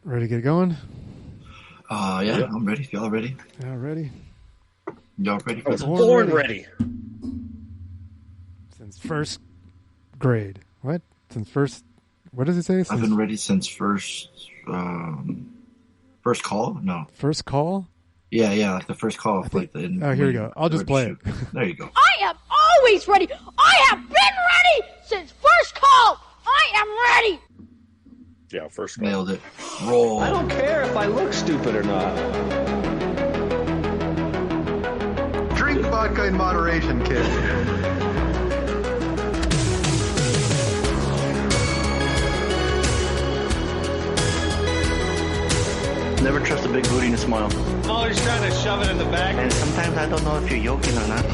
Ready to get going? Yeah, I'm ready. Y'all ready? Yeah, ready. Y'all ready? I was born ready. Since first grade. What? Since first... What does it say? I've been ready since first call? No. First call? Yeah, like the first call. Here we go. I'll just play it. There you go. I am always ready. I have been ready since first call. I am ready. Yeah, first call. Nailed it. Roll. I don't care if I look stupid or not. Drink vodka in moderation, kid. Never trust a big booty to smile. I'm always trying to shove it in the back. And sometimes I don't know if you're joking or not.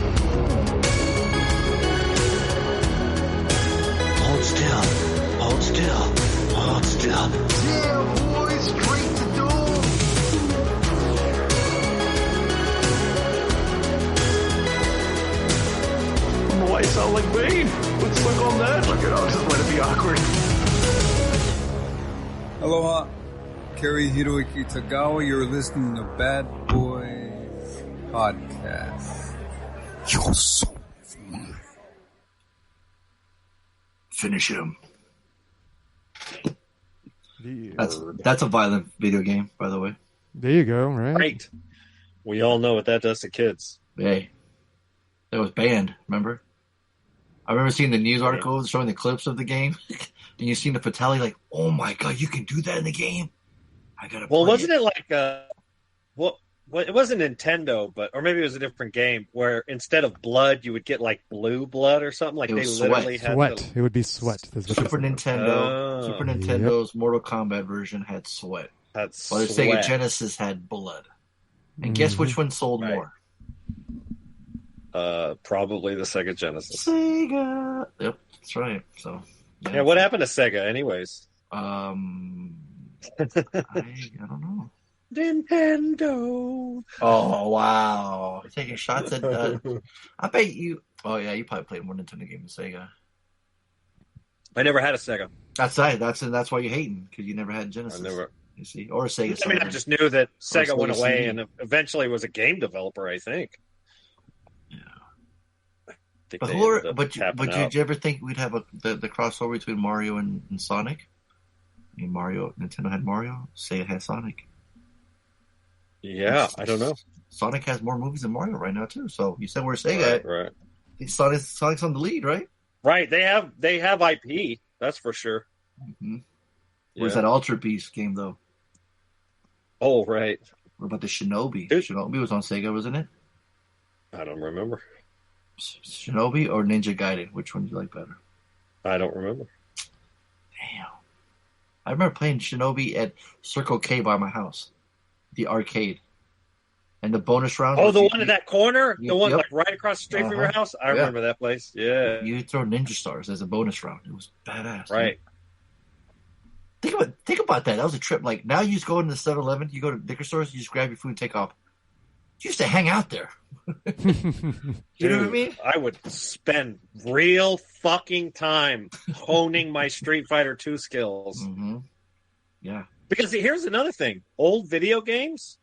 Hold still. Hold still. Hold still. Yeah, boys, straight to doom. I don't know why you sound like Bane. Let's look on that. Look it up, just let it be awkward. Aloha. Kerry Hiroiki Tagawa, you're listening to Bad Boys Podcast. You're so mine. Finish him. Yeah. That's a violent video game, by the way. There you go, right? Right. We all know what that does to kids. Hey, that was banned. Remember? I remember seeing the news articles showing the clips of the game, and you seen the fatality. Like, oh my god, you can do that in the game. I gotta. Well, play wasn't it like it wasn't Nintendo, or maybe it was a different game where instead of blood, you would get like blue blood or something. Like It they was literally had Sweat. It would be sweat. That's what Super they said. Nintendo. Super Nintendo's Mortal Kombat version had sweat. While the Sega Genesis had blood. And guess which one sold more? Probably the Sega Genesis. Sega. Yep, that's right. So. Yeah, what happened to Sega, anyways? I don't know. Nintendo. Oh wow! You're taking shots at. I bet you. Oh yeah, you probably played more Nintendo games than Sega. I never had a Sega. That's right. That's why you're hating, because you never had Genesis. I never. You see, or a Sega. I mean, I just knew that Sega went away CD. and eventually was a game developer. I think. Yeah. Think But did you ever think we'd have the crossover between Mario and Sonic? I mean, Nintendo had Mario. Sega had Sonic. Yeah, I don't know. Sonic has more movies than Mario right now too. So you said we're Sega. Right. I think Sonic's on the lead, right? Right. They have IP. That's for sure. Mm-hmm. Where's that Ultra Beast game though? Oh, right. What about the Shinobi? Dude. Shinobi was on Sega, wasn't it? I don't remember. Shinobi or Ninja Gaiden? Which one do you like better? I don't remember. Damn. I remember playing Shinobi at Circle K by my house, the arcade, and the bonus round. Oh, the one in that corner, the one Yep. like right across the street from your house. I remember that place. Yeah, you throw Ninja Stars as a bonus round. It was badass. Right. Dude. Think about that. That was a trip. Like now, you just go into the 7-Eleven, you go to liquor stores, you just grab your food and take off. You used to hang out there. You know what I mean? I would spend real fucking time honing my Street Fighter 2 skills. Mm-hmm. Yeah. Because here's another thing. Old video games,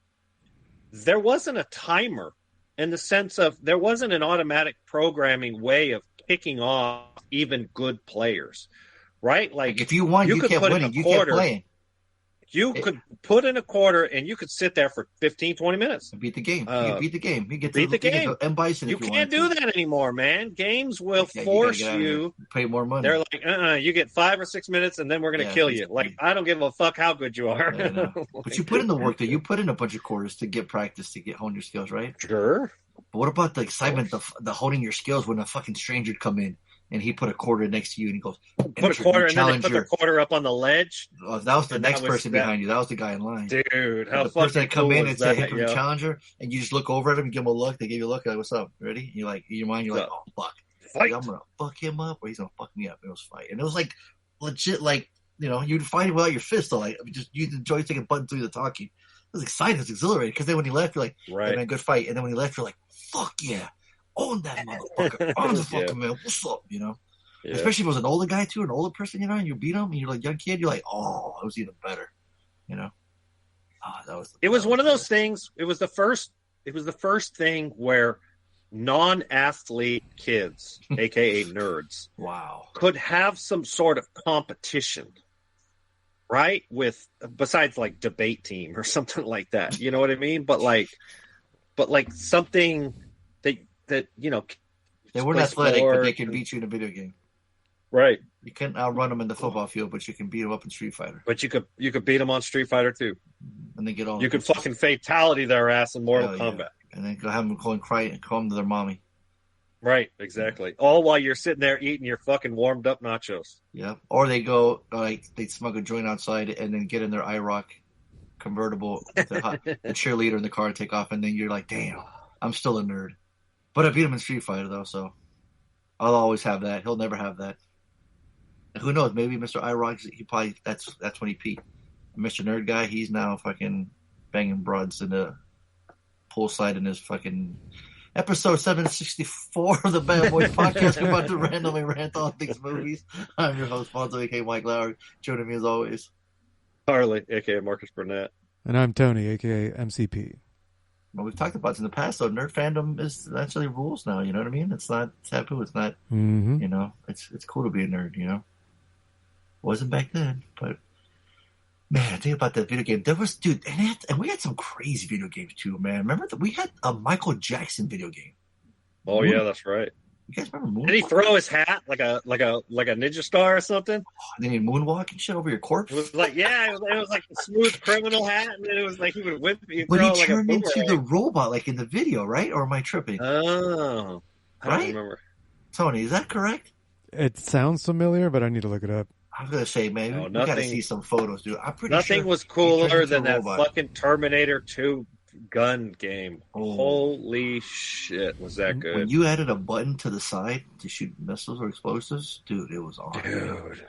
there wasn't a timer in the sense of there wasn't an automatic programming way of kicking off even good players. Right? Like if you won, you kept winning. You kept playing. You could put in a quarter and you could sit there for 15, 20 minutes. Beat the game. You beat the game. You get beat the game. M Bison. You can't do that anymore, man. Games will force you. Pay more money. They're like, you get 5 or 6 minutes and then we're going to kill you. Like, I don't give a fuck how good you are. Yeah, but you put in the work, though. You put in a bunch of quarters to get practice, to hone your skills, right? Sure. But what about the excitement, the honing your skills when a fucking stranger would come in and he put a quarter next to you and he goes, put a quarter, and then they put their quarter up on the ledge. Oh, that was the next person behind you. That was the guy in line. Dude, how the fucking person that come cool in and say, "Hey, yeah. challenger," and you just look over at him and give him a look. They give you a look. Like, what's up? Ready? And you're like, in your mind, you're like, oh fuck, fight. Like, I'm gonna fuck him up, or he's gonna fuck me up. It was fight, and it was like legit. Like, you know, you'd fight without your fist. Though, like, just use the joystick and button through the talking. It was exciting. It was exhilarating. Because then when you left, you're like, right, a good fight. And then when you left, you're like, fuck yeah, own that motherfucker, own the fucking man. What's up? You know. Yeah. Especially if it was an older guy too, an older person, you know, and you beat him, and you're like young kid, you're like, oh, it was even better, you know. It was one of those things. It was the first thing where non-athlete kids, aka nerds, could have some sort of competition, right? Besides like debate team or something like that. You know what I mean? But something that they weren't athletic, but they can beat you in a video game. Right. You can't outrun them in the football field, but you can beat them up in Street Fighter. But you could beat them on Street Fighter too. And they get all. You could fucking fatality their ass in Mortal Kombat. And then go have them go and cry and call them to their mommy. Right, exactly. All while you're sitting there eating your fucking warmed up nachos. Yeah. Or they go they smuggle a joint outside and then get in their IROC convertible with the cheerleader in the car and take off, and then you're like, damn, I'm still a nerd. But I beat him in Street Fighter though, so I'll always have that. He'll never have that. And who knows? Maybe Mr. IROC, he probably that's when he peaked. Mr. Nerd Guy, he's now fucking banging broads in the poolside in his fucking episode 764 of the Bad Boys Podcast. We're about to randomly rant on these movies. I'm your host, Fonso, aka Mike Lowry. Joining me as always, Harley, aka Marcus Burnett. And I'm Tony, aka MCP. Well, we've talked about this in the past, though. Nerd fandom is actually rules now. You know what I mean? It's not taboo. It's not, you know, it's cool to be a nerd, you know? Wasn't back then, but man, I think about that video game. There was, dude, and we had some crazy video games too, man. Remember that we had a Michael Jackson video game. Oh yeah, that's right. You guys remember Moonwalk? Did he throw his hat like a ninja star or something? Oh, and then he'd moonwalk and shit over your corpse. It was like it was like a smooth criminal hat, and then it was like he would whip you. But he turned into the robot, like in the video, right? Or am I tripping? Oh, I don't remember. Tony, is that correct? It sounds familiar, but I need to look it up. I was gonna say, man, we gotta see some photos, dude. I'm pretty nothing sure was cooler than that fucking Terminator 2 gun game. Oh. Holy shit, was that good? When you added a button to the side to shoot missiles or explosives, dude, it was awesome. Dude.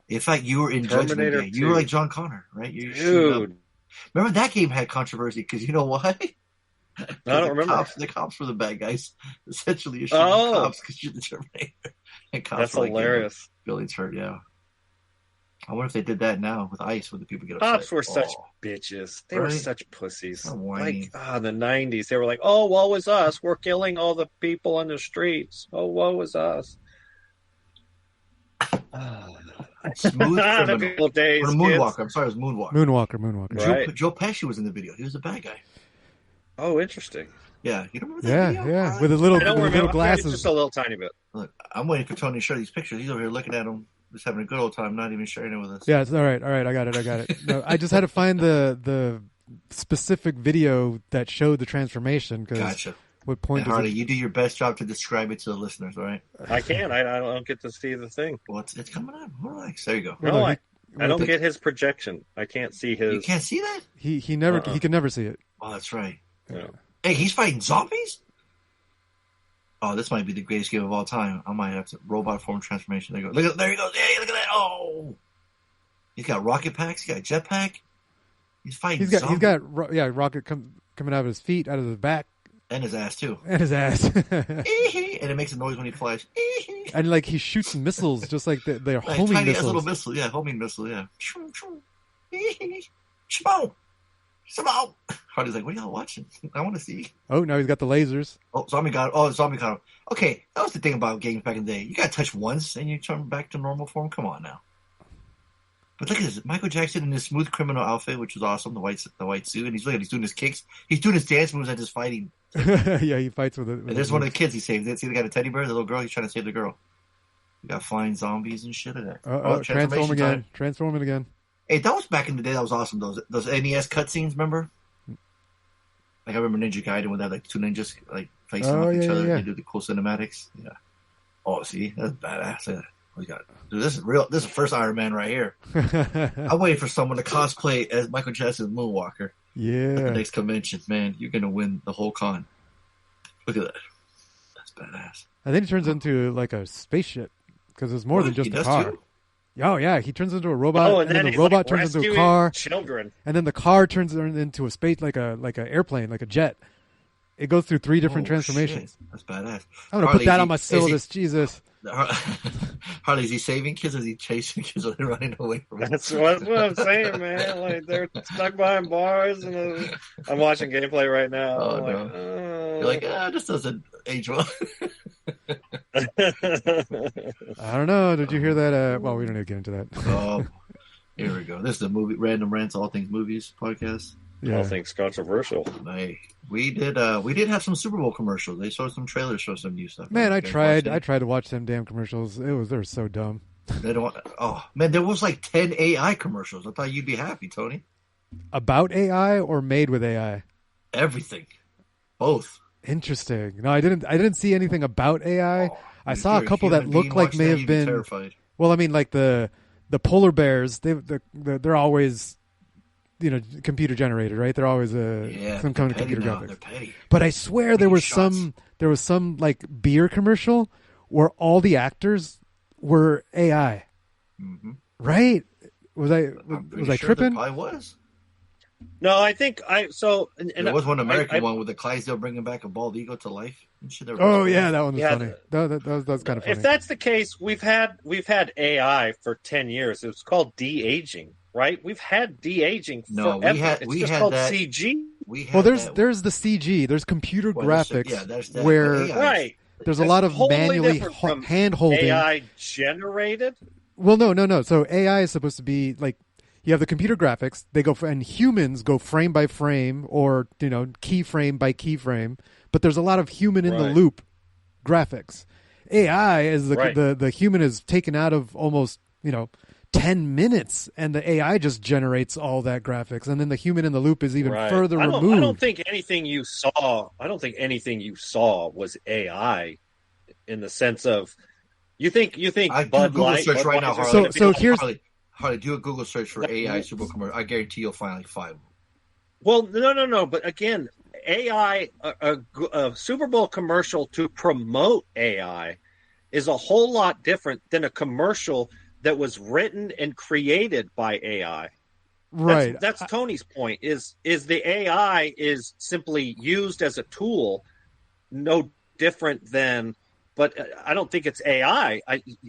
In fact, you were in Terminator Judgment Day. You were like John Connor, right? Dude. Remember that game had controversy because you know why? I don't remember. The cops were the bad guys. Essentially, you're shooting cops because you're the Terminator. And cops that's hilarious. Billy's hurt, yeah. I wonder if they did that now with ICE when the people get upset. Cops were such bitches. They were such pussies. Like, in the 90s, they were like, oh, woe is us. We're killing all the people on the streets. Oh, woe is us. Smooth Criminal. Days, or Moonwalker. I'm sorry, it was Moonwalker. Moonwalker. Right. Joe Pesci was in the video. He was the bad guy. Oh, interesting. Yeah, you don't remember that video? Yeah, with the little glasses. Just a little tiny bit. Look, I'm waiting for Tony to show these pictures. He's over here looking at them. Just having a good old time, not even sharing it with us. Yeah, it's all right. I got it. No, I just had to find the specific video that showed the transformation. Gotcha. What point? Harley, you do your best job to describe it to the listeners, all right? I can't. I don't get to see the thing. Well, it's coming up. Relax. There you go. No, I don't get his projection. I can't see his. You can't see that? He never. He can never see it. Oh, that's right. Yeah. Hey, he's fighting zombies? Oh, this might be the greatest game of all time. I might have to robot form transformation. There you go. There he goes. Hey, look at that. Oh, he's got rocket packs. He's got a jetpack. He's fighting. He's got rocket coming out of his feet, out of his back, and his ass too. And his ass. And it makes a noise when he flies. And like he shoots missiles, just like they're homing tiny missiles. Little missile, yeah, homing missile, yeah. Shmo. Somehow, Hardy's like, what are y'all watching? I want to see. Oh, now he's got the lasers. Oh, zombie got him. Okay, that was the thing about games back in the day. You got to touch once and you turn back to normal form. Come on now. But look at this. Michael Jackson in his smooth criminal outfit, which was awesome, the white suit, and he's doing his kicks. He's doing his dance moves and just fighting. Yeah, he fights with it. And there's one of the kids he saved. See, they got a teddy bear, the little girl. He's trying to save the girl. You got flying zombies and shit in there. Transforming again. Hey, that was back in the day. That was awesome. Those NES cutscenes, remember? Like I remember Ninja Gaiden when they had like two ninjas like facing off each other. Yeah. They do the cool cinematics. Yeah. Oh, see, that's badass. We got dude, this is real. This is the first Iron Man right here. I'm waiting for someone to cosplay as Michael Jackson's Moonwalker. Yeah. At the next convention, man, you're gonna win the whole con. Look at that. That's badass. And then he turns into like a spaceship because it's more than just a car. Too? Oh yeah, he turns into a robot, and then the robot turns into a car. Children, and then the car turns into a space, like an airplane, like a jet. It goes through 3 different transformations. Shit. That's badass. I'm gonna put that on my syllabus. Jesus. Harley, is he saving kids or is he chasing kids or they're running away from him? That's what I'm saying, man. Like they're stuck behind bars, and I'm watching gameplay right now. Oh, I'm no. like, oh. You're like, this doesn't age well. I don't know. Did you hear that? Well, we don't need to get into that. Oh, here we go. This is the movie Random Rants, All Things Movies podcast. Yeah. All things controversial. Hey, we did have some Super Bowl commercials. They showed some trailers, showed some new stuff. Man, I tried to watch them damn commercials. They were so dumb. They don't. Oh man, there was like 10 AI commercials. I thought you'd be happy, Tony. About AI or made with AI? Everything, both. Interesting. No, I didn't see anything about AI. I saw a couple that looked like may have been. Terrified. Well, I mean, like the polar bears. They're always, computer generated, right? They're always some kind of computer graphics. They're petty. But I swear there was some like beer commercial where all the actors were AI. Mm-hmm. Right? Was I tripping? I was. No, I think there was one American one with the Clydesdale bringing back a bald eagle to life. Oh yeah, that one was funny. That was kind of funny. If that's the case, we've had AI for 10 years. It was called de-aging, right? We've had de-aging forever. We just had called that. CG. There's the CG. There's computer graphics. There's that where right. There's a lot of manually hand holding. AI generated. Well, no. So AI is supposed to be like. You have the computer graphics. They go and humans go frame by frame or keyframe by keyframe. But there's a lot of human in the loop graphics. AI is the human is taken out of almost 10 minutes, and the AI just generates all that graphics, and then the human in the loop is even further removed. I don't think anything you saw was AI in the sense of you think Bud Light. Search right now, Harley. So here's. Harley, do a Google search for AI Super Bowl commercial. I guarantee you'll find like 5. Well, no. But again, AI, a Super Bowl commercial to promote AI is a whole lot different than a commercial that was written and created by AI. Right. That's Tony's point. Is the AI is simply used as a tool, no different than. But I don't think it's AI.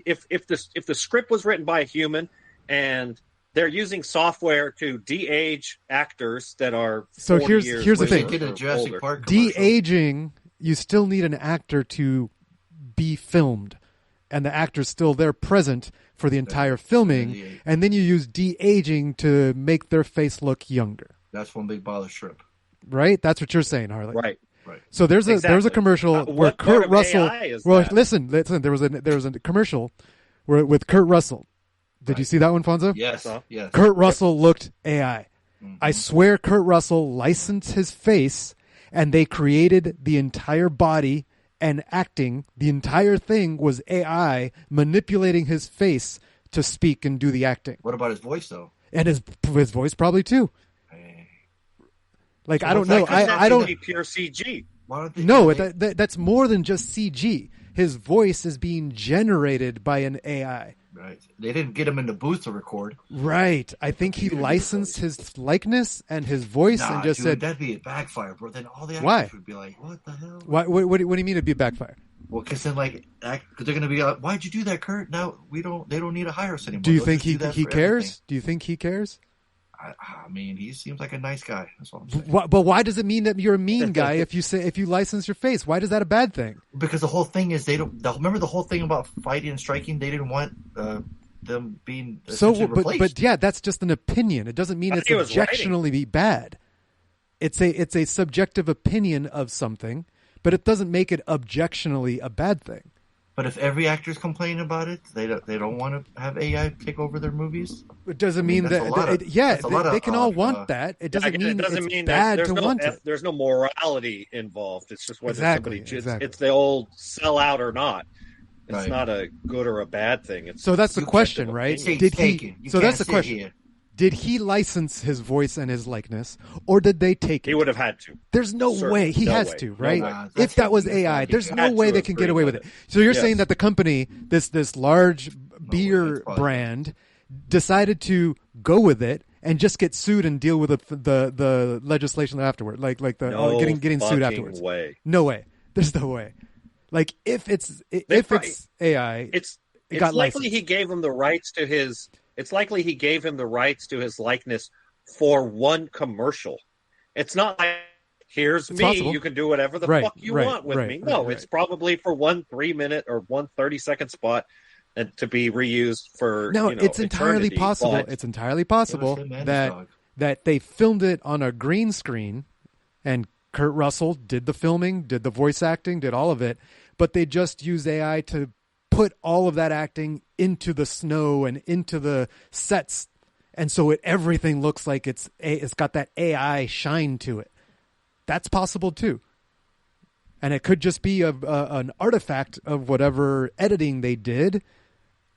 If the script was written by a human. And they're using software to de-age actors that are 40 here's the thing. De-aging, you still need an actor to be filmed, and the actor's still there present for the entire filming, and then you use de-aging to make their face look younger. That's one big bother shrimp. Right? That's what you're saying, Harley. Right. So there's a commercial where Kurt Russell. Well, listen. There was a commercial with Kurt Russell. Did you see that one, Fonso? Yes. Kurt Russell looked AI. Mm-hmm. I swear Kurt Russell licensed his face, and they created the entire body and acting. The entire thing was AI manipulating his face to speak and do the acting. What about his voice, though? And his voice probably, too. Like, so I don't know. I don't... Be pure CG. No, that's more than just CG. His voice is being generated by an AI. Right. They didn't get him in the booth to record. Right. I think he licensed his likeness and his voice and just said... that'd be a backfire, bro. Then all the actors would be like, what the hell? What do you mean it'd be a backfire? Well, because then, because they're going to be like, why'd you do that, Kurt? Now they don't need to hire us anymore. Do you think he cares? Do you think he cares? I mean, he seems like a nice guy. That's all I'm saying. But why does it mean that you're a mean guy if you license your face? Why is that a bad thing? Because the whole thing is remember the whole thing about fighting and striking. They didn't want them being replaced. But yeah, that's just an opinion. It doesn't mean it's objectionably bad. It's a subjective opinion of something, but it doesn't make it objectionably a bad thing. But if every actor's complaining about it, they don't want to have AI take over their movies. It doesn't mean that they can all want that. It doesn't mean it's bad to want it. There's no morality involved. It's just whether somebody. It's the old sell out or not. It's not a good or a bad thing. So that's the question, right? Did he? So that's the question. Here. Did he license his voice and his likeness, or did they take it? He would have had to. There's no way. He has to, right? If that was AI, there's no way they can get away with it. So you're saying that the company, this large beer brand, decided to go with it and just get sued and deal with the legislation afterward, like getting sued afterwards. Way. No way. There's no way. Like if it's AI, it's got likely licensed. he gave him the rights to his. It's likely he gave him the rights to his likeness for one commercial. It's not like here's It's me. possible. You can do whatever the Right, fuck you right, want with right, me. right, No, right. it's probably for 1 3-minute or 1 30-second spot, and to be reused for No, it's entirely eternity, possible. but- It's entirely possible him and his that dog. they filmed it on a green screen, and Kurt Russell did the filming, did the voice acting, did all of it, but they just used AI to put all of that acting into the snow and into the sets, and so everything looks like it's got that AI shine to it. That's possible too. And it could just be an artifact of whatever editing they did,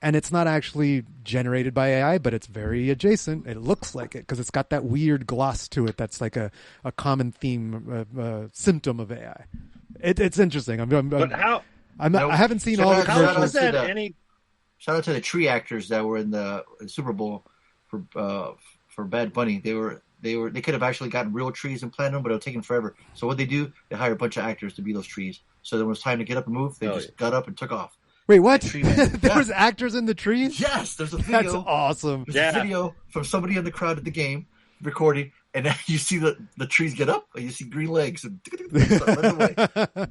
and it's not actually generated by AI, but it's very adjacent. It looks like it because it's got that weird gloss to it that's like a common theme, symptom of AI. It's interesting. But how? I haven't seen Shout all the out- How shout out commercials. was that to the- any? Shout out to the tree actors that were in the Super Bowl for Bad Bunny. They could have actually gotten real trees and planted them, but it would take them forever. So what they do, they hire a bunch of actors to be those trees. So then when it was time to get up and move, they just got up and took off. Wait, what? Tree man. There Yeah. was actors in the trees? Yes, there's a video. That's awesome. There's Yeah. a video from somebody in the crowd at the game recording, and then you see the trees get up, and you see green legs and start running away.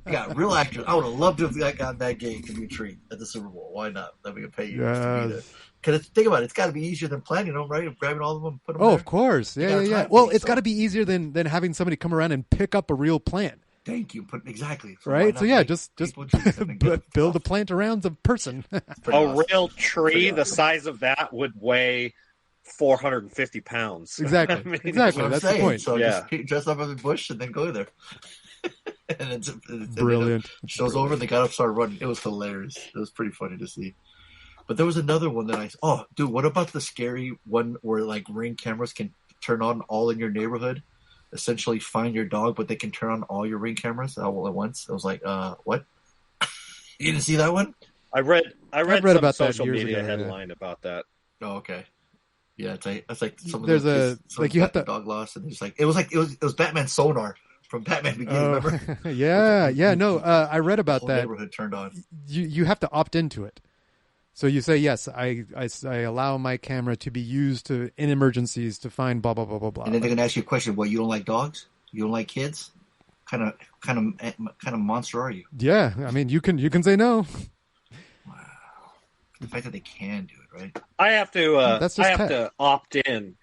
You got real actors. I would have loved to have gotten that game to be a tree at the Super Bowl. Why not? Let me pay you to be there. Yes. Because think about it, it's got to be easier than planting them, right? Grabbing all of them, putting them Oh, there. of course. Yeah, got yeah, yeah. time Well, for it, it's so- got to be easier than having somebody come around and pick up a real plant, Thank you. Exactly. So why right? not So yeah, make just people trees and then get them build a off? plant around the person. Pretty A awesome. real tree Pretty the awesome. size of that would weigh 450 pounds. Exactly. I mean, Exactly. That's what I'm That's the saying. point. So Yeah. just dress up as a bush and then go there. And it's Brilliant. Show's over. They got up, started running. It was hilarious. It was pretty funny to see. But there was another one that dude, what about the scary one where like Ring cameras can turn on all in your neighborhood? Essentially find your dog, but they can turn on all your Ring cameras all at once. I was like, what? You didn't see that one? I read some about that social years media ago, yeah. headline about that. Oh, okay. Yeah, it's like some of There's the kids, like you have to dog lost, and it was Batman Sonar from Batman Begins. Remember? yeah. No, I read about Whole that. neighborhood turned on. You have to opt into it. So you say yes. I allow my camera to be used in emergencies to find blah blah blah blah blah. And then they're gonna ask you a question. Well, you don't like dogs? You don't like kids? Kind of monster are you? Yeah, I mean you can say no. The fact that they can do it, right? I have to. That's just I have tech. to opt in.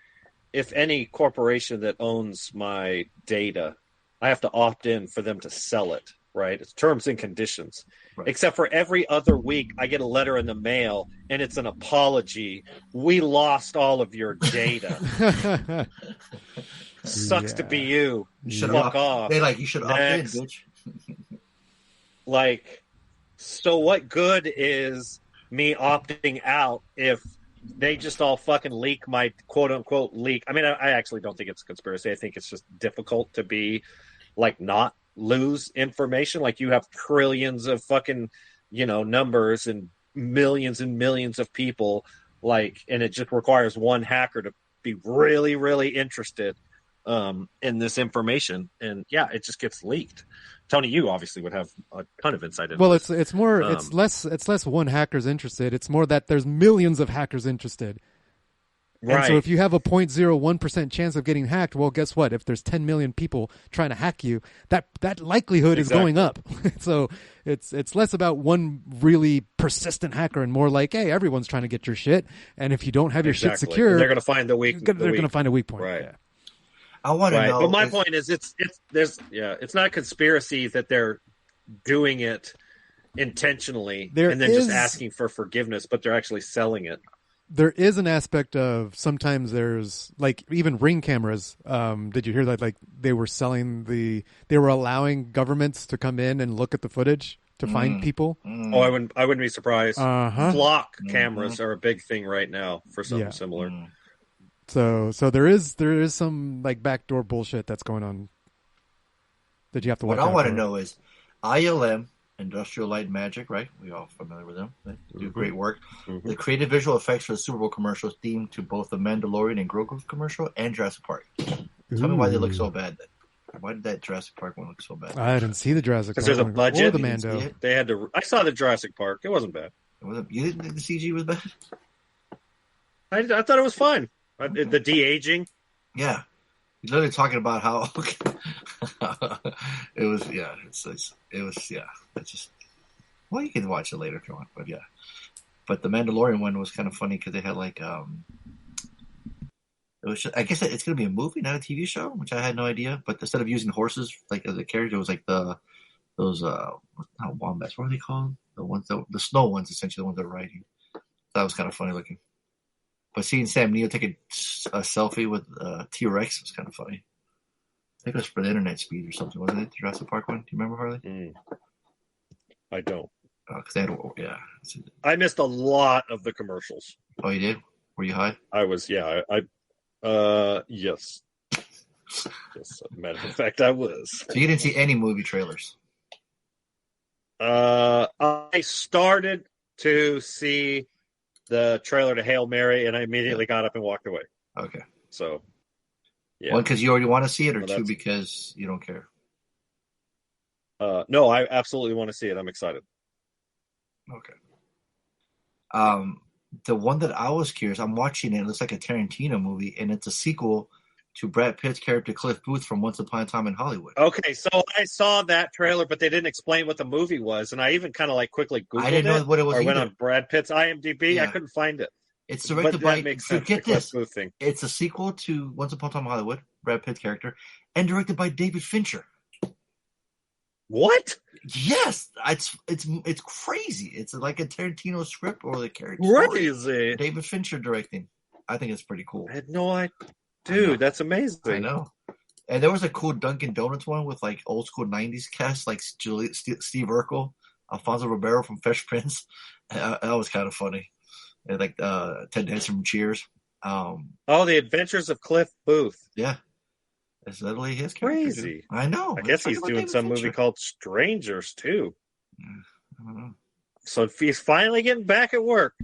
If any corporation that owns my data, I have to opt in for them to sell it. Right? It's terms and conditions. Right. Except for every other week, I get a letter in the mail, and it's an apology. We lost all of your data. Sucks to be you. You should Fuck off. You should opt in, Next. bitch. Like, so what good is me opting out if they just all fucking leak my quote unquote leak? I mean, I actually don't think it's a conspiracy. I think it's just difficult to be like not lose information. Like you have trillions of fucking, numbers and millions of people, like, and it just requires one hacker to be really, really interested in this information. And yeah, it just gets leaked. Tony, you obviously would have a ton of insight into Well, this. it's more it's less one hacker's interested. It's more that there's millions of hackers interested. And Right. so if you have a 0.01% chance of getting hacked, well, guess what? If there's 10 million people trying to hack you, that likelihood is going up. So it's less about one really persistent hacker and more like, hey, everyone's trying to get your shit, and if you don't have your shit secure, And they're going to find the weak. they're going to find a weak point. Right. Yeah. I want to know. But my point is, it's not a conspiracy that they're doing it intentionally There and then is- just asking for forgiveness, but they're actually selling it. There is an aspect of sometimes there's like even Ring cameras. Did you hear that? Like they were allowing governments to come in and look at the footage to find people. Oh, I wouldn't be surprised. Uh-huh. Block cameras are a big thing right now for something similar. So there is some like backdoor bullshit that's going on that you have to watch What I out want to for. know is ILM, Industrial Light and Magic, right? We all familiar with them. They do great work. The creative visual effects for the Super Bowl commercial is themed to both the Mandalorian and Grogu commercial and Jurassic Park. Tell me why they look so bad then. Why did that Jurassic Park one look so bad? I didn't see the Jurassic Park because there's a one budget. or the You didn't see Mando. it? They had to. I saw the Jurassic Park. It wasn't bad. You didn't think the CG was bad? I thought it was fun. The de-aging. Yeah. He's literally talking about how it was. Yeah, it was. Yeah, it's just. Well, you can watch it later if you want, but yeah. But the Mandalorian one was kind of funny because they had like it was. I guess it's going to be a movie, not a TV show, which I had no idea. But instead of using horses like as a character, it was like those not wombats. What are they called? The ones the snow ones, essentially the ones they're riding. That was kind of funny looking. But seeing Sam Neill take a selfie with T-Rex was kind of funny. I think it was for the internet speed or something, wasn't it? The Jurassic Park one. Do you remember, Harley? I don't. Because they had, yeah. I missed a lot of the commercials. Oh, you did? Were you high? I was, yeah. Yes. Yes, as a matter of fact, I was. So you didn't see any movie trailers? I started to see the trailer to Hail Mary, and I immediately got up and walked away. Okay. So, yeah. One, because you already want to see it, or Well, two, because you don't care? No, I absolutely want to see it. I'm excited. Okay. The one that I was curious, I'm watching it. It looks like a Tarantino movie, and it's a sequel to Brad Pitt's character Cliff Booth from Once Upon a Time in Hollywood. Okay, so I saw that trailer, but they didn't explain what the movie was, and I even kind of like quickly Googled I didn't know what it was or went either. on Brad Pitt's IMDb. Yeah. I couldn't find it. It's directed But by. that makes sense. Get the Cliff this. Booth thing. It's a sequel to Once Upon a Time in Hollywood, Brad Pitt's character, and directed by David Fincher. What? Yes, it's crazy. It's like a Tarantino script or the character. story. Crazy. David Fincher directing. I think it's pretty cool. I had no idea. Dude, that's amazing. I know. And there was a cool Dunkin' Donuts one with like old school '90s cast, like Steve Urkel, Alfonso Ribeiro from Fresh Prince. That was kind of funny. And like Ted Danson from Cheers. The Adventures of Cliff Booth. Yeah. It's literally his character. Crazy. Dude. I know. I guess he's doing some movie called Strangers, too. Yeah, I don't know. So he's finally getting back at work.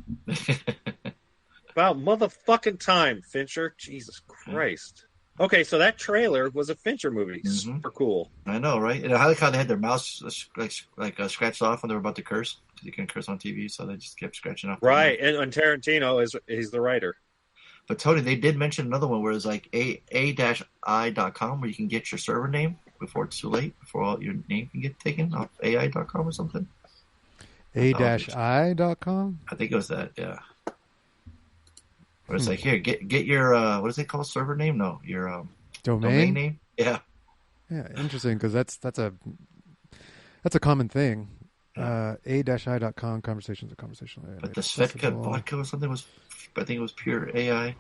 About motherfucking time, Fincher. Jesus Christ. Okay, so that trailer was a Fincher movie. Mm-hmm. Super cool. I know, right? And I like how they had their mouths scratched off when they were about to curse. Because you can't curse on TV, so they just kept scratching off. Right, and Tarantino he's the writer. But Tony, they did mention another one where it's like a-i.com where you can get your server name before it's too late, before all your name can get taken off ai.com or something. A-i.com? I think it was that, yeah. Where it's like, here, get your, what is it called, server name? No, your domain name? Yeah. Yeah, interesting, because that's a common thing. A-i.com, conversations are conversational. But the Svetka vodka or something was, I think it was pure AI.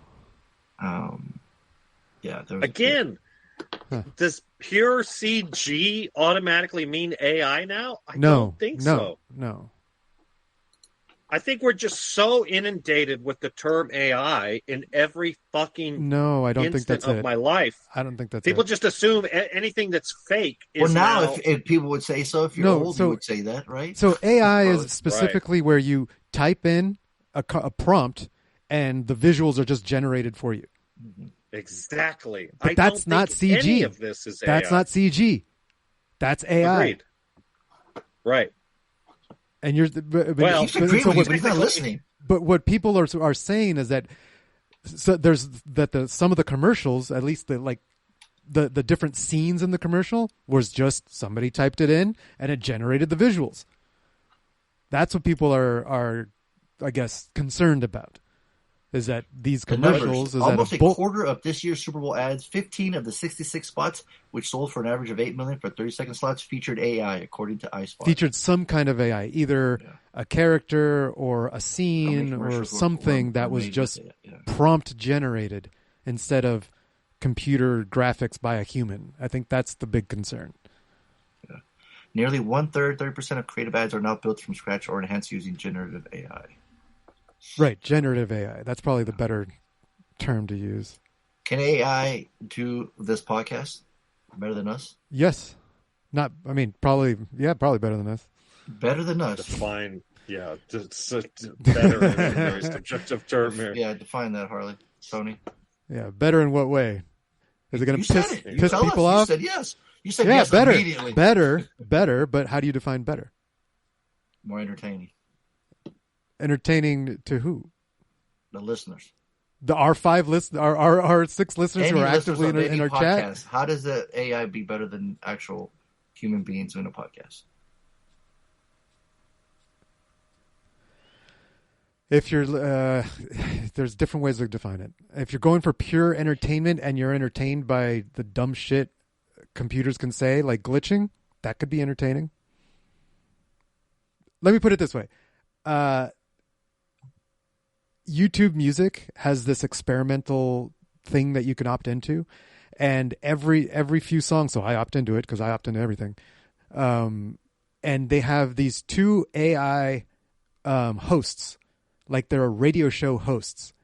Yeah. There was again, does pure CG automatically mean AI now? I don't think so. No. I think we're just so inundated with the term AI in every fucking I don't think that's of it. my life. I don't think that's people it. just assume anything that's fake is well, now if people would say so, if you're old, you would say that, right? So AI is specifically where you type in a prompt and the visuals are just generated for you. Exactly. But that's not CG. Any of this is that's AI. not CG. That's AI. Agreed. Right. And you're he's not listening. But what people are saying is that some of the commercials, at least the different scenes in the commercial, was just somebody typed it in and it generated the visuals. That's what people are I guess concerned about. Is that these commercials almost a quarter of this year's Super Bowl ads, 15 of the 66 spots, which sold for an average of $8 million for 30-second slots, featured AI, according to iSpot. Featured some kind of AI, either a character or a scene or something that was just prompt generated instead of computer graphics by a human. I think that's the big concern. Yeah. Nearly 1/3, 30% of creative ads are now built from scratch or enhanced using generative AI. Right, generative AI. That's probably the better term to use. Can AI do this podcast better than us? Yes. Probably better than us. Better than us. Define, it's better in a very subjective term here. Yeah, define that, Harley. Tony? Yeah, better in what way? Is it going You to said it. You piss tell people us. off? You said yes. You said Yeah, yes better, immediately. better. But how do you define better? More entertaining. Entertaining to who? The listeners. Our 6 listeners who are actively in our podcast. chat. How does the AI be better than actual human beings in a podcast? If you're, there's different ways to define it. If you're going for pure entertainment and you're entertained by the dumb shit computers can say, like glitching, that could be entertaining. Let me put it this way. YouTube Music has this experimental thing that you can opt into, and every few songs, so I opt into it because I opt into everything. And they have these 2 AI hosts, like they're radio show hosts,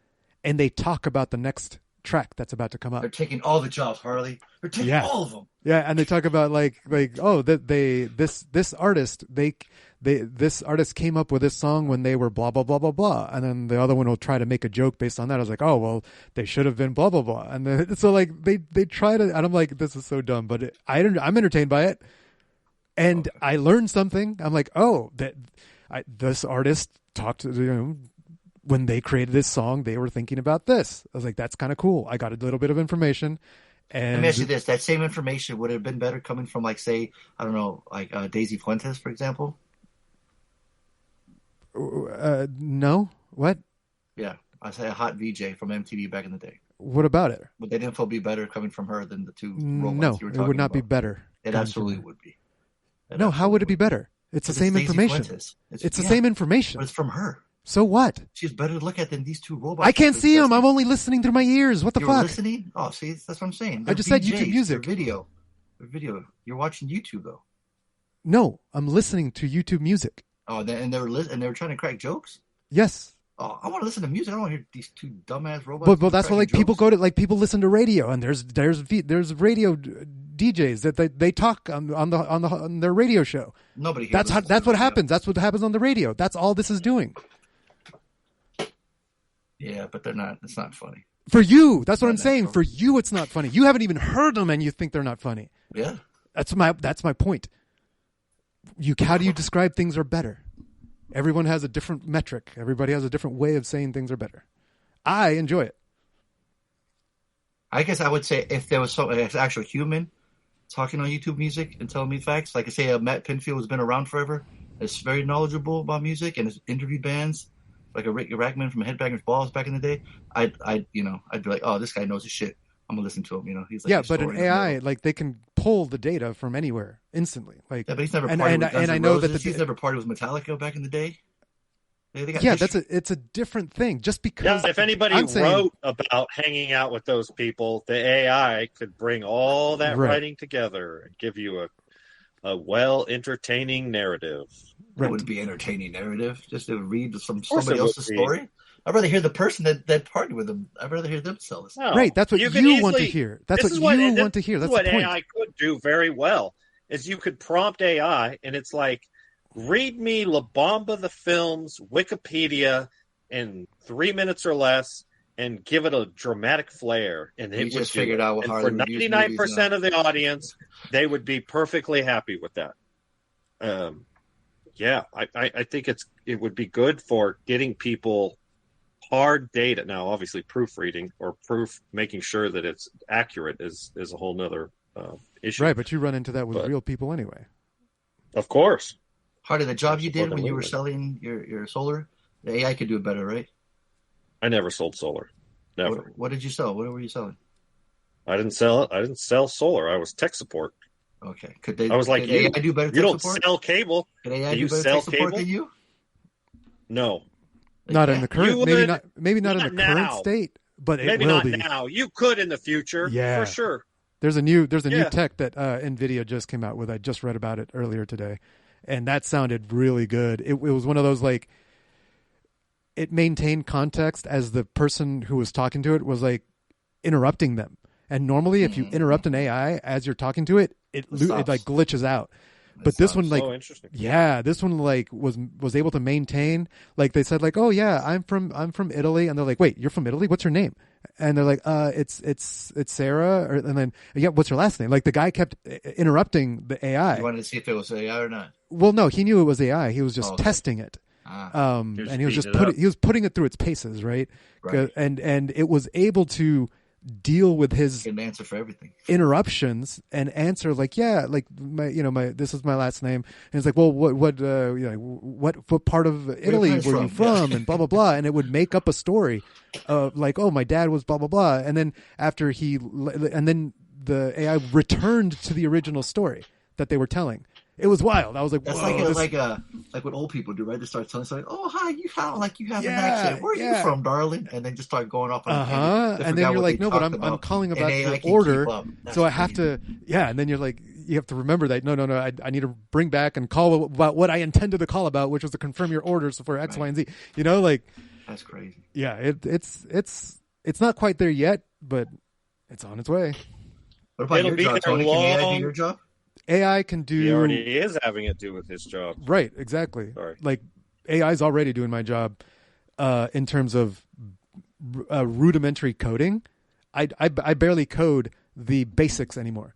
and they talk about the next track that's about to come up. They're taking all the jobs, Harley. They're taking all of them. Yeah, and they talk about like oh, that this artist came up with this song when they were blah blah blah blah blah, and then the other one will try to make a joke based on that. I was like, oh well, they should have been blah blah blah, and then, so like they try to, and I'm like, this is so dumb, but I'm entertained by it, and okay. I learned something. I'm like, oh, this artist talked to when they created this song, they were thinking about this. I was like, that's kind of cool. I got a little bit of information. And let me ask you this: that same information would have been better coming from, like, say, I don't know, like Daisy Fuentes, for example. No. What? Yeah, I say a hot VJ from MTV back in the day. What about it? Would that info be better coming from her than the 2 robots no, you were talking about? It would not be better. It absolutely would be. No, how would it be better? It's the same information. It's the same information. But it's from her. So what? She's better to look at than these 2 robots. I can't see them. I'm only listening through my ears. What the fuck? You're listening? Oh, see, that's what I'm saying. I just said YouTube Music. Video. You're watching YouTube, though. No, I'm listening to YouTube Music. Oh, and they were trying to crack jokes? Yes. Oh, I want to listen to music. I don't want to hear these 2 dumbass robots. But that's why, like, people go to, like, people listen to radio, and there's radio DJs that they talk on their radio show. Nobody. That's what happens. That's what happens on the radio. That's all this is doing. Yeah, but they're not. It's not funny. For you, that's what I'm saying. For you, it's not funny. You haven't even heard them, and you think they're not funny. Yeah. That's my point. How do you describe things are better? Everyone has a different metric. Everybody has a different way of saying things are better. I enjoy it. I guess I would say if there was an actual human talking on YouTube Music and telling me facts, like I say, Matt Pinfield has been around forever. Is very knowledgeable about music and has interviewed bands, like a Rick Rackman from Headbangers Balls back in the day. I'd be like, oh, this guy knows his shit. I'm gonna listen to him. He's like, yeah, but an AI, like, they can pull the data from anywhere instantly. Like, yeah, but he's never partied with Guns N' Roses. He's never partied with Metallica back in the day. It's a different thing. Just because, if anybody wrote about hanging out with those people, the AI could bring all that writing together and give you a entertaining narrative. It wouldn't be entertaining narrative just to read somebody else's story. I'd rather hear the person that partied with them. I'd rather hear them sell this. No, right, that's what you want to hear. That's what you want to hear. That's what the point. AI could do very well is you could prompt AI, and it's like, read me La Bamba the Film's Wikipedia in 3 minutes or less, and give it a dramatic flair. And it just figured out what Harley for 99% of the audience, they would be perfectly happy with that. I think it would be good for getting people hard data. Now, obviously, proofreading or making sure that it's accurate is a whole nother issue. Right, but you run into that with real people anyway. Of course. Harley, the job you did when you were selling your solar, the AI could do it better, right? I never sold solar. Never. What did you sell? What were you selling? I didn't sell it. I didn't sell solar. I was tech support. Okay. I was like, AI do better tech support? You don't sell cable. Could AI do better tech support than you? No. Not in the current, maybe not in the current state, but it maybe will not be. now. You could in the future, for sure. There's a new tech that NVIDIA just came out with. I just read about it earlier today, and that sounded really good. It was one of those, like, it maintained context as the person who was talking to it was, like, interrupting them. And normally, if you interrupt an AI as you're talking to it, it like glitches out. But this one, like, this one, like, was able to maintain. Like, they said, like, oh yeah, I'm from Italy, and they're like, wait, you're from Italy? What's your name? And they're like, it's Sarah, and then what's her last name? Like the guy kept interrupting the AI. You wanted to see if it was AI or not. Well, no, he knew it was AI. He was just testing it. And he was just putting it through its paces, right? And it was able to deal with his an answer for everything, interruptions, and answer like, this is my last name, and it's like, well, what part of Italy were you from, and blah blah blah, and it would make up a story, like, oh, my dad was blah blah blah, and then then the AI returned to the original story that they were telling. It was wild. I was like, that's whoa, like what old people do, right? They start telling somebody, "Oh, hi, you sound like you have an accent. Where are you from, darling?" And then just start going off on and then you're like, "No, but I'm calling about the order, so I have to." Yeah, and then you're like, you have to remember that. No, I need to bring back and call about what I intended to call about, which was to confirm your orders for X, Y, and Z. That's crazy. Yeah, it's not quite there yet, but it's on its way. What about your job, Tony? Can AI do your job? AI can do. He already is having it do with his job. Right, exactly. Sorry. Like AI is already doing my job in terms of rudimentary coding. I barely code the basics anymore.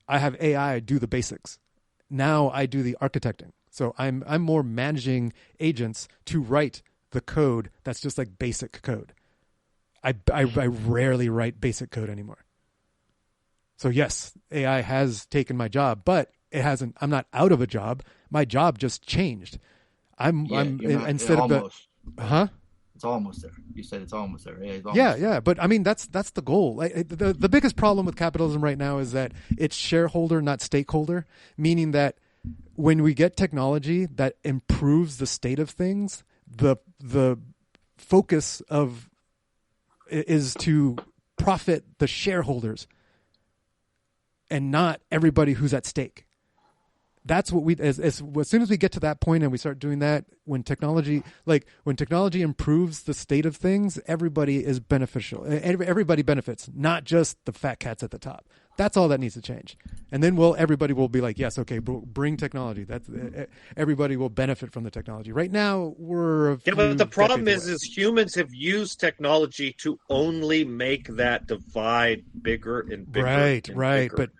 I have AI do the basics. Now I do the architecting. So I'm more managing agents to write the code that's just like basic code. I rarely write basic code anymore. So yes, AI has taken my job, but it hasn't. I'm not out of a job. My job just changed. Instead of the, It's almost there. You said it's almost there. Yeah. But I mean, that's the goal. Like, the biggest problem with capitalism right now is that it's shareholder, not stakeholder. Meaning that when we get technology that improves the state of things, the focus is to profit the shareholders and not everybody who's at stake. That's what as soon as we get to that point and we start doing that, when technology improves the state of things, everybody is beneficial. Everybody benefits, not just the fat cats at the top. That's all that needs to change. And then everybody will be like, yes, okay, bring technology. Everybody will benefit from the technology. Right now, we're but the problem is humans have used technology to only make that divide bigger and bigger. Right. Bigger. But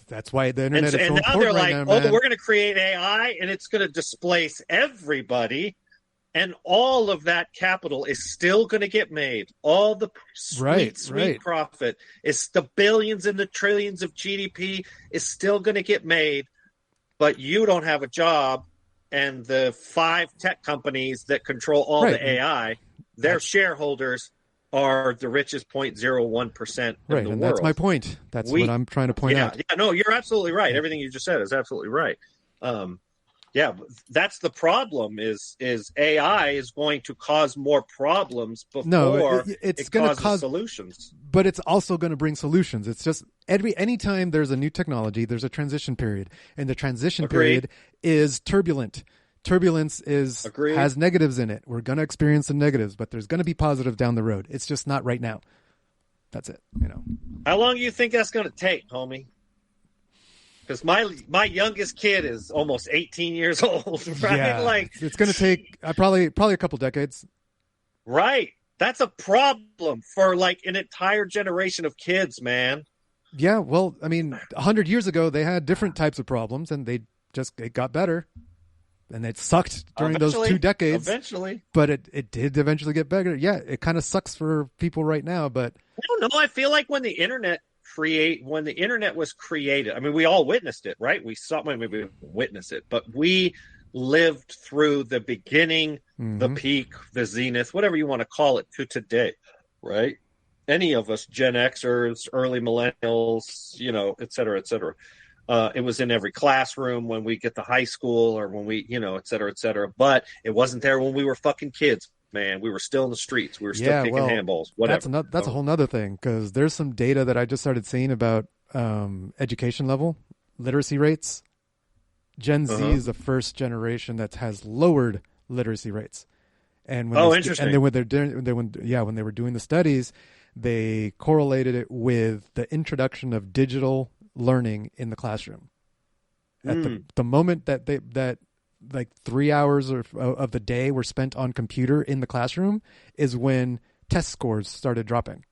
that's why the internet is so now important they're right like, now, man. we're going to create AI and it's going to displace everybody. And all of that capital is still going to get made. All the sweet profit is the billions and the trillions of GDP is still going to get made. But you don't have a job. And the 5 tech companies that control all the AI, their shareholders are the richest 0.01% in the world. That's my point. That's what I'm trying to point out. Yeah, no, you're absolutely right. Everything you just said is absolutely right. Yeah, that's the problem. Is AI is going to cause more problems before it's going to cause solutions. But it's also going to bring solutions. It's just anytime there's a new technology, there's a transition period, and the transition period is turbulent. Turbulence has negatives in it. We're going to experience some negatives, but there's going to be positive down the road. It's just not right now. That's it. How long do you think that's going to take, homie? Because my youngest kid is almost 18 years old, right? Yeah, it's going to take probably a couple decades. Right. That's a problem for like an entire generation of kids, man. Yeah, well, I mean, 100 years ago, they had different types of problems, and it got better. And it sucked during those 2 decades. Eventually. But it did eventually get better. Yeah, it kind of sucks for people right now, but... I don't know. I feel like when the internet was created, I mean, we all witnessed it, right? We witnessed it, but we lived through the beginning, the peak, the zenith, whatever you want to call it, to today, right? Any of us, Gen Xers, early millennials, et cetera, et cetera. It was in every classroom when we get to high school or when we, et cetera, et cetera. But it wasn't there when we were fucking kids. Man, we were still in the streets. We were still kicking handballs. Whatever. That's a whole nother thing, because there's some data that I just started seeing about education level, literacy rates. Gen Z is the first generation that has lowered literacy rates. And interesting. And then when they were doing the studies, they correlated it with the introduction of digital learning in the classroom. At the moment that like 3 hours of the day were spent on computer in the classroom is when test scores started dropping.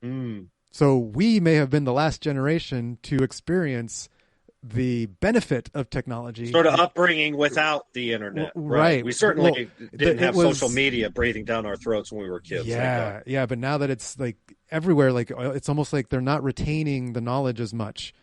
Mm. So we may have been the last generation to experience the benefit of technology. Sort of upbringing without the internet. Right. We certainly didn't have social was, media breathing down our throats when we were kids. Yeah. But now that it's like everywhere, like it's almost like they're not retaining the knowledge as much.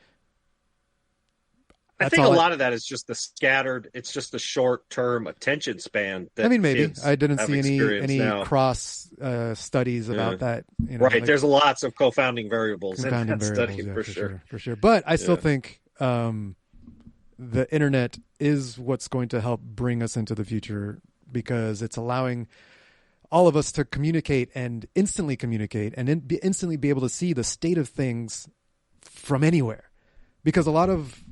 I think a lot of that is just the scattered. It's just the short-term attention span. That maybe I didn't see any now. cross studies about that. You know, right, like, there's lots of confounding variables in that study yeah, for sure. But I still think the internet is what's going to help bring us into the future because it's allowing all of us to communicate and instantly instantly be able to see the state of things from anywhere. Because a lot of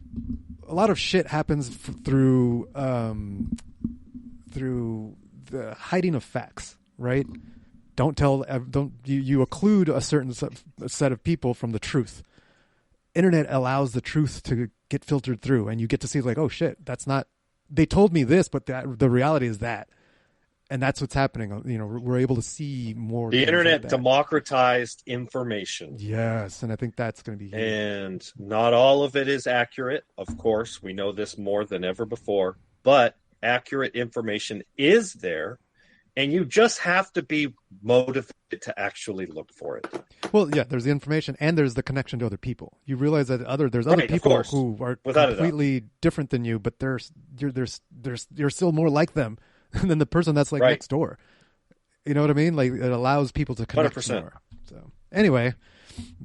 shit happens through the hiding of facts, right? Don't you occlude a certain set of people from the truth. Internet allows the truth to get filtered through, and you get to see like, oh shit, that's not. They told me this, but the reality is that, and that's what's happening. You know, we're able to see more. The internet democratized information. Yes, and I think that's going to be huge. And not all of it is accurate. Of course, we know this more than ever before, but accurate information is there, and you just have to be motivated to actually look for it. Well, yeah, there's the information and there's the connection to other people. You realize that there's other people who are completely different than you, but you're still more like them than the person that's like next door. You know what I mean? Like it allows people to connect 100%. more. So anyway,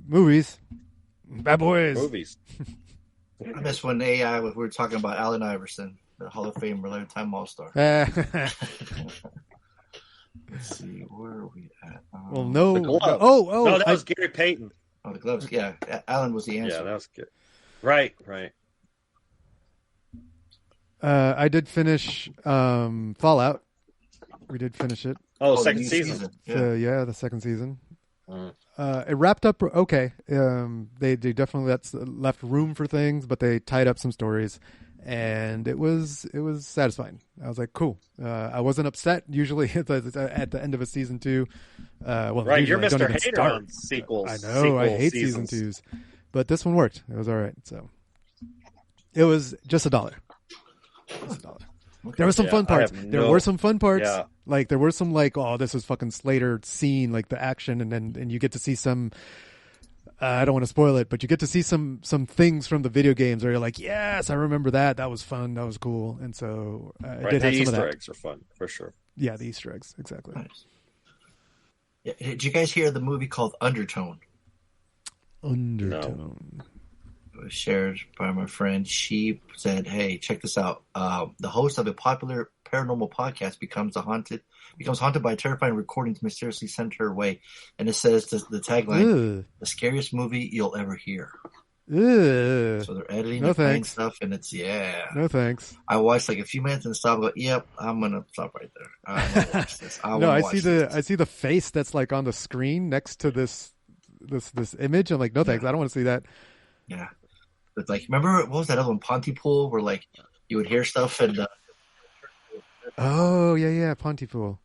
movies, bad boys. Movies. I miss when AI. We were talking about Allen Iverson, the Hall of Fame lifetime All-Star. Let's see, where are we at? Well, no. No, that was Gary Payton. Oh, the gloves. Yeah, Allen was the answer. Yeah, that was good. Right. I did finish Fallout. We did finish it. Oh, second season. Yeah, the second season. It wrapped up okay. They definitely left room for things, but they tied up some stories. And it was satisfying. I was like, cool. I wasn't upset. Usually at the end of a season 2. Right, you're Mr. Hater on sequels. I know. I hate season 2s, but this one worked. It was all right. So it was just $1. Just $1. There were some fun parts. There were some fun parts. Yeah. Like there were some like, oh, this was fucking Slater scene, like the action, and you get to see some. I don't want to spoil it, but you get to see some things from the video games where you're like, yes, I remember that. That was fun. That was cool. And so it did have some Easter of that. eggs are fun, for sure. Yeah, the Easter eggs. Exactly. Nice. Yeah, did you guys hear the movie called Undertone? Undertone. It was shared by my friend. She said, hey, check this out. The host of a popular paranormal podcast becomes haunted by a terrifying recordings mysteriously sent her way. And it says the tagline, the scariest movie you'll ever hear. Ew. So they're editing and playing stuff, and it's, No thanks. I watched like a few minutes and stopped. Go, yep, I'm going to stop right there. I'm going to watch this. I see the face that's like on the screen next to this image. I'm like, no thanks. I don't want to see that. Yeah. But like, remember, what was that other one, Pontypool, where like you would hear stuff and... Oh yeah, Pontypool.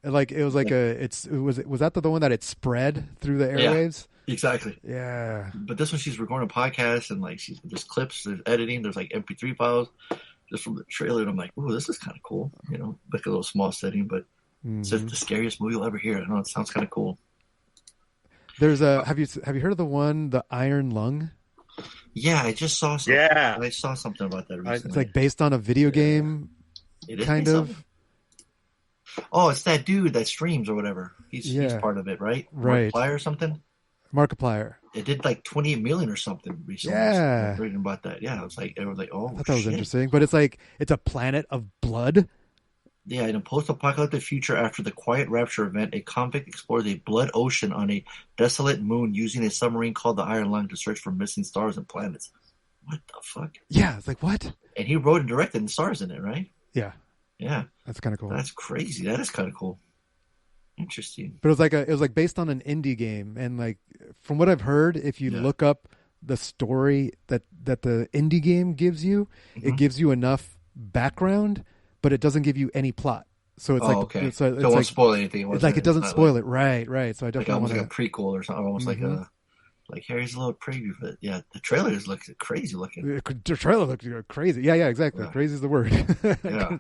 Like it was like was that the one that it spread through the airwaves? Yeah, exactly. Yeah. But this one, she's recording a podcast and like there's clips, there's editing, there's like MP3 files just from the trailer, and I'm like, ooh, this is kind of cool. You know, like a little small setting, but it says the scariest movie you'll ever hear. I know it sounds kind of cool. There's have you heard of the one, the Iron Lung? Yeah, I just saw something. Yeah, I saw something about that recently. It's like based on a video game. It is kind of. Oh, it's that dude that streams or whatever. He's part of it, right? Right. Markiplier or something? Markiplier. It did like 28 million or something recently. Yeah. I was reading about that. Yeah, it was like, oh, I thought that was interesting. But it's like, it's a planet of blood. Yeah, in a post-apocalyptic future after the Quiet Rapture event, a convict explores a blood ocean on a desolate moon using a submarine called the Iron Lung to search for missing stars and planets. What the fuck? Yeah, it's like, what? And he wrote and directed and stars in it, right? Yeah. Yeah. That's kind of cool. That's crazy. That is kind of cool. Interesting. But it was like based on an indie game, and like from what I've heard, if you look up the story that the indie game gives you, it gives you enough background, but it doesn't give you any plot. So it's okay. it's don't want to spoil anything. It's like it doesn't spoil it. Right. So I definitely want like a prequel or something, almost like here's a little preview of it. Yeah, the trailers look crazy looking. The trailer looks crazy. Yeah, exactly. Yeah. Crazy is the word. Yeah.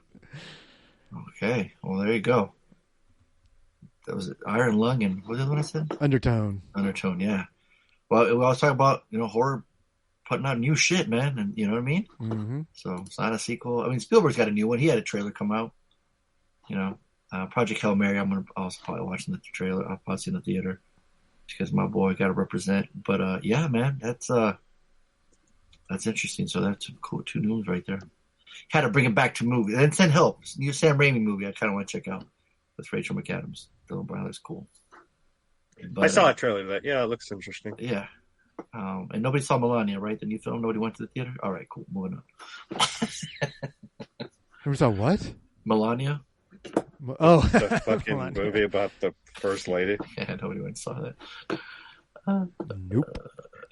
Okay. Well, there you go. That was Iron Lung and what was the other one I said? Undertone. Yeah. Well, we always talk about horror putting out new shit, man, and you know what I mean. Mm-hmm. So it's not a sequel. I mean, Spielberg's got a new one. He had a trailer come out. Project Hail Mary. I'm also probably watching the trailer. I'll probably see in the theater because my boy got to represent. But yeah, man, that's interesting. So that's cool. 2 new ones right there. Had to bring it back to movies. And Send Help, new Sam Raimi movie. I kind of want to check out with Rachel McAdams. Dylan Brown looks cool. But, I saw a trailer of that. Yeah, it looks interesting. Yeah. And nobody saw Melania, right? The new film. Nobody went to the theater. All right, cool. Moving on. Who saw what? Melania. Oh, the fucking movie about the first lady. Yeah, nobody went and saw that. Nope.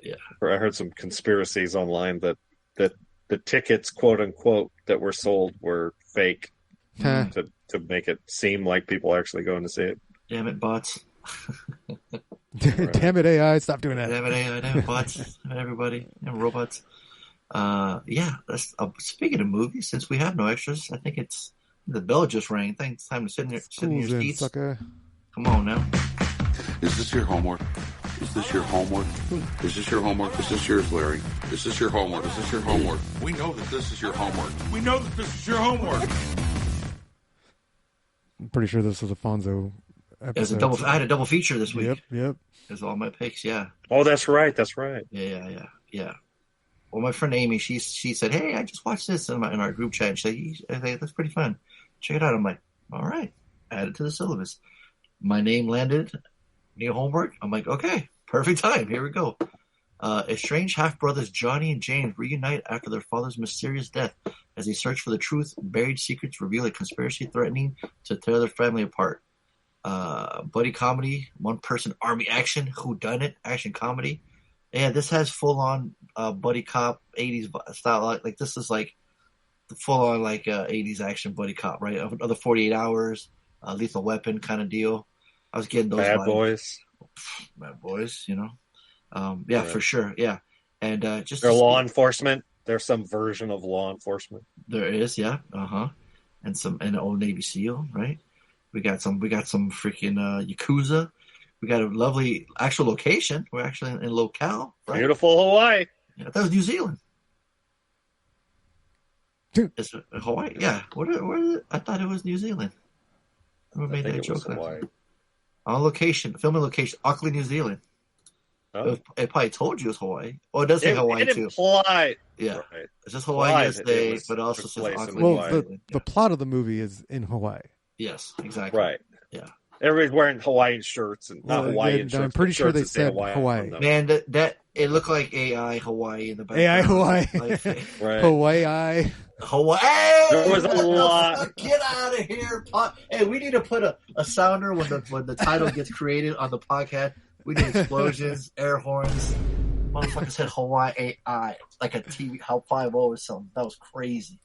Yeah, I heard some conspiracies online that the tickets, quote unquote, that were sold were fake to make it seem like people are actually going to see it. Damn it, bots! Damn it, AI! Stop doing that. Damn it, AI! Damn it, bots! Damn it, everybody! Damn it, robots! Yeah. That's speaking of movies. Since we have no extras, I think it's. The bell just rang. I think it's time to sit in your seats. Sucker. Come on now. Is this your homework? Is this your homework? Is this your homework? Is this yours, Larry? Is this your homework? Is this your homework? We know that this is your homework. We know that this is your homework. I'm pretty sure this was a Fonso episode. I had a double feature this week. Yep. There's all my picks, yeah. Oh, that's right. Yeah. Well, my friend Amy, she said, "Hey, I just watched this in our group chat." And she said, "Hey, that's pretty fun. Check it out." I'm like, "All right, add it to the syllabus." My name landed. New homework. I'm like, "Okay, perfect time. Here we go." Estranged half-brothers Johnny and James reunite after their father's mysterious death as they search for the truth. Buried secrets reveal a conspiracy threatening to tear their family apart. Buddy comedy, one-person army action, whodunit action comedy. Yeah, this has full-on buddy cop 80s style. Like this is like the full-on 80s action buddy cop, right? Other 48 Hours, Lethal Weapon kind of deal. I was getting those Bad Boys, yeah, for sure, yeah. And just they're law enforcement. There's some version of law enforcement. There is, yeah, and an old Navy SEAL, right? We got some freaking Yakuza. We got a lovely actual location. We're actually in locale. Right? Beautiful Hawaii. Yeah, that was New Zealand. Is it Hawaii? Yeah. Where is it? I thought it was New Zealand. I made that joke. Hawaii. On location, filming location, Auckland, New Zealand. Oh. It probably told you it was Hawaii. Oh, it does say Hawaii too. Implied. Yeah. Right. It says Hawaii yesterday, but it also says Auckland. Well, the plot of the movie is in Hawaii. Yes, exactly. Right. Yeah. Everybody's wearing Hawaiian shirts and not Hawaiian shirts. I'm pretty sure they said Hawaii. Man, that it looked like AI Hawaii in the background. AI Hawaii. Right. Hawaii. Hawaii. There was a lot. Get out of here! Hey, we need to put a sounder when the title gets created on the podcast. We need explosions, air horns. Motherfucker said Hawaii-AI like a TV Help 5 or something. That was crazy.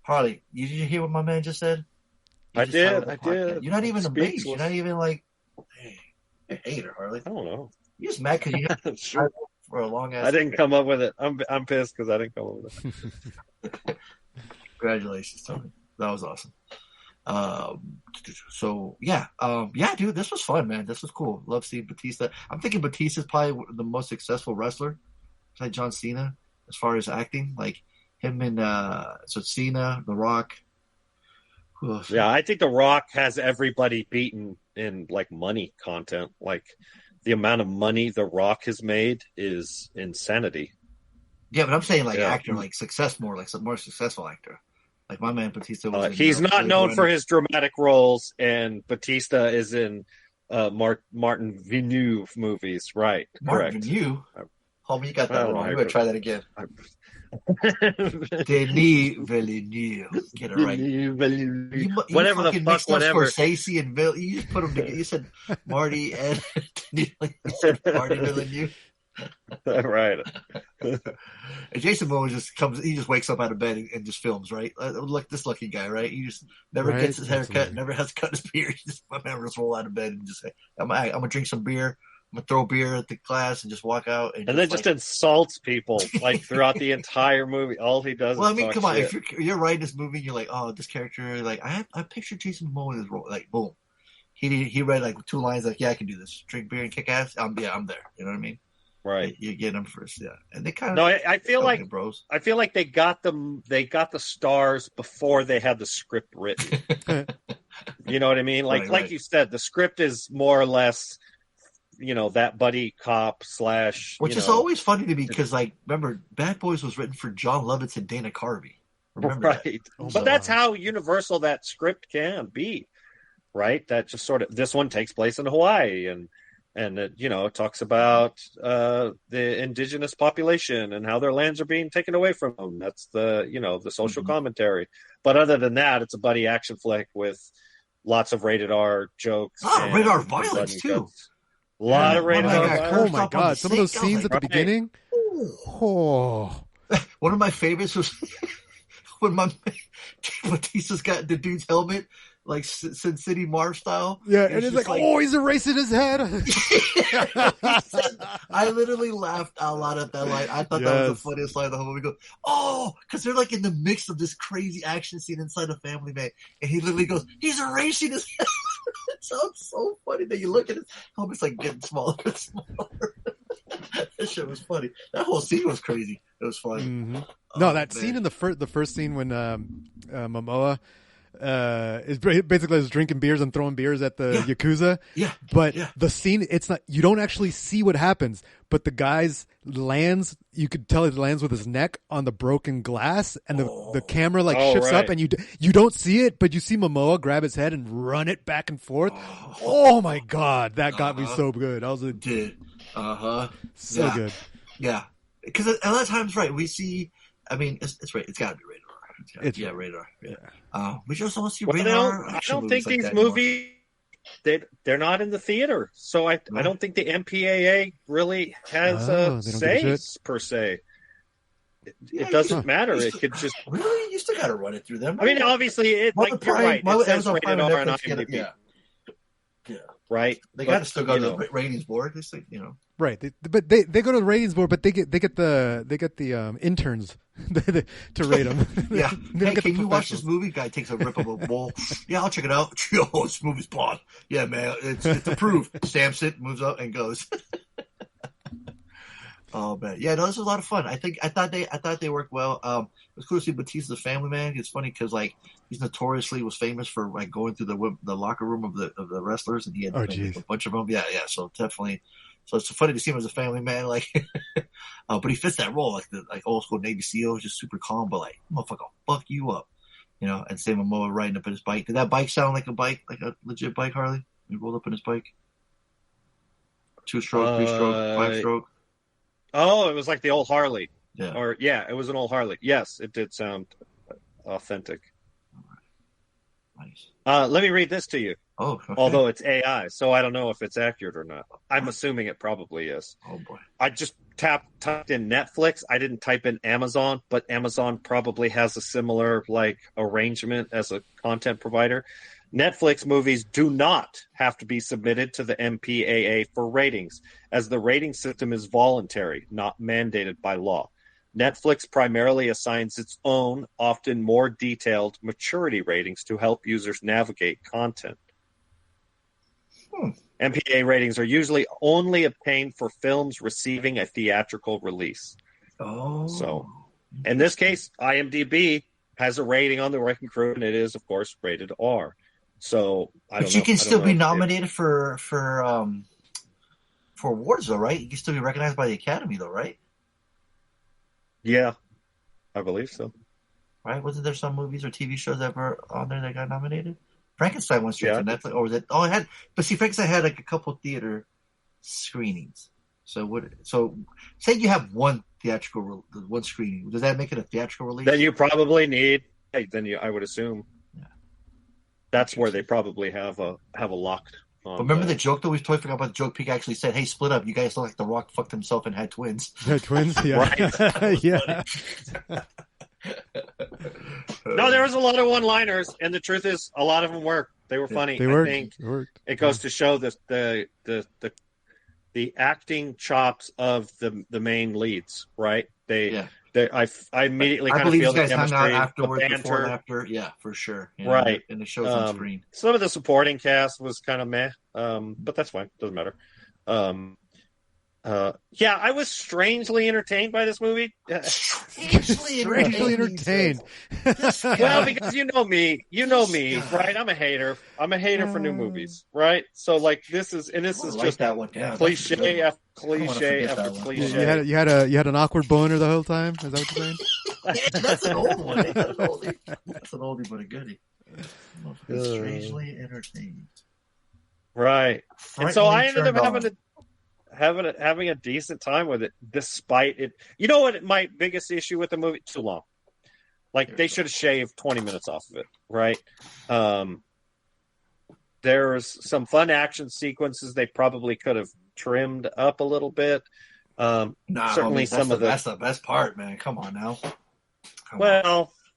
Harley, did you hear what my man just said? I did. You're not even a base. You're not even like, hey, you're a hater, Harley. I don't know. You're just mad because you have sure. For a long ass. I didn't come up with it. I'm pissed because I didn't come up with it. Congratulations, Tony. That was awesome. So yeah, dude, this was fun, man. This was cool. Love seeing Batista. I'm thinking Batista's probably the most successful wrestler, like John Cena, as far as acting. Like him and Cena, The Rock. Yeah, I think The Rock has everybody beaten in like money content. Like the amount of money The Rock has made is insanity. Yeah, but I'm saying actor, like success more, like more successful actor. Like my man Batista was he's not known for his dramatic roles, and Batista is in Martin Villeneuve movies, right? Martin Villeneuve? Homie, you got that wrong. You better try that again. Denis Villeneuve. Get it right. Whatever the fuck, whatever. Scorsese and you just put them together. You said Marty and you said Marty Villeneuve. Right. And Jason Momoa just comes. He just wakes up out of bed and just films. Right, like this lucky guy. Right, he just never gets his hair cut, never has to cut his beard. He just just roll out of bed and just say, "I'm gonna drink some beer. I'm gonna throw beer at the class and just walk out." And then just insults people like throughout the entire movie. All he does. Well, is I mean, talk come on. shit. If you're writing this movie, and you're like, oh, this character. Like, I picture Jason Momoa in this role. Like, boom. He read like 2 lines. Like, yeah, I can do this. Drink beer and kick ass. I'm there. You know what I mean? Right. You get them first, yeah. And they kind of. No, I feel like bros. I feel like they got the stars before they had the script written. You know what I mean? Like right. You said, the script is more or less, that buddy cop / Which is always funny to me because, like, remember, Bad Boys was written for John Lovitz and Dana Carvey. Remember right. that? But that's how universal that script can be, right? That just sort of this one takes place in Hawaii and it talks about the indigenous population and how their lands are being taken away from them. That's the social commentary. But other than that, it's a buddy action flick with lots of rated R jokes. Rated R violence too. A lot of rated R violence. Oh my god! Some of those scenes at the beginning. Oh. One of my favorites was when Batista's got the dude's helmet. Like Sin City Marv style. Yeah, and it's like, oh, he's erasing his head. I literally laughed out loud at that line. I thought that was the funniest line of the whole movie. Because they're like in the mix of this crazy action scene inside a Family Man. And he literally goes, he's erasing his head. It sounds so funny that you look at his helmet's like getting smaller and smaller. That shit was funny. That whole scene was crazy. It was funny. Mm-hmm. No, that scene in the first scene when Momoa is basically just drinking beers and throwing beers at the Yakuza. Yeah. But the scene, it's not, you don't actually see what happens, but the guy's lands, you could tell it lands with his neck on the broken glass and the camera shifts up and you don't see it, but you see Momoa grab his head and run it back and forth. Oh my God. That got me so good. I was like, so good. Yeah. Because a lot of times, right, we see, I mean, it's right. It's gotta be rated R. Rated R. Yeah. We just don't see rated R. I don't think these movies they're not in the theater, so I don't think the MPAA really has a say per se. It doesn't matter. It could just really. You still got to run it through them. I mean, obviously, you're right. It says rated R on IMDb. Yeah. right? They got to still go to the ratings board. They say, right. But they go to the ratings board, but they get the interns to rate them. Yeah. Hey, can you watch this movie? Guy takes a rip of a bowl. Yeah, I'll check it out. Oh, this movie's blonde. Yeah, man, it's approved. Stamps it, moves up, and goes. Oh man, yeah, no, this was a lot of fun. I thought they worked well. It was cool to see Batista's Family Man. It's funny because he's notoriously was famous for going through the locker room of the wrestlers, and he had a bunch of them. Yeah. So definitely, it's funny to see him as a family man. But he fits that role like old school Navy SEAL, just super calm, but motherfucker, I'll fuck you up, And Sam Momoa riding up in his bike. Did that bike sound like a bike, like a legit bike, Harley? He rolled up in his bike. 2-stroke, 3-stroke, 5-stroke. Oh, it was like the old Harley. Yeah. It was an old Harley. Yes, it did sound authentic. Nice. Let me read this to you. Oh, okay. Although it's AI, so I don't know if it's accurate or not. I'm assuming it probably is. Oh, boy. I just typed in Netflix. I didn't type in Amazon, but Amazon probably has a similar arrangement as a content provider. Netflix movies do not have to be submitted to the MPAA for ratings, as the rating system is voluntary, not mandated by law. Netflix primarily assigns its own, often more detailed, maturity ratings to help users navigate content. MPAA ratings are usually only obtained for films receiving a theatrical release. Oh. So, in this case, IMDb has a rating on the wrecking crew, and it is, of course, rated R. So but you can still be nominated for awards, though, right? You can still be recognized by the Academy, though, right? Yeah, I believe so. Right? Wasn't there some movies or TV shows that were on there that got nominated? Frankenstein went straight to Netflix, or was it? Oh, it had. But see, Frankenstein had a couple theater screenings. So say you have one screening. Does that make it a theatrical release? Then you probably need. I would assume. That's where they probably have a locked But remember the joke that we totally forgot about the joke? Pete actually said, "Hey, split up. You guys look like The Rock fucked himself and had twins." Had twins, yeah, Right. yeah. No, there was a lot of one-liners, and the truth is, a lot of them worked. They were funny. They worked. I think It worked. it goes to show the acting chops of the main leads. Right? I immediately kind of feel the chemistry, hung out afterwards, the before and banter. after. Yeah, for sure. You know, Right. and it shows on screen. Some of the supporting cast was kind of meh, but that's fine. Doesn't matter. Yeah, I was strangely entertained by this movie. Strangely entertained. Well, because you know me, right? I'm a hater for new movies, right? So like this is just that one down. cliche after cliche after cliche. You had an awkward boner the whole time. Is that what you're saying? Yeah, that's an old one. That's an oldie but a goodie. Strangely entertained. Right. And so I ended up having a decent time with it, despite it. You know what? My biggest issue with the movie: too long. Like they should have shaved 20 minutes off of it, right? There's some fun action sequences they probably could have trimmed up a little bit. Certainly, that's the best part, man. Come on now.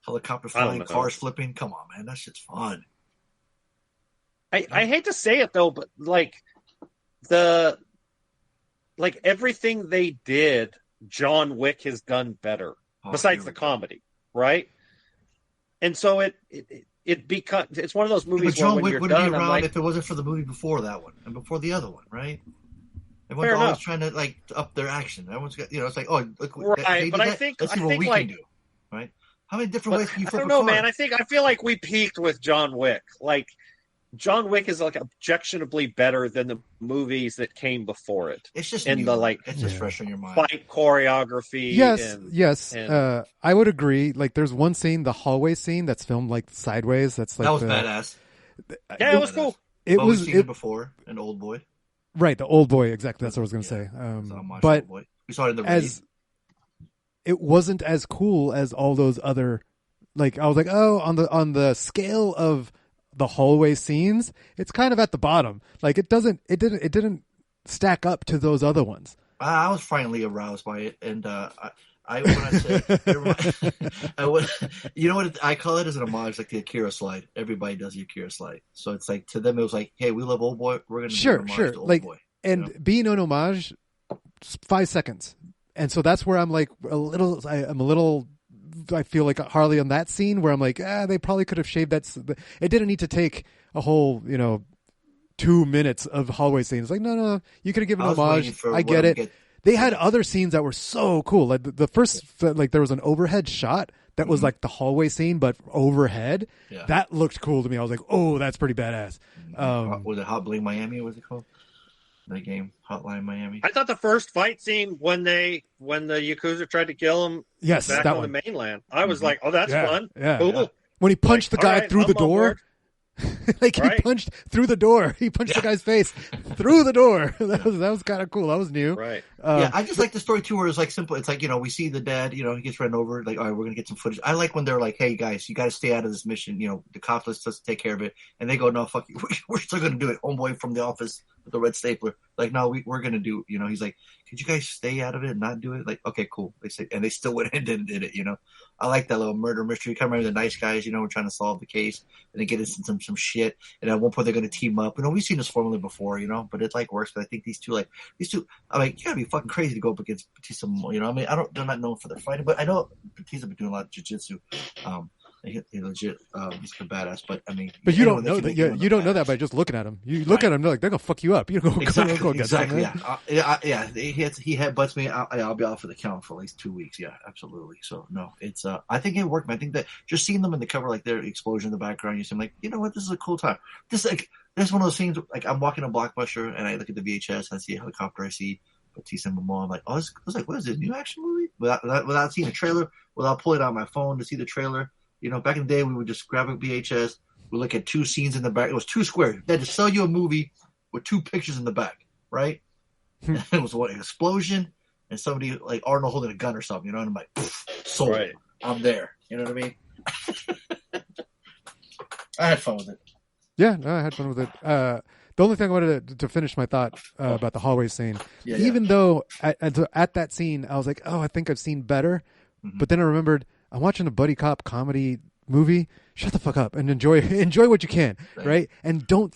Helicopter flying, cars flipping. Come on, man. That shit's fun. I hate to say it though, but everything they did, John Wick has done better. Besides the comedy, right? And so it becomes it's one of those movies. But John where when Wick you're wouldn't done, be around like, if it wasn't for the movie before that one and before the other one, right? Everyone's always trying to like up their action. Everyone's got, it's like, oh, look, right. But let's see what we can do, right? How many different ways can you flip a car? I don't know, man. I feel like we peaked with John Wick. Like John Wick is like objectionably better than the movies that came before it. It's just it's just fresh in your mind. Fight choreography. Yes. I would agree. Like, there's one scene, the hallway scene, that's filmed like sideways. That's like that was badass. Yeah, it was cool. It was seen it before an Old Boy. Right, the Old Boy. Exactly. That's what I was going to say. But we saw it in the it wasn't as cool as all those other. Like, I was like, oh, on the scale of the hallway scenes, it's kind of at the bottom. Like it didn't stack up to those other ones. I was finally aroused by it, and when I say you know what I call it as an homage, like the Akira slide. Everybody does the Akira slide, so it's like to them it was like, hey, we love Old Boy, we're gonna do an homage to Old Boy. And being an homage, 5 seconds, and so that's where I'm like I feel like Harley on that scene where I'm like, they probably could have shaved that. It didn't need to take a whole, 2 minutes of hallway scenes. Like, no, you could have given an homage. I get it. They had other scenes that were so cool. Like the first, like there was an overhead shot that was like the hallway scene, but overhead. Yeah. That looked cool to me. I was like, oh, that's pretty badass. Was it Hot Bling Miami? What was it called? The game Hotline Miami. I thought the first fight scene when the Yakuza tried to kill him back on the mainland, I was like, oh, that's fun. Yeah, cool. Yeah. When he punched the guy through the door. Like he punched through the door. He punched the guy's face through the door. That was kind of cool. That was new. Right. I just like the story too, where it's like simple. It's like, we see the dad, he gets run over. Like, all right, we're gonna get some footage. I like when they're like, hey guys, you got to stay out of this mission. The cops let's just take care of it, and they go, no, fuck you, we're still gonna do it. Homeboy from the office with the red stapler, like, no, we're gonna do. He's like, could you guys stay out of it and not do it? Like, okay, cool. They say, and they still went and did it. I like that little murder mystery. You kind of remember the nice guys, we're trying to solve the case, and they get into some shit. And at one point, they're going to team up. We've seen this formula before, but it like works. But I think these two, I'm like, you gotta be fucking crazy to go up against Batista more. They're not known for their fighting, but I know Batista been doing a lot of jiu-jitsu. He legit, he's a badass. But I mean, but you don't know that. You don't know that by just looking at him. You look at him, they're like, they're gonna fuck you up. You don't go exactly. Yeah. He headbutts me. I'll be out for the count for at least 2 weeks. Yeah, absolutely. So no, it's. I think it worked. I think that just seeing them in the cover, like their explosion in the background, you seem like, you know what, this is a cool time. This one of those scenes. Like I'm walking a Blockbuster and I look at the VHS. I see a helicopter. I see Batista and Momoa. I'm like, I was like, what is this, new action movie? Without seeing a trailer, without pulling out my phone to see the trailer. Back in the day, we would just grab a VHS. We look at 2 scenes in the back. It was 2 squares. They had to sell you a movie with 2 pictures in the back, right? It was an explosion and somebody like Arnold holding a gun or something, And I'm like, sold. Right. I'm there. You know what I mean? I had fun with it. Yeah, no, I had fun with it. The only thing I wanted to finish my thought about the hallway scene, even though at that scene I was like, oh, I think I've seen better, but then I remembered I'm watching a buddy cop comedy movie. Shut the fuck up and enjoy what you can, right? And don't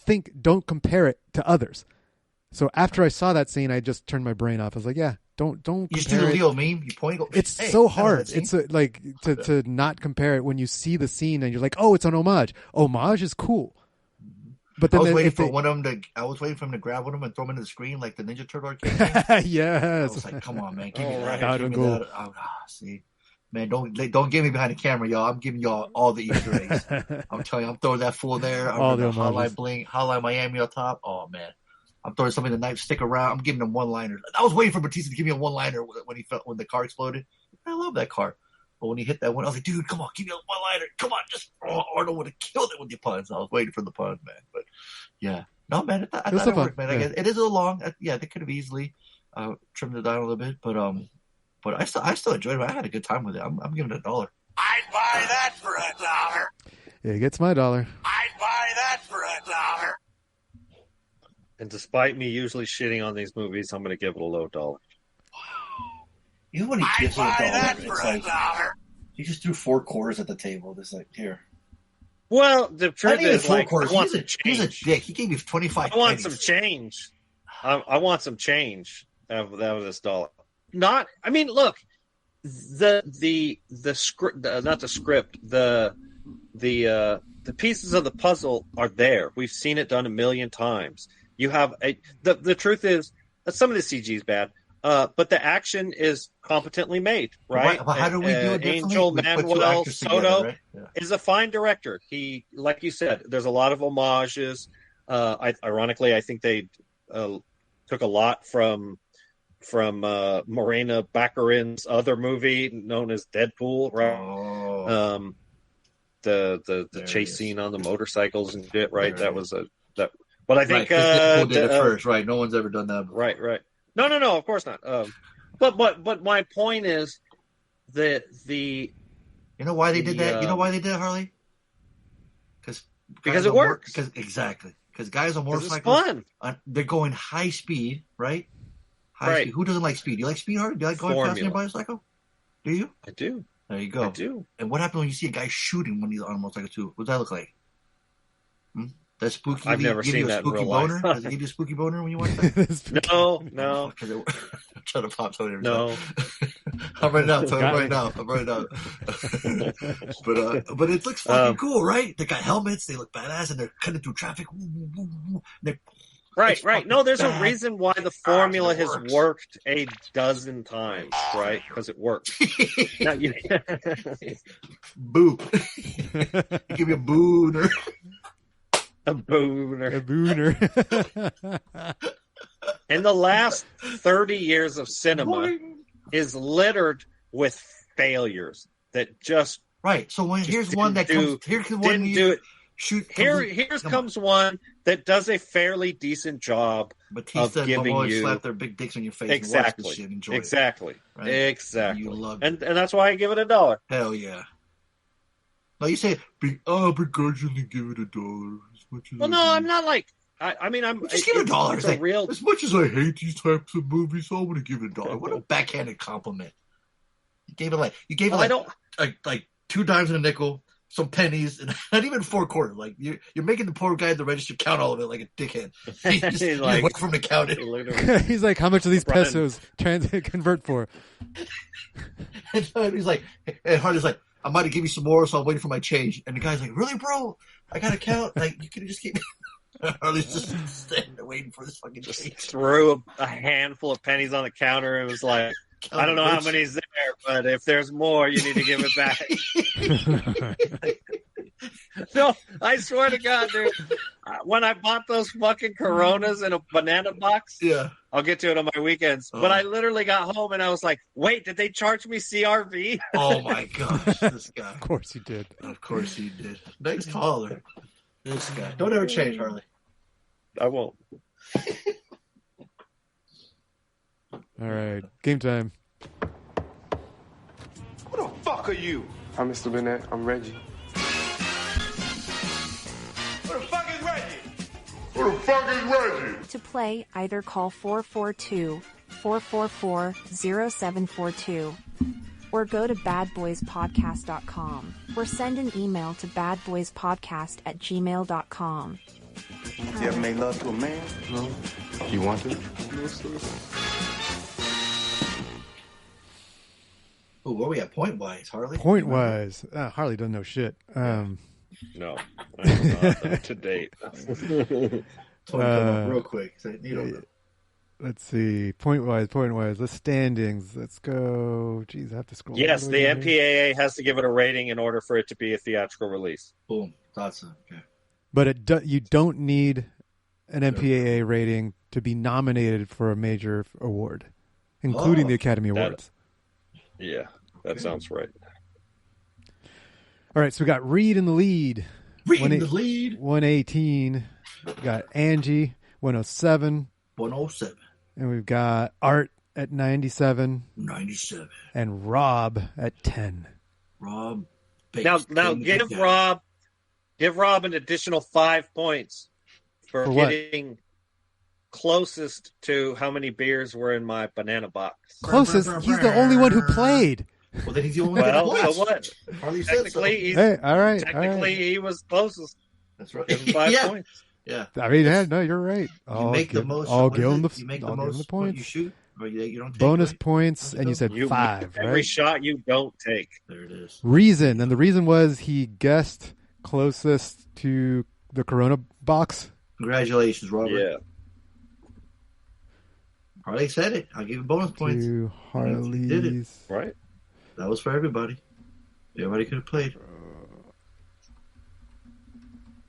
compare it to others. So after I saw that scene, I just turned my brain off. I was like, yeah, don't compare. You just do the Leo meme. You point. Go, it's so hard. It's like to not compare it when you see the scene and you're like, oh, it's an homage. Homage is cool. But then I was waiting for him to grab one of them and throw them into the screen like the Ninja Turtle arcade game. Yes. I was like, come on, man, give me that. That Give me cool. that. See, man, don't get me behind the camera, y'all. I'm giving y'all all the Easter eggs. I'm telling you, I'm throwing that fool there. I'm throwing the Highlight Bling, Highlight Miami on top. Oh man, I'm throwing something the knife stick around. I'm giving them one-liner. I was waiting for Batista to give me a one-liner when the car exploded. I love that car. But when he hit that one, I was like, dude, come on, give me a one-liner. Come on, Arnold would have killed it with the puns. I was waiting for the puns, man. But, yeah. No, man, I thought it worked, man. Yeah. It is a little long. Yeah, they could have easily trimmed it down a little bit. But I still enjoyed it. I had a good time with it. I'm giving it $1. I'd buy that for $1. Yeah, he gets my $1. I'd buy that for $1. And despite me usually shitting on these movies, I'm going to give it a low $1. You know when he gives it $1, it's like he just threw 4 quarters at the table. Just like, here. Well, the truth is, like, I want some change. He's a dick. He gave me 25. I want some change. I want some change out of this $1. Not, I mean, look, the script, not the script, the pieces of the puzzle are there. We've seen it done a million times. You have the truth is some of the CG is bad. But the action is competently made, right? Well, how do we do it differently? Angel Manuel Soto is a fine director. He, like you said, there's a lot of homages. Ironically, I think they took a lot from Morena Baccarin's other movie known as Deadpool, right? Oh. The chase scene on the motorcycles and shit, right? That was that. But I think Deadpool did it first, right? No one's ever done that before. Right. No, of course not. But my point is that you know why they did that? You know why they did it, Harley? Because it works. Because guys on motorcycles, it's fun. They're going high speed, right? High speed. Who doesn't like speed? Do you like speed, Harley? Do you like going fast on your motorcycle? Do you? I do. There you go. I do. And what happens when you see a guy shooting when he's on a motorcycle too? What does that look like? That spooky. I've never seen that in real life. Does it give you a spooky boner when you watch that? No. I'm trying to pop Tony. No. I'm right now, Tony. I'm right now. But it looks fucking cool, right? They got helmets. They look badass, and they're cutting through traffic. Right. No, there's a reason why the formula has worked a dozen times, right? Because it works. Boop. Give me a booner. A booner. And the last 30 years of cinema is littered with failures that just right. So here's one that comes. Here's one do it. Here comes one that does a fairly decent job Batista of giving you slap their big dicks on your face. Exactly. And watch this shit, enjoy exactly. It, right? Exactly. You love and that's why I give it $1. Hell yeah. No, you say, begrudgingly give it $1. Well, no, I'm not like. I mean, I'm just give it $1. It's a real. As much as I hate these types of movies, I'm gonna give it $1. What a backhanded compliment! You gave it like 2 dimes and a nickel, some pennies, and not even 4 quarters. Like you're making the poor guy at the register count all of it like a dickhead. He's like, wait for him to count it. He's like, how much of these pesos convert for? And he's like, and Harley's like, I might have give you some more, so I'm waiting for my change. And the guy's like, really, bro? I gotta count. Like, you could just keep. Harley's just standing there waiting for this fucking change. Threw a handful of pennies on the counter and was like, I don't know how many's there, but if there's more, you need to give it back. No, I swear to God, dude. When I bought those fucking Coronas in a banana box, yeah, I'll get to it on my weekends. But I literally got home and I was like, wait, did they charge me CRV? Oh my gosh, this guy. Of course he did. Of course he did. Nice caller. This guy. Don't ever change, Harley. I won't. All right, game time. Who the fuck are you? I'm Mr. Bennett. I'm Reggie. Who the fuck is Reggie? Who fucking Reggie. To play, either call 442-444-0742 or go to badboyspodcast.com or send an email to badboyspodcast@gmail.com. You ever made love to a man? No. You want to? Oh, where are we at point-wise, Harley? Point-wise. Harley doesn't know shit. No. I am not to date. Real quick. Let's see. Point-wise. The standings. Let's go. Jeez, I have to scroll. Yes, the MPAA has to give it a rating in order for it to be a theatrical release. Boom. Thought so. Okay. But you don't need an MPAA rating to be nominated for a major award, including the Academy Awards. Yeah, that sounds right. All right, so we got Reed in the lead. 118. We got Angie, 107. 107. And we've got Art at 97. 97. And Rob at 10. Rob. Now give Rob an additional 5 points for getting closest to how many beers were in my banana box. Closest? He's the only one who played. Well, then he's the only one who played. So what? Technically, he was closest. That's right. 5 points. Yeah. I mean, no, you're right. You make the most. I'll give him the points. You shoot, or you don't take bonus right? points, and you said 5. Every right? shot you don't take. There it is. Reason, and the reason was he guessed closest to the Corona box. Congratulations, Robert. Yeah. Harley said it. I'll give you bonus points. To Harley's. Did it. Right. That was for everybody. Everybody could have played.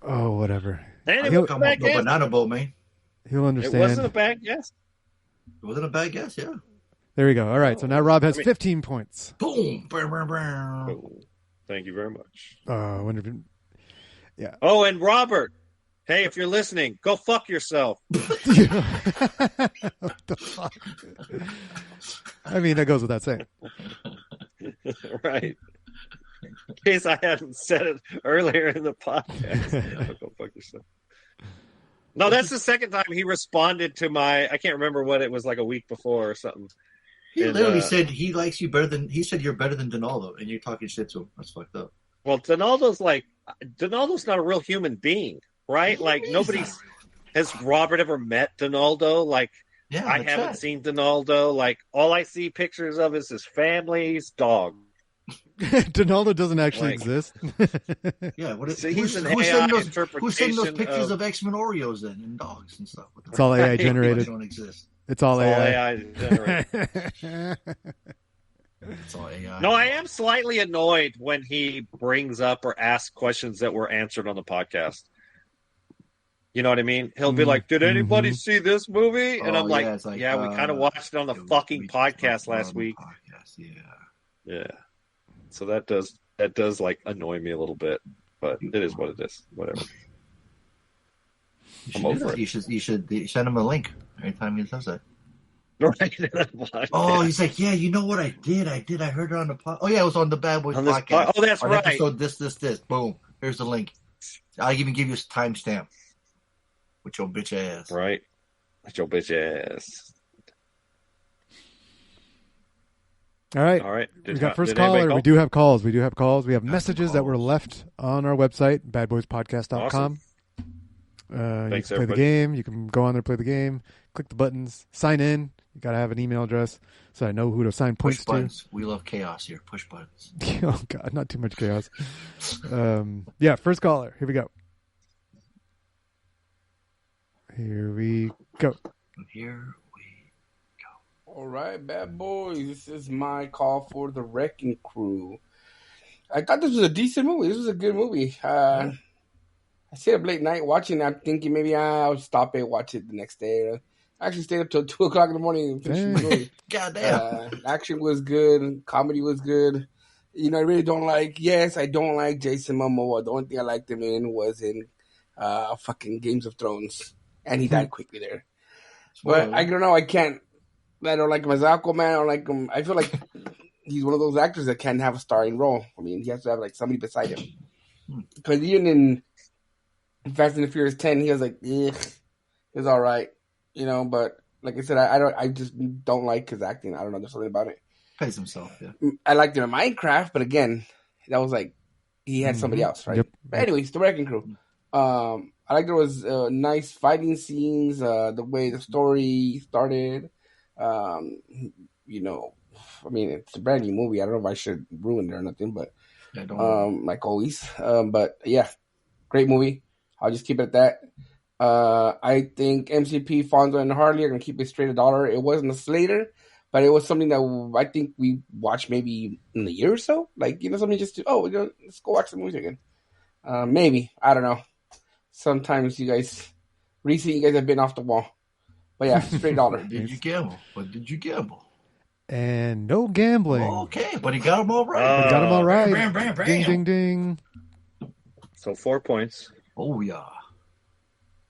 Oh, whatever. And no banana boat, man. He'll understand. It wasn't a bad guess. It wasn't a bad guess, yeah. There we go. All right, so now Rob has 15 points. Boom. Thank you very much. I wonder if yeah. Oh, and Robert, hey, if you're listening, go fuck yourself. What the fuck? I mean, that goes without saying. Right. In case I hadn't said it earlier in the podcast. Go fuck yourself. No, that's the second time he responded to I can't remember what it was, like a week before or something. He literally said he likes you better than, he said you're better than Donaldo, and you're talking shit to him. That's fucked up. Well, Donaldo's not a real human being, right? Like, has Robert ever met Donaldo? Like, yeah, I haven't seen Donaldo. Like, all I see pictures of is his family's dog. Donaldo doesn't actually exist. Yeah, what is he's an AI interpretation. Who's sending those pictures of X-Men Oreos and dogs and stuff? It's all AI generated. Don't exist. It's all AI generated. It's all AI. No, I am slightly annoyed when he brings up or asks questions that were answered on the podcast. You know what I mean? He'll be like, "Did anybody see this movie?" And I'm like, "Yeah, we kind of watched it on the fucking podcast last week." Yeah. So that does like annoy me a little bit, but it is what it is. Whatever. I'm over it. You should send him a link every time he says that. Right. Oh, he's like, yeah, you know what I did? I heard it on the podcast. Oh, yeah, it was on the Bad Boys podcast. Oh, that's right. Episode this. Boom. Here's the link. I'll even give you a timestamp with your bitch ass. Right. With your bitch ass. All right. We got first caller. We do have calls. We have messages that were left on our website, badboyspodcast.com. Awesome. Thanks, you can play the game. You can go on there, play the game, click the buttons, sign in. You got to have an email address so I know who to assign points to. We love chaos here. Push buttons. Oh, God, not too much chaos. Yeah, first caller. Here we go. Here we go. All right, bad boys. This is my call for the Wrecking Crew. I thought this was a decent movie. This was a good movie. I stayed up late night watching it. I'm thinking maybe I'll stop it, watch it the next day. I actually stayed up till 2 o'clock in the morning and finished the movie. Goddamn. Action was good. Comedy was good. You know, I really don't like Jason Momoa. The only thing I liked him in was in fucking Games of Thrones. And he died quickly there. But I don't know. I don't like him as Aquaman. I don't like him. I feel like he's one of those actors that can't have a starring role. I mean, he has to have like somebody beside him. Because even in Fast and the Furious 10, he was like, ugh. It was all right, But like I said, I just don't like his acting. I don't know. There's something about it. Plays himself. Yeah. I liked him in Minecraft, but again, that was like he had somebody else, right? Yep. But anyways, the Wrecking Crew. I like there was nice fighting scenes. The way the story started. I mean, it's a brand new movie. I don't know if I should ruin it or nothing, but like always. But yeah, great movie. I'll just keep it at that. I think MCP, Fonso, and Harley are gonna keep it straight $1. It wasn't a Slater, but it was something that I think we watched maybe in a year or so. Like something just to, let's go watch the movie again. Maybe, I don't know. Sometimes you guys have been off the wall. But yeah, straight $1. Did you gamble? What did you gamble? And no gambling. Okay, but he got them all right. He got them all right. Bam, bam, bam, ding, ding, ding. So 4 points. Oh, yeah.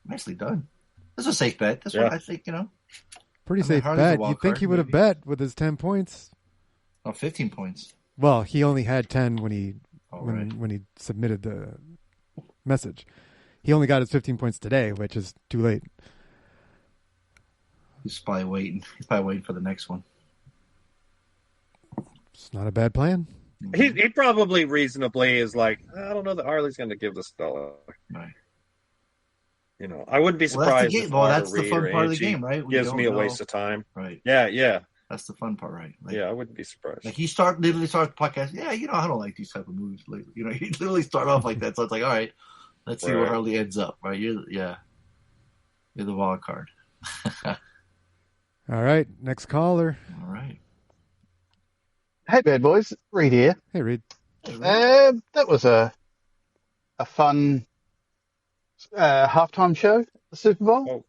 Nicely done. This is a safe bet. This one, I think, Pretty safe bet. You'd think he would have bet with his 10 points. Oh, 15 points. Well, he only had 10 when he submitted the message. He only got his 15 points today, which is too late. He's probably waiting. He's probably waiting for the next one. It's not a bad plan. He probably reasonably is like, I don't know that Harley's going to give this $1. Right. I wouldn't be surprised. That's the fun part of the game, right? Gives me a waste of time. Right. Yeah. That's the fun part, right? Like, I wouldn't be surprised. Like he literally started the podcast. Yeah, I don't like these type of movies. Like, he literally started off like that. So it's like, all right, let's see where Harley ends up. Right? You're the wild card. All right, next caller. All right. Hey, bad boys, Reed here. Hey, Reed. That was a fun halftime show, the Super Bowl.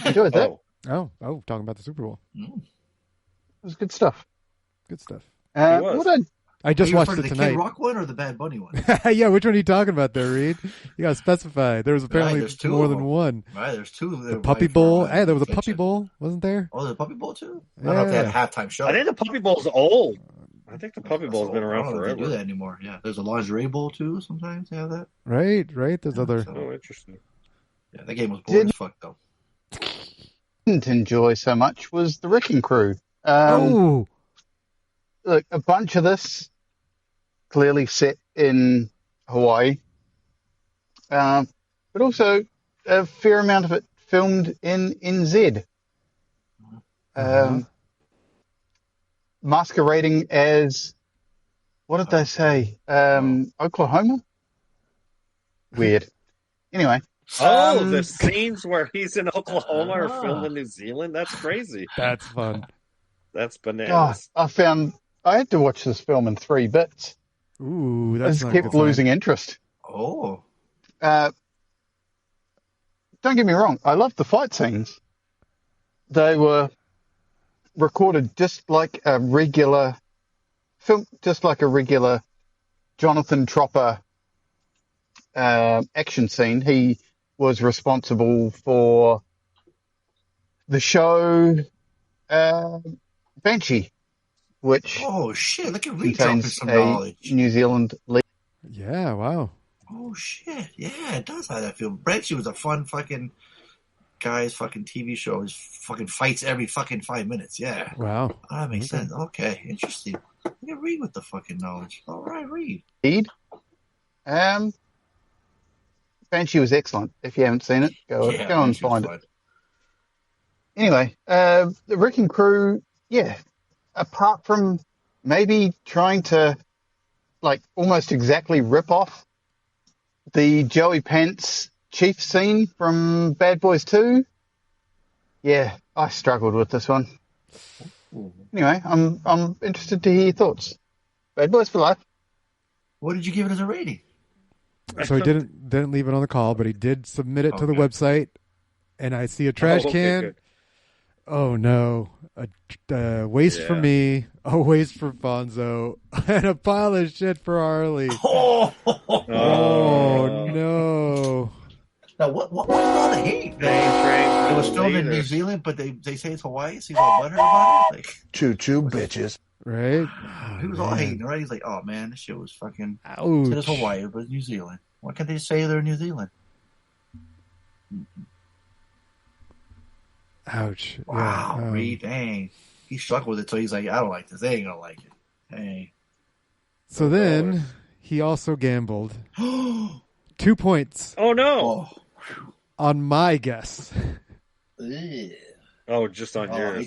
Enjoyed that. Oh, talking about the Super Bowl. It was good stuff. Good stuff. I just watched it the tonight. Kid Rock one or the Bad Bunny one? Yeah, which one are you talking about there, Reed? You got to specify. There was apparently more than one. Right, there's two. The Puppy Bowl. Hey, there was a Puppy Bowl, wasn't there? Oh, the Puppy Bowl too? Yeah. I don't know if they had a halftime show. I think the Puppy Bowl's old. I think the Puppy Bowl's been around forever. They do that anymore. Yeah, there's a lingerie bowl too. Sometimes they have that. Right. There's other. Oh, interesting. Yeah, that game was boring as fuck though. Didn't enjoy so much was the Wrecking Crew. Look, a bunch of this clearly set in Hawaii, but also a fair amount of it filmed in NZ. Masquerading as, what did they say? Oklahoma? Weird. Anyway. The scenes where he's in Oklahoma are filmed in New Zealand? That's crazy. That's fun. That's bananas. I had to watch this film in 3 bits. Ooh, I just kept losing interest. Oh. Don't get me wrong. I loved the fight scenes. They were recorded just like a regular Jonathan Tropper action scene. He was responsible for the show Banshee, which look at Reed dropping contains some a knowledge. New Zealand lead. Yeah, wow. Oh shit! Yeah, it does have that feel. Banshee was a fun fucking guy's fucking TV show. His fucking fights every fucking 5 minutes. Yeah. Wow. That makes sense. Okay, interesting. Look at Reed with the fucking knowledge. All right, Reed. Banshee was excellent. If you haven't seen it, go and find it. Anyway, the Wrecking Crew, apart from maybe trying to almost exactly rip off the Joey Pants Chief scene from Bad Boys 2, I struggled with this one. Anyway, I'm interested to hear your thoughts. Bad Boys for life. What did you give it as a rating? So he didn't leave it on the call, but he did submit it to the website, and I see a trash can. Good. Oh no, a waste for me, a waste for Fonso, and a pile of shit for Harley. Oh no. Now what was all the hate? It was filmed in New Zealand, but they say it's Hawaii, so he's all butthurt about it. Choo-choo bitches. Right? He was all hating, right? He's like, oh man, this shit was fucking... Ouch. It was Hawaii, but New Zealand. Why can't they say they're New Zealand? Ouch. Wow, Yeah. Reed, dang. He struggled with it, so he's like, I don't like this. They ain't gonna like it. Hey. So then he also gambled 2 points. Oh no! On my guess. Oh, just on yours. He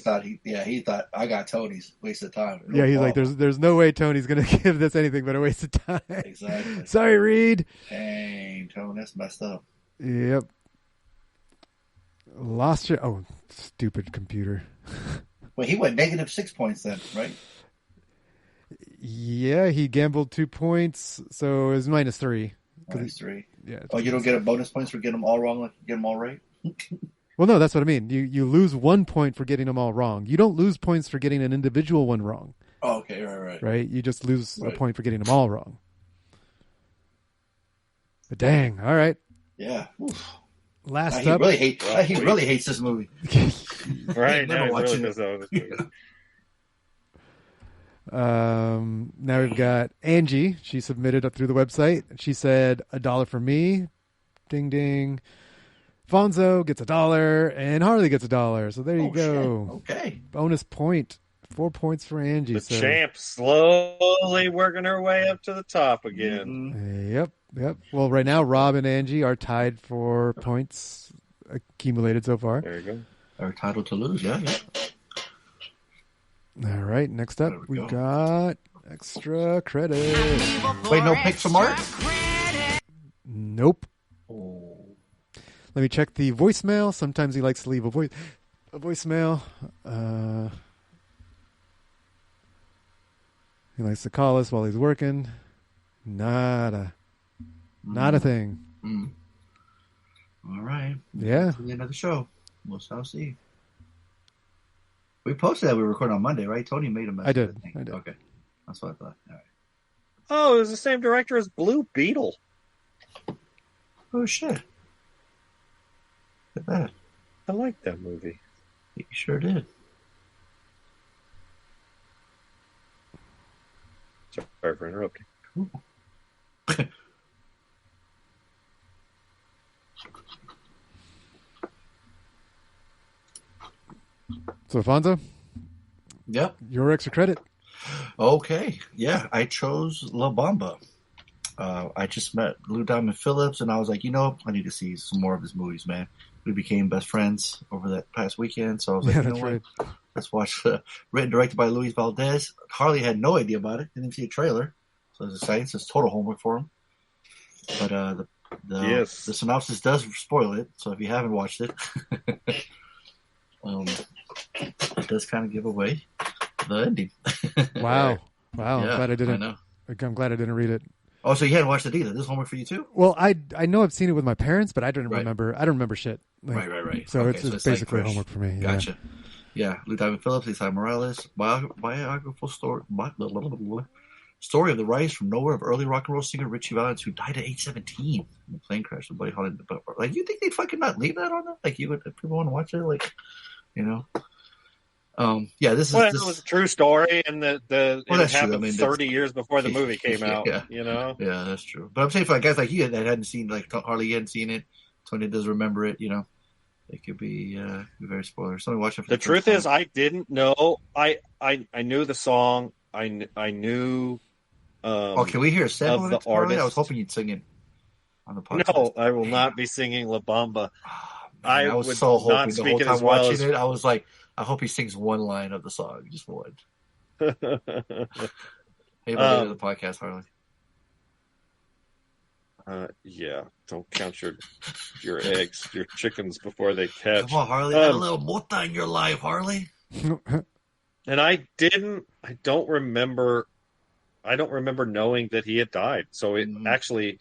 thought I got Tony's waste of time. No he's problem. Like, there's no way Tony's gonna give this anything but a waste of time. Exactly. Sorry, Reed. Dang, Tony, that's messed up. Yep. Lost your stupid computer. Wait, he went negative 6 points then, right? Yeah, he gambled 2 points, so it was -3. -3. Yeah. Oh, you don't get a bonus points for getting them all wrong, like get them all right? Well, no, that's what I mean. You lose 1 point for getting them all wrong. You don't lose points for getting an individual one wrong. Oh, okay, right. Right? You just lose a point for getting them all wrong. But dang, all right. Yeah. Oof. Last he up. Really he really hates this movie. Right, now watching it. Now we've got Angie. She submitted up through the website. She said $1 for me. Ding ding. Fonso gets $1 and Harley gets $1. So there you go. Shit. Okay. Bonus point. 4 points for Angie. The champ slowly working her way up to the top again. Mm-hmm. Yep. Well, right now Rob and Angie are tied for points accumulated so far. There you go. Are entitled to lose. Yeah. All right. Next up, we got extra credit. Wait, no picks from Art? Nope. Oh. Let me check the voicemail. Sometimes he likes to leave a voicemail. He likes to call us while he's working. Not a thing. All right. Yeah. The end of the show. We'll see. We posted that we were recording on Monday, right? Tony made a message. I did. Okay. That's what I thought. All right. Oh, it was the same director as Blue Beetle. Oh, shit. Look at that. I like that movie. You sure did. Sorry for interrupting. Cool. So, Fonso? Yep. Your extra credit. Okay. Yeah, I chose La Bamba. I just met Lou Diamond Phillips, and I was like, I need to see some more of his movies, man. We became best friends over that past weekend, so I was like, you know what? Right. Let's watch. Written and directed by Luis Valdez. Harley had no idea about it. Didn't even see a trailer, so it was exciting. So it's total homework for him. But the synopsis does spoil it. So if you haven't watched it, it does kind of give away the ending. Wow! Yeah, I'm glad I didn't. I know. I'm glad I didn't read it. Oh, so you hadn't watched it either? This is homework for you too? Well, I know I've seen it with my parents, but I don't remember. I don't remember shit. Right. So, okay, it's basically like homework for me. Gotcha. Yeah, Lou Diamond Phillips, Isai Morales, biographical story of the rise from nowhere of early rock and roll singer Richie Valens, who died at age 17 in a plane crash with Buddy Holly. Like, you think they'd fucking not leave that on there? Like, if people want to watch it, like, this is. Well, it was a true story, and it happened true. 30 years before the movie came out. Yeah, that's true. But I'm saying for guys like you that hadn't seen, like Harley hadn't seen it, Tony does remember it. It could be very spoiler. Somebody watch it. The truth is, I didn't know. I knew the song. I knew. Can we hear a sample of the artist? I was hoping you'd sing it on the podcast. No, I will not be singing La Bamba. I was so hoping the whole time watching it. I was like, I hope he sings one line of the song, just one. Hey, the podcast, Harley. Yeah, don't count your eggs, your chickens before they hatch. Come on, Harley. Add a little mota in your life, Harley. And I don't remember knowing that he had died. So it actually,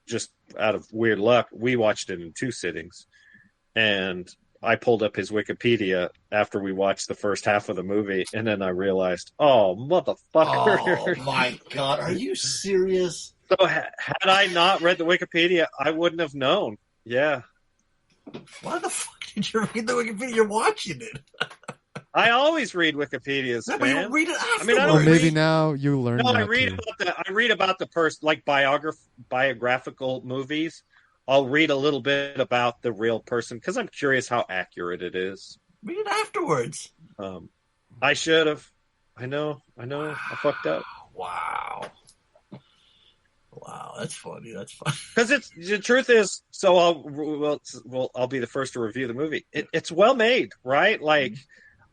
just out of weird luck, we watched it in 2 sittings, and I pulled up his Wikipedia after we watched the first half of the movie, and then I realized, oh, motherfucker. Oh, my God. Are you serious? So had I not read the Wikipedia, I wouldn't have known. Yeah. Why the fuck did you read the Wikipedia? You're watching it. I always read Wikipedias, but you read it afterwards. I mean, I don't maybe now you learn. No, I read about the person, like biographical movies, I'll read a little bit about the real person because I'm curious how accurate it is. Read it afterwards. I should have. I know. I fucked up. Wow, that's funny. That's funny. Because the truth is, so I'll be the first to review the movie. It's well made, right? Like,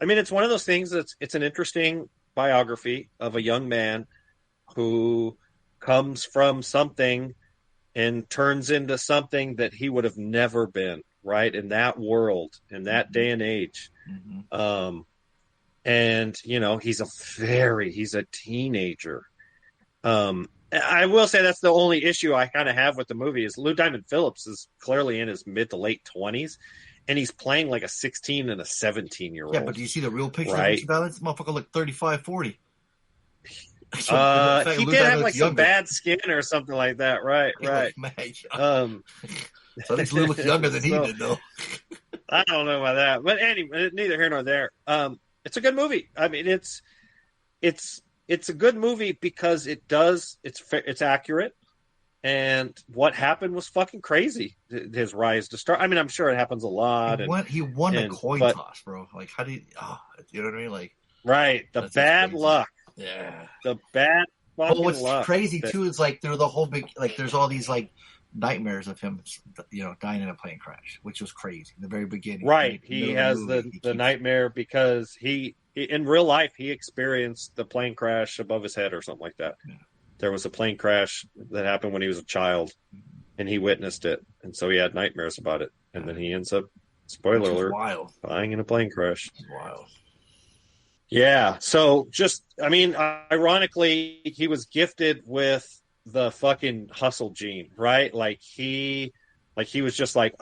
I mean, it's one of those things it's an interesting biography of a young man who comes from something and turns into something that he would have never been, right? In that world, in that day and age. And, he's a teenager. I will say that's the only issue I kind of have with the movie is Lou Diamond Phillips is clearly in his mid to late 20s, and he's playing like a 16 and a 17-year-old. Yeah, but do you see the real picture right? of this motherfucker look 35, 40. He did have like some bad skin or something like that, right? So at least Lou looks younger than he did, though. I don't know about that, but anyway, neither here nor there. It's a good movie. I mean, it's a good movie because it's accurate, and what happened was fucking crazy. His rise to start. I mean, I'm sure it happens a lot. He won a coin toss, bro. Like, how do you? You know what I mean? Like, right, the bad luck. Yeah, the bad fucking luck. What's crazy too is like through the whole big there's all these like nightmares of him, dying in a plane crash, which was crazy in the very beginning. Right, he has the nightmare because he in real life he experienced the plane crash above his head or something like that. Yeah. There was a plane crash that happened when he was a child, and he witnessed it, and so he had nightmares about it, and then he ends up, spoiler alert, dying in a plane crash. Wild. Yeah, so ironically, he was gifted with the fucking hustle gene, right? Like he was just like,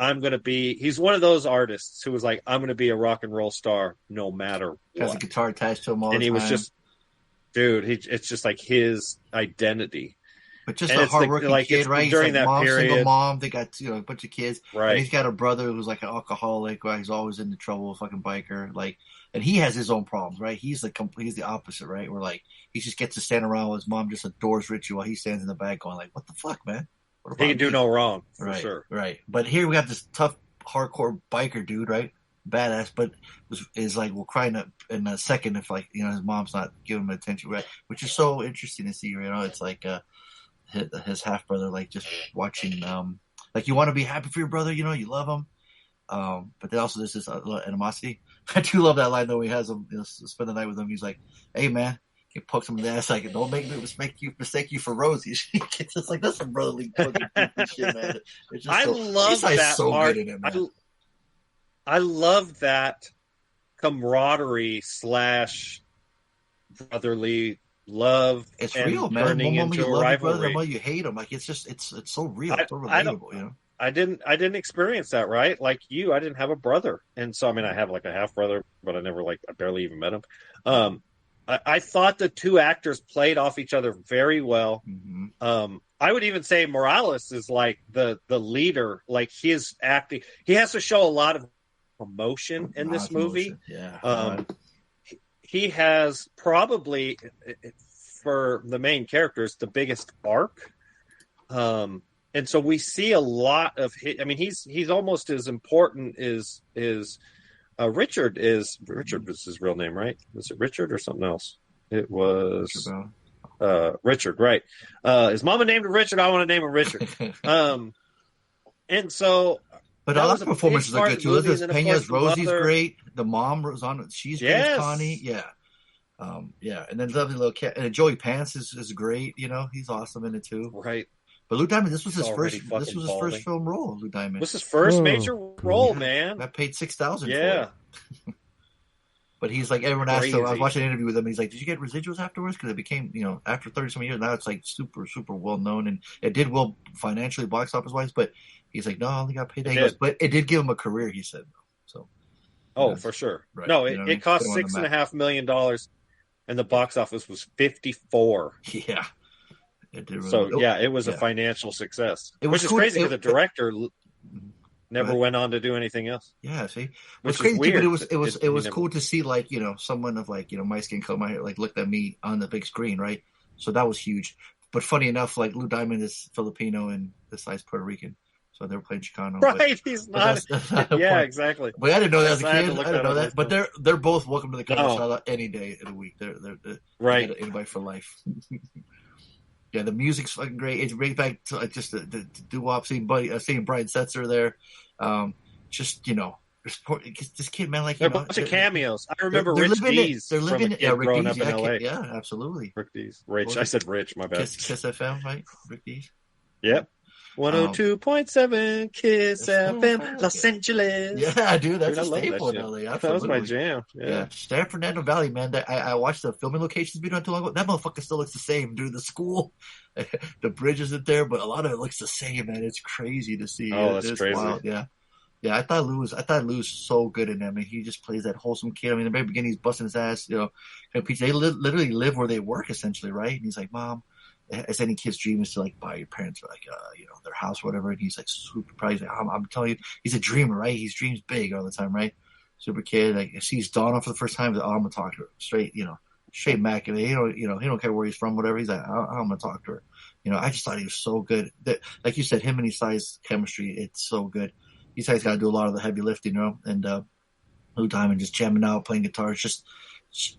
he's one of those artists who was like, I'm going to be a rock and roll star no matter what. Has a guitar attached to him all the time. And he was just, it's just like his identity. But just a hardworking kid, right? During that period. Single mom, they got a bunch of kids. Right. And he's got a brother who's like an alcoholic, right? He's always into trouble, fucking biker. Like, and he has his own problems, right? He's the opposite, right? Where like he just gets to stand around while his mom just adores Richie while he stands in the back going like, what the fuck, man? He can do no wrong, for sure. Right. But here we got this tough, hardcore biker dude, right? Badass, but is like, will cry in a second if like, his mom's not giving him attention, right? Which is so interesting to see, it's like his half brother, like just watching, like you want to be happy for your brother, you love him. But then also there's this animosity. I do love that line though. He has him spend the night with him. He's like, "Hey man," he pokes him in the ass like, "Don't make me mistake you for Rosie." It's just like that's some brotherly fucking shit, man. It's just I love that so art. Good in it, man. I love that camaraderie / brotherly love. It's real, man. Turning into you love your brother, the moment you hate him. Like it's so real. It's so relatable, I didn't experience that, right? Like you, I didn't have a brother. And so, I have like a half brother, but I barely even met him. I thought the two actors played off each other very well. Mm-hmm. I would even say Morales is like the leader, like his acting. He has to show a lot of emotion in this movie. Yeah. He has probably, for the main characters, the biggest arc. And so we see a lot of he's almost as important as Richard is. Richard was his real name, right? Was it Richard or something else? It was Richard, right? His mama named him Richard. I want to name him Richard. And so, but all the performances are good too. Elizabeth Pena's Rosie's great. The mom was on. She's great as Connie. Yeah. And then lovely little cat. And Joey Pants is great. He's awesome in it too. Right. But Lou Diamond, this was his first film role. Lou Diamond. This was his first major role, man. That paid $6,000. Yeah. For it. But he's like, everyone asked him. I was watching an interview with him. He's like, "Did you get residuals afterwards?" Because it became, after 30-some years, now it's like super, super well known, and it did well financially, box office wise. But he's like, "No, I only got paid." He goes, but it did give him a career. He said, so. For sure. Right. No, it cost $6.5 million, and the box office was 54. Yeah. It did really so it was a financial success, which is crazy because the director never went on to do anything else. Yeah, see, it's crazy too, but it was cool to see like someone of like my skin color, like looked at me on the big screen, right? So that was huge. But funny enough, like Lou Diamond is Filipino and this guy's Puerto Rican, so they were playing Chicano. Right, he's not. Yeah, exactly. But I didn't know that as a I kid. I didn't know that. But they're both welcome to the Country Salad any day of the week. They're right. Anybody for life. Yeah, the music's fucking great. It brings back to just the doo-wop, seeing Brian Setzer there. Just this kid, man, like a bunch of cameos. I remember Rich Dees. They're living it. Yeah, Rick growing Dees, up in LA. Yeah, absolutely. Rick Dees. I said Rich. My bad. Kiss FM, right? Rick Dees. Yep. 102.7 Kiss FM, Los Angeles. Yeah, dude, that's a staple in LA. Absolutely. That was my jam. Yeah. San Fernando Valley, man. I watched the filming locations video not too long ago. That motherfucker still looks the same, dude. The school, the bridge isn't there, but a lot of it looks the same, man. It's crazy to see. Oh, that's crazy. Wild. Yeah. I thought Lou's so good in that. I mean, he just plays that wholesome kid. I mean, in the very beginning, he's busting his ass. They literally live where they work, essentially, right? And he's like, Mom, as any kid's dream is to like buy your parents like their house, whatever. And he's like super proud. He's like, I'm telling you, he's a dreamer, right? He dreams big all the time, right? Super kid. Like sees Donna for the first time. He's like, I'm gonna talk to her straight Mac. He don't care where he's from, whatever. He's like, I'm gonna talk to her. I just thought he was so good. That, like you said, him and Isai's chemistry, it's so good. Isai's got to do a lot of the heavy lifting, and Lou Diamond just jamming out, playing guitar. It's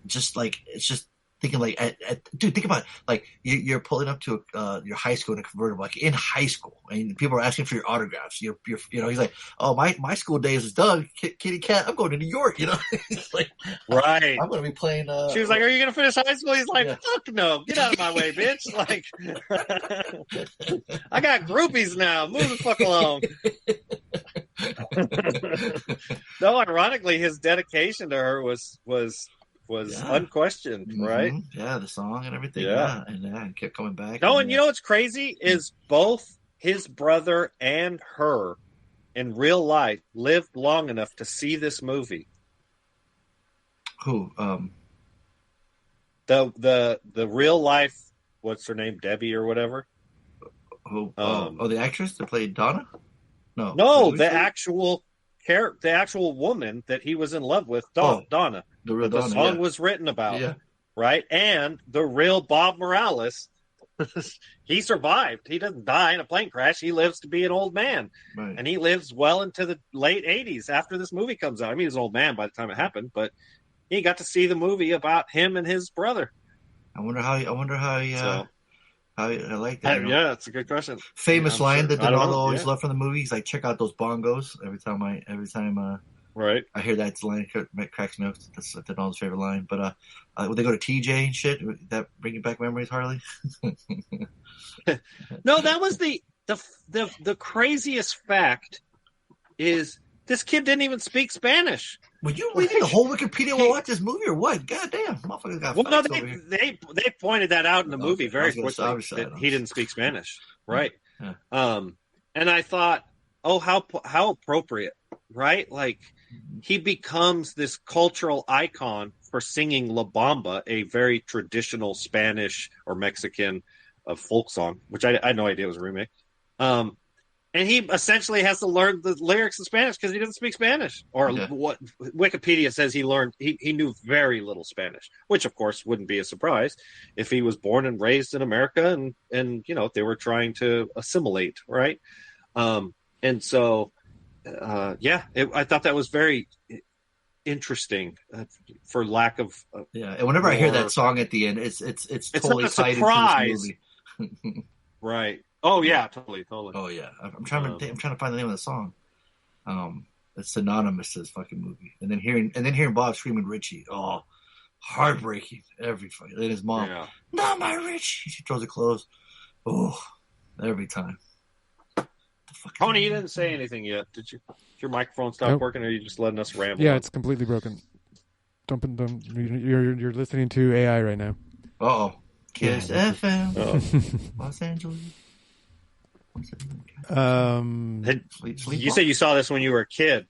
just thinking like, dude, think about it. Like you're pulling up to your high school in a convertible, like in high school, and people are asking for your autographs. You're he's like, oh, my school days is done. Kitty cat, I'm going to New York. He's like, right. I'm going to be playing. She was like, are you going to finish high school? He's like, fuck no, get out of my way, bitch. Like, I got groupies now. Move the fuck along. No, ironically, his dedication to her was unquestioned, right? Yeah, the song and everything. Yeah, and kept coming back. No, and you know what's crazy is both his brother and her in real life lived long enough to see this movie. Who? The real life, what's her name, Debbie or whatever? Who? The actress that played Donna? No, the actual woman that he was in love with, Donna. The real Donna, song was written about, right? And the real Bob Morales, he survived. He doesn't die in a plane crash. He lives to be an old man, right. And he lives well into the late 80s after this movie comes out. I mean, he was an old man by the time it happened, but he got to see the movie about him and his brother. I wonder how he I like that. Yeah, that's a good question. Famous line that Donaldo always loved from the movie. He's like, check out those bongos. Every time right. I hear that line, it cracks me up. That's Donaldo's favorite line. But when they go to TJ and shit, that bring you back memories, Harley? No, that was the craziest fact is this kid didn't even speak Spanish. Were you reading the whole Wikipedia while watching this movie or what? God damn, motherfuckers got well, no, they pointed that out in the movie very quickly that he didn't speak Spanish, right? Yeah. And I thought, oh, how appropriate, right? Like he becomes this cultural icon for singing La Bamba, a very traditional Spanish or Mexican folk song, which I had no idea was a remake. And he essentially has to learn the lyrics in Spanish because he doesn't speak Spanish. Or what Wikipedia says he knew very little Spanish, which of course wouldn't be a surprise if he was born and raised in America and they were trying to assimilate, right? And so, I thought that was very interesting for lack of and whenever I hear that song at the end, it's totally tied into this movie. Right. Oh yeah, totally. Oh yeah, I'm trying to find the name of the song. It's synonymous to this fucking movie. And then hearing Bob screaming Richie, oh, heartbreaking. Every fucking. Then his mom, not my Richie. She throws it close. Oh, every time. Tony, you didn't say anything yet, did you? Did your microphone stop working, or are you just letting us ramble? Yeah, it's completely broken. You're listening to AI right now. Uh-oh. Kiss FM. Los Angeles. You said you saw this when you were a kid.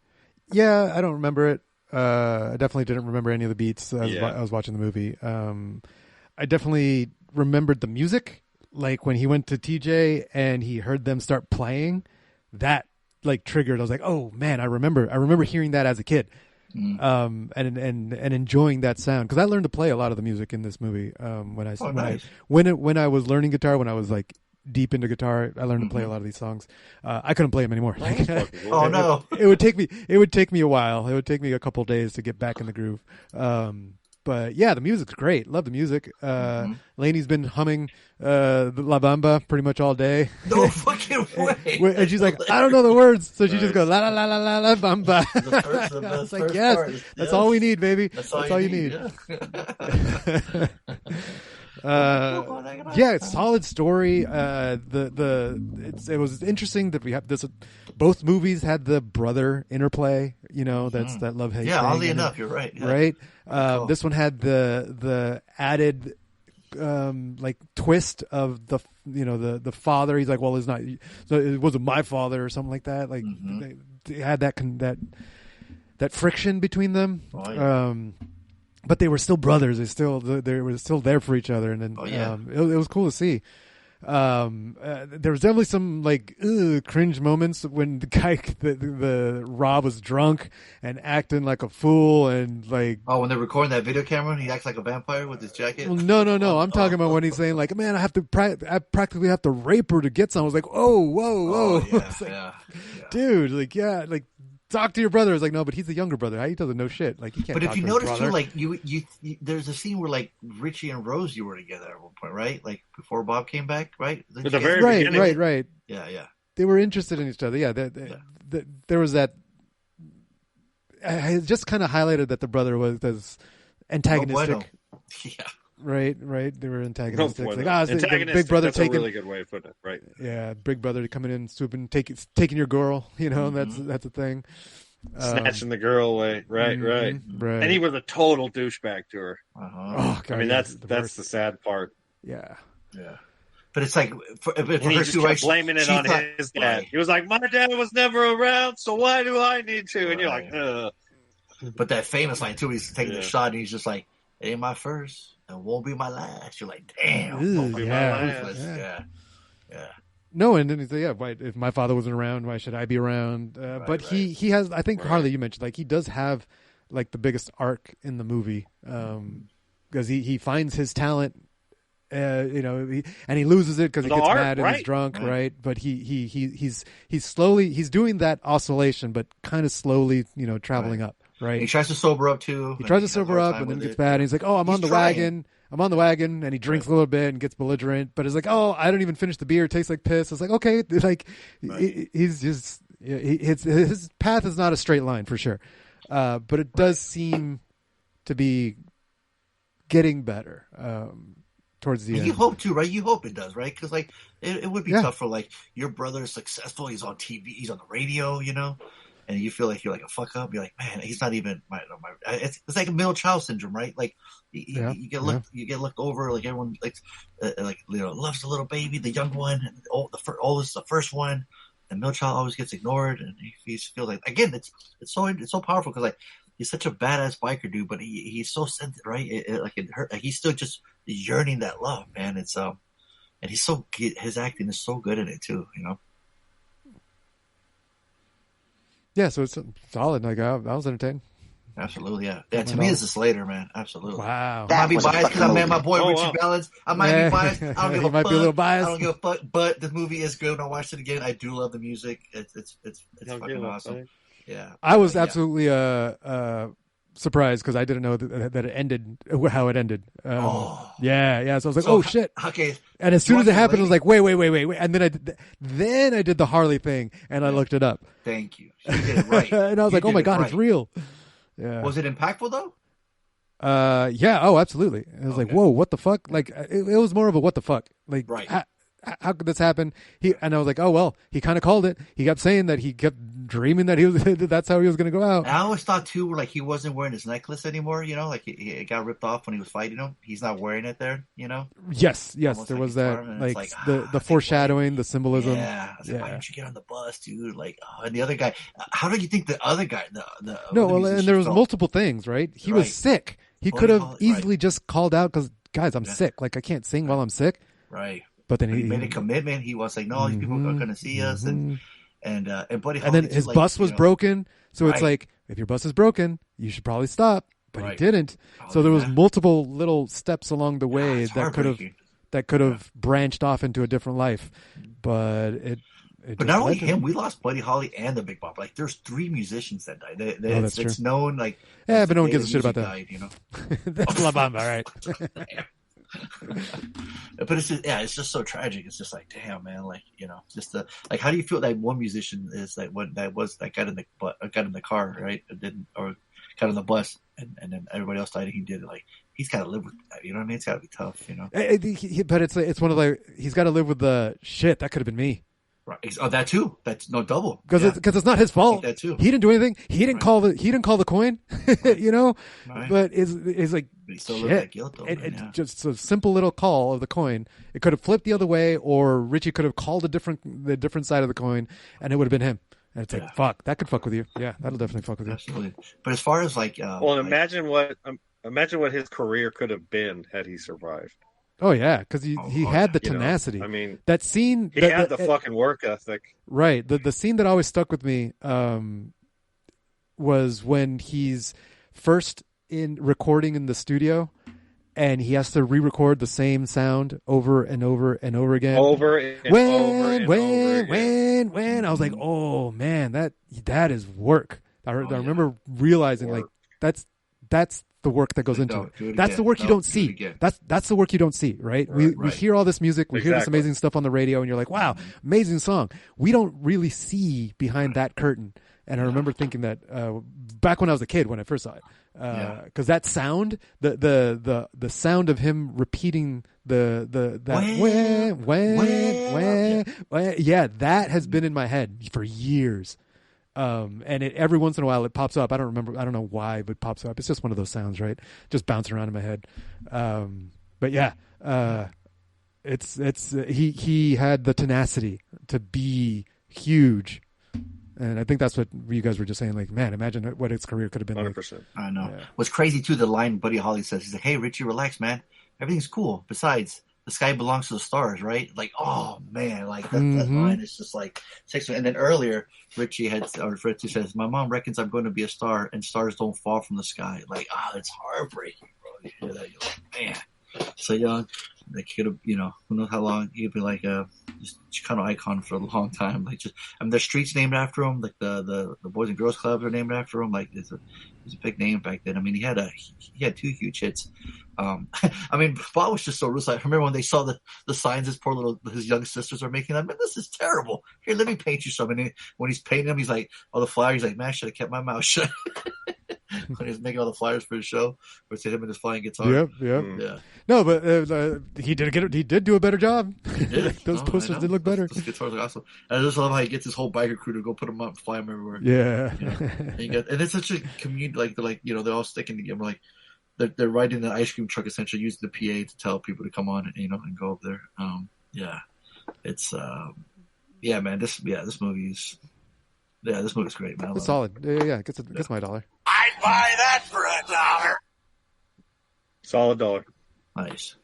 Yeah, I don't remember it. I definitely didn't remember any of the beats as I was watching the movie. I definitely remembered the music, like when he went to TJ and he heard them start playing. That like triggered. I was like, oh man, I remember hearing that as a kid. And enjoying that sound because I learned to play a lot of the music in this movie when I was learning guitar when I was like deep into guitar. I learned to play a lot of these songs. I couldn't play them anymore. Oh no! It would take me a while. It would take me a couple days to get back in the groove. But yeah, the music's great. Love the music. Lainey's been humming La Bamba pretty much all day. No fucking way. And she's like, I don't know the words, so she just goes la la la la la la Bamba. It's like, yes, that's all we need, baby. That's all you need. Yeah, it's solid story. It was interesting that we have this. Both movies had the brother interplay. That's that love hate. Yeah, oddly enough, you're right. Yeah. Right. This one had the added like twist of the father. He's like, well, it's not. So it wasn't my father or something like that. Like they had that friction between them. Oh, yeah. But they were still brothers. They were still there for each other, and then it was cool to see. There was definitely some like cringe moments when the guy, the Rob was drunk and acting like a fool, and like when they're recording that video camera, and he acts like a vampire with his jacket. Well, no. I'm talking about when he's saying like, man, I practically have to rape her to get some. I was like, whoa. Yeah, dude, like talk to your brother. It's like, no, but he's the younger brother. He doesn't know shit. Like he can't. But talk if you to notice his too, brother. like you, there's a scene where like Richie and Rosie were together at one point, right? Like before Bob came back, right? At the very beginning. Right. Yeah. They were interested in each other. Yeah, there was that. I just kind of highlighted that the brother was antagonistic. Yeah. Right. They were antagonistic. No, like, antagonistic. Big brother that's taking a really good way of putting it. Right. Yeah, big brother coming in, swooping, taking your girl. That's a thing. Snatching the girl away. Right. And he was a total douchebag to her. Oh, God, I mean, that's the sad part. Yeah. But it's like for he just kept blaming it on his dad. Right. He was like, "My dad was never around, so why do I need to?" And you're like, "Ugh." But that famous line too, he's taking the shot, and he's just like, "It ain't my first, and won't be my last." You're like, "Damn, won't be my last." Yeah. No, and then he's like, why, if my father wasn't around, why should I be around? But he has, I think Harley, you mentioned, like he does have like the biggest arc in the movie because he finds his talent, and he loses it because he gets mad and he's drunk, right? But he's slowly doing that oscillation, but kind of slowly, traveling up, right? He tries to sober up too. He tries to sober up and then gets bad. And he's like, "Oh, I'm on the wagon," and he drinks a little bit and gets belligerent. But it's like, "Oh, I don't even finish the beer. It tastes like piss." It's like, okay, like he's just his path is not a straight line for sure, but it does seem to be getting better towards the end. You hope too, right? You hope it does, right? Because like it would be tough for like your brother is successful. He's on TV. He's on the radio. And you feel like you're like a fuck up. You're like, man, he's not even my. It's like a middle child syndrome, right? Like you get looked over. Like everyone loves the little baby, the young one. And the oldest, the first one. The middle child always gets ignored, and he feels like again, it's so powerful because like he's such a badass biker dude, but he's so sensitive, right? It hurt. Like, he's still just yearning that love, man. It's and he's so good. His acting is so good in it too, Yeah, so it's solid. Like I was entertained. Absolutely, yeah. To me, it's a Slater, man. Absolutely. Wow. I might be biased because I met my boy Richie Valens. I might be biased. I don't give a fuck. Might be a little biased. I don't give a fuck. But the movie is good. When I watched it again, I do love the music. It's fucking awesome. Yeah. I was absolutely surprised because I didn't know that it ended how it ended. Yeah. So I was like, oh shit. Okay. And as soon as it happened, I was like, wait. And then I did the Harley thing and I looked it up. Thank you. You did it right. And I was like, oh my God, it's real. Yeah. Was it impactful though? Yeah. Oh, absolutely. It was like, whoa, what the fuck? Like it was more of a what the fuck? Like, how could this happen? And I was like, oh well, he kind of called it. He kept saying that he kept dreaming that that's how he was going to go out. I always thought too, like he wasn't wearing his necklace anymore. Like it got ripped off when he was fighting him. He's not wearing it there. Yes, there was that like the foreshadowing, the symbolism. Yeah, I was like, why didn't you get on the bus, dude? Like, and the other guy. How did you think the other guy? And there was multiple things, right? He was sick. He could have easily just called out because, guys, I'm sick. Like I can't sing while I'm sick. Right. But then he made a commitment. He was like, "No, these people are going to see us." And Buddy Holly, and then his bus was broken. So it's like, if your bus is broken, you should probably stop. But he didn't. So there was multiple little steps along the way that could have that could have branched off into a different life, but but not only him, we lost Buddy Holly and the Big Bop. Like, there's 3 musicians that died. It's known, like, but no one gives a shit about that. Died, you know, that's La Bamba, right? But it's just, it's just so tragic. It's just like, damn, man, like, you know, just like, how do you feel that one musician is like that got in the car, right, or got on the bus, and then everybody else died, and he did it. Like, he's got to live with that. You know what I mean? It's got to be tough, you know. But it's one of the, he's got to live with the shit that could have been me. Right. Oh, that too. That's no double. Because it's not his fault. That too. He didn't do anything. He didn't call the coin. You know. Right. But it's like, but he still lived that guilt, though. Just a simple little call of the coin. It could have flipped the other way, or Richie could have called the different side of the coin, and it would have been him. And it's like, fuck, that could fuck with you. Yeah, that'll definitely fuck with you. Absolutely. But as far as like, imagine what his career could have been had he survived. Oh yeah, because he had the tenacity. You know, I mean, that scene. He had the fucking work ethic. Right. The scene that always stuck with me was when he's first in recording in the studio, and he has to re-record the same sound over and over and over again. When I was like, oh man, that is work. I remember realizing like that's the work that goes into it. That's the work you don't see. That's the work you don't see, right? We hear all this music, we hear this amazing stuff on the radio, and you're like, wow, amazing song. We don't really see behind that curtain. And I remember thinking that back when I was a kid, when I first saw it, because that sound, the sound of him repeating that that has been in my head for years. And every once in a while it pops up. I don't know why, but it pops up. It's just one of those sounds, right? Just bouncing around in my head. But yeah, he had the tenacity to be huge. And I think that's what you guys were just saying. Like, man, imagine what his career could have been 100%. like. I know. Yeah. What's crazy too, the line Buddy Holly says, he's like, "Hey, Richie, relax, man. Everything's cool. Besides, the sky belongs to the stars," right? Like, oh man, like that line is just like takes me. And then earlier, Richie says, "My mom reckons I'm going to be a star, and stars don't fall from the sky." Like, that's heartbreaking, bro. You hear that, you're like, man, so young. Like, he could have, you know, who knows how long he'd be like just kind of icon for a long time. Like, just, I mean, there's streets named after him. Like the Boys and Girls Clubs are named after him. Like, it's a big name back then. I mean, he had 2 huge hits. I mean, Bob was just so ruthless. I remember when they saw the signs his young sisters are making. I mean, this is terrible. Here, let me paint you some. And when he's painting them, he's like, all the flyers. He's like, man, I should have kept my mouth shut. When he was making all the flyers for his show, with him and his flying guitar. Yep. Yeah. No, but he did do a better job. He did. Those posters did look better. Those guitars are awesome. And I just love how he gets his whole biker crew to go put them up, fly them everywhere. Yeah. You know? And it's such a community. Like they're all sticking together. Like they're riding an ice cream truck, essentially using the PA to tell people to come on and go up there. It's man. This movie's great, man. It's solid. Yeah, gets my $1. I'd buy that for $1. Solid $1. Nice.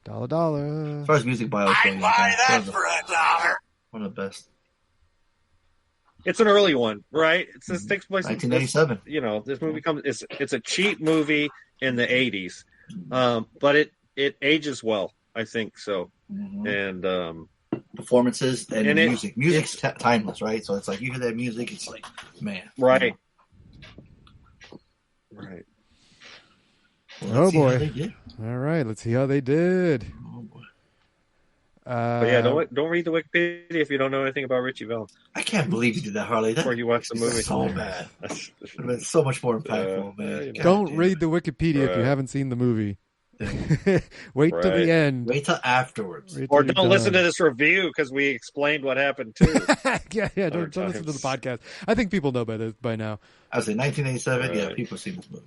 $1. As far as music bios go, I'd buy that for $1. One of the best. It's an early one, right? This takes place 1987. You know, this movie it's a cheap movie in the 80s, but it ages well, I think so. Mm-hmm. And performances and music. Music's timeless, right? So it's like you hear that music, it's like, man, right, you know. Right. Well, oh boy! All right, let's see how they did. Oh boy! But yeah, don't read the Wikipedia if you don't know anything about Richie Valens. I can't believe you did that, Harley. Before you watch the movie, so bad. It would have been so much more impactful, man. Don't read the Wikipedia if you haven't seen the movie. Wait till the end. Wait till afterwards. Or don't listen to this review because we explained what happened too. yeah. Don't listen to the podcast. I think people know by now. I was in 1987. Right. Yeah, people have seen this movie.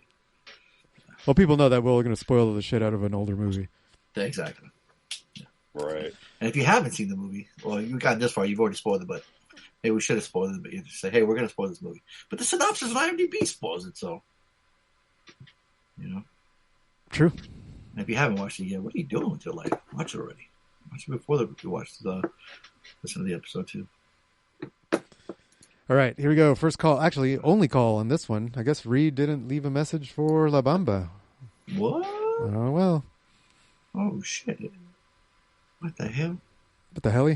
Well, people know that we're going to spoil the shit out of an older movie. Yeah, exactly. Yeah. Right. And if you haven't seen the movie, well, you've gotten this far, you've already spoiled it, but maybe we should have spoiled it. But you say, hey, we're going to spoil this movie. But the synopsis of IMDb spoils it, so. You know? True. And if you haven't watched it yet, what are you doing with your life? Watch it already. Watch it before you watch listen to the episode too. All right, here we go. First call. Actually, only call on this one. I guess Reed didn't leave a message for La Bamba. What? Oh, well. Oh shit! What the hell? What the hell?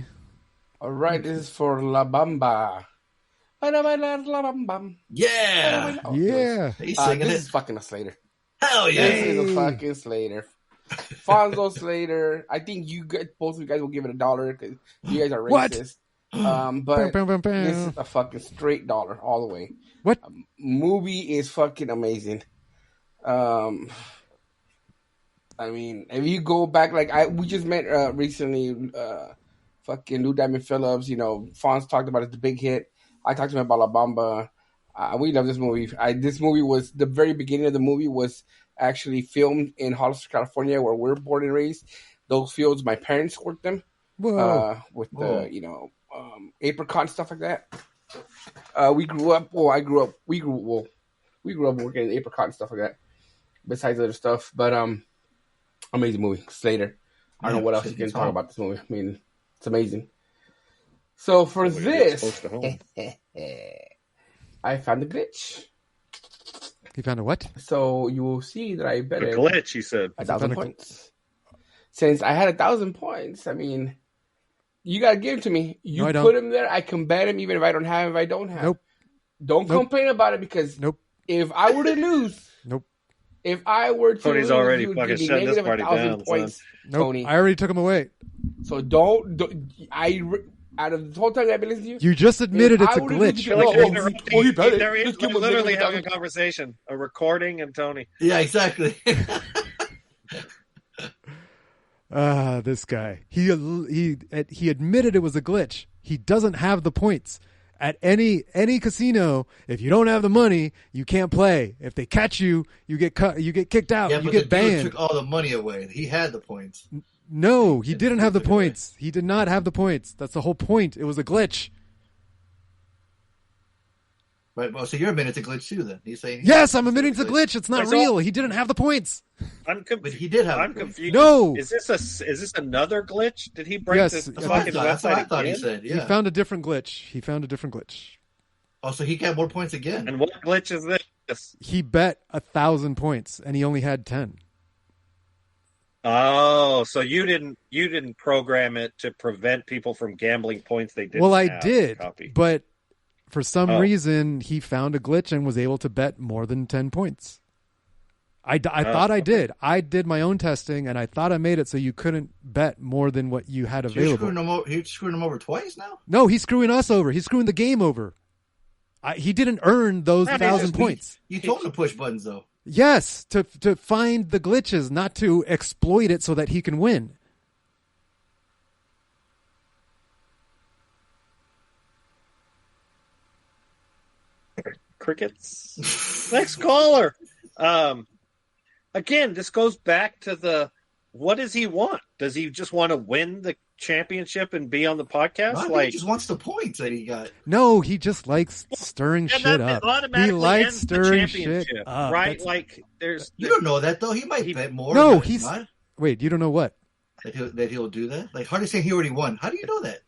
All right, this is for La Bamba. La Bamba. Yeah, yeah. He's singing this it. is fucking a Slater. Hell yeah! This is a fucking Slater. Fonso Slater. I think you guys, both of you guys will give it $1 because you guys are racist. But this is a fucking straight dollar all the way. What? Movie is fucking amazing. I mean, if you go back, we just met recently, fucking Lou Diamond Phillips. You know, Fonz talked about it, the big hit. I talked to him about La Bamba. We love this movie. This movie was the very beginning of the movie was actually filmed in Hollister, California, where we're born and raised. Those fields, my parents worked them. Whoa. With the apricot and stuff like that. We grew up. We grew up working in apricot and stuff like that. Besides other stuff, but amazing movie, Slater. I don't know what else you can talk about this movie. I mean, it's amazing. So for this, I found a glitch. You found a what? So you will see that I bet a glitch. He said 1,000 points. Since I had 1,000 points, I mean, you gotta give it to me. You put him there, I can bet him even if I don't have him. If I don't have, nope. Don't complain about it because if I were to lose, if I were to Tony's lose, already you would fucking give me shutting this negative party 1,000 down, points, Tony. I already took him away. So out of the whole time I've been listening to you, you just admitted it's a glitch. They're literally having a conversation, a recording, and Tony. Yeah, exactly. This guy. He admitted it was a glitch. He doesn't have the points. At any casino, if you don't have the money, you can't play. If they catch you, you get kicked out. Yeah, you but get the dude banned. took all the money away. He had the points. No, he didn't have the points. He did not have the points. That's the whole point. It was a glitch. Right. Well, so you're admitting it's a glitch too, then? He's saying yes, I'm admitting it's a glitch. It's not real. He didn't have the points. But he did have. I'm confused. No, is this another glitch? Did he break yes, the fucking website I thought again? he said. Yeah. He found a different glitch. Oh, so he got more points again. And what glitch is this? He bet 1,000 points and he only had 10. Oh, so you didn't program it to prevent people from gambling points they didn't. Well, I have did, copy. but for some reason he found a glitch and was able to bet more than 10 points. I thought I did. I did my own testing and I thought I made it so you couldn't bet more than what you had available. You're screwing him over twice now? No, he's screwing us over. He's screwing the game over. He didn't earn those 1,000 points. You told him to push buttons, though. Yes, to find the glitches, not to exploit it so that he can win. Crickets. Next caller. Again, this goes back to what does he want? Does he just want to win the championship and be on the podcast? No, he just wants the points that he got. No, he just likes stirring shit up. He likes stirring shit up. Right? You don't know that, though. He might bet more. No, wait, you don't know what? That he'll do that? Like, Harley saying he already won. How do you know that?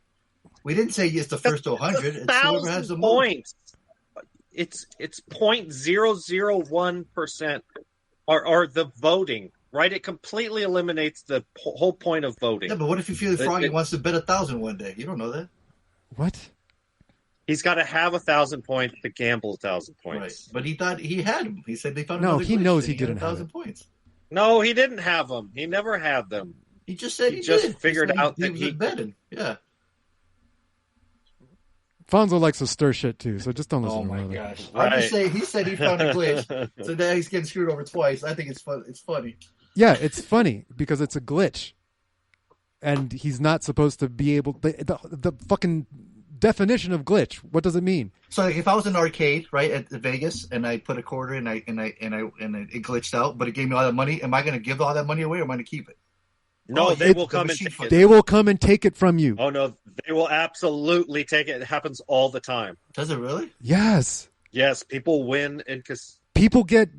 We didn't say it's the first to 100. It's whoever has the points. It's 0.001% or the voting, right? It completely eliminates the whole point of voting. Yeah, but what if you feel froggy wants to bet 1,000 one day? You don't know that. What? He's got to have 1,000 points to gamble 1,000 points. Right. But he thought he had them. He said they found no. another He glitch knows that he didn't have 1,000 points. No, he didn't have them. He never had them. He just said he just did. figured out that he was betting. Yeah. Fonzo likes to stir shit too, so just don't listen to him. Oh my gosh! I'm just saying, he said he found a glitch, so now he's getting screwed over twice. I think it's fun. It's funny. Yeah, it's funny because it's a glitch, and he's not supposed to be able. The fucking definition of glitch. What does it mean? So, like, if I was in an arcade, right, at Vegas, and I put a quarter and it glitched out, but it gave me all that money, am I going to give all that money away, or am I going to keep it? No, they will come and take it. They will come and take it from you. Oh no, they will absolutely take it. It happens all the time. Does it really? Yes. Yes, people win people get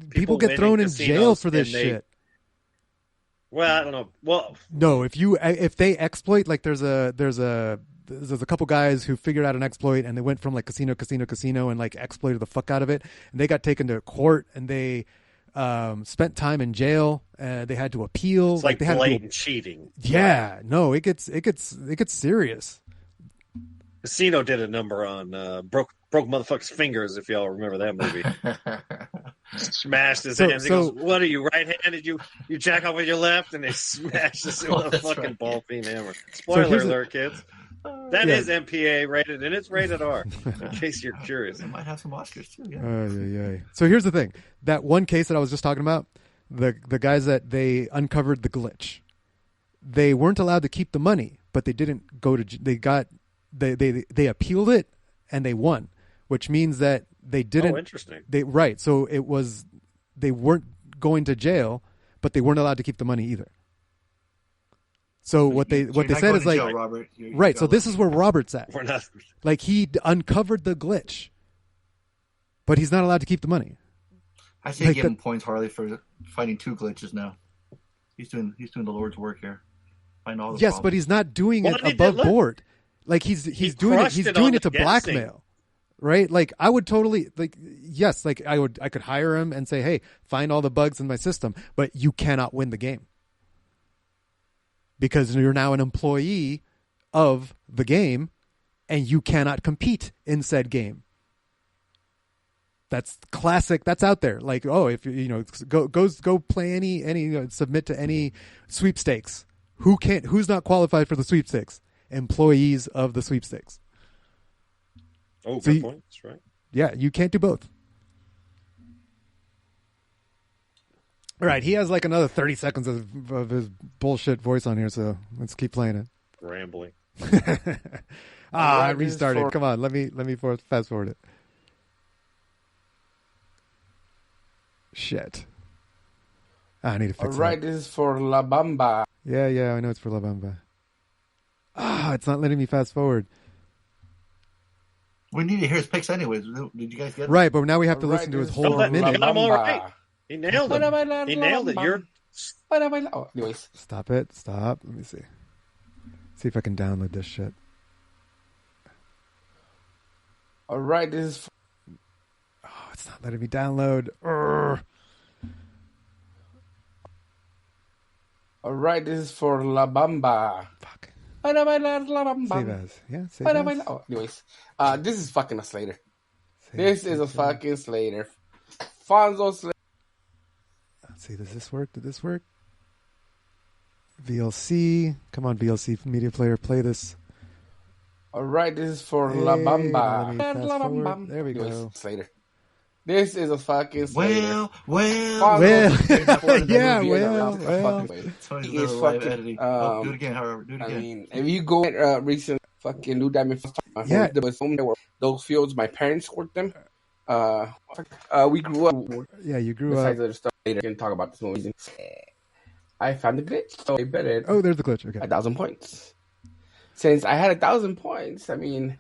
thrown in jail for this shit. Well, I don't know. Well, no, if they exploit, like there's a couple guys who figured out an exploit and they went from like casino and like exploited the fuck out of it, and they got taken to court and they spent time in jail. They had to appeal. It's like they had blatant cheating. Yeah, no, it gets serious. Casino did a number on broke motherfucker's fingers. If y'all remember that movie, smashed his hands. He goes, "What are you, right-handed? You jack off with your left?" And they smashed this with a fucking ball peen hammer. Spoiler alert, kids. That is MPA rated, and it's rated R. In case you're curious, it might have some Oscars too. Yeah. So here's the thing: that one case that I was just talking about, the guys that they uncovered the glitch, they weren't allowed to keep the money, but they didn't go to. They appealed it and they won, which means that they didn't. Oh, interesting. Right. So it was they weren't going to jail, but they weren't allowed to keep the money either. So what they said is like, jail, Robert. You're right. So this is where Robert's at. We're not. Like he uncovered the glitch, but he's not allowed to keep the money. I say give him points, Harley, for finding 2 glitches now. He's doing the Lord's work here. Find all the problems. But he's not doing it above board. Like he's doing it to blackmail. Right? Like I would totally I could hire him and say, "Hey, find all the bugs in my system," but you cannot win the game. Because you're now an employee of the game and you cannot compete in said game. That's classic. That's out there. Like, oh, if go play any submit to any sweepstakes. Who's not qualified for the sweepstakes? Employees of the sweepstakes. Oh, good point. That's right. Yeah, you can't do both. All right, he has like another 30 seconds of his bullshit voice on here, so let's keep playing it. Rambling. I restarted. Come on, let me fast forward it. Shit. I need to fix it. All right, this is for La Bamba. Yeah, I know it's for La Bamba. It's not letting me fast forward. We need to hear his picks anyways. Did you guys get it? Right, but now we have to listen to his whole minute. I'm all right. He nailed it. He nailed it. Anyways. Stop it. Stop. Let me see. See if I can download this shit. All right, this is... it's not letting me download. Urgh. All right, this is for La Bamba. Fuck. La Bamba. Save as. Yeah, save as. Anyways, this is fucking a Slater. This is a fucking Slater. Fonso Slater. Let's see, does this work? Did this work? VLC. Come on, VLC Media Player, play this. All right, this is for La Bamba. La Bamba. There we go. Slater. This is a fucking Slater. Well. Yeah, well. He is fucking... do it again, however. Do it again. I mean, if you go recent fucking New Diamond... Yeah. There was home, there were those fields, my parents worked them. We grew up... Yeah, you grew besides up... other stuff later, can talk about this movie. I found the glitch, so I bet it. Oh, there's the glitch. Okay. 1,000 points. Since I had 1,000 points, I mean,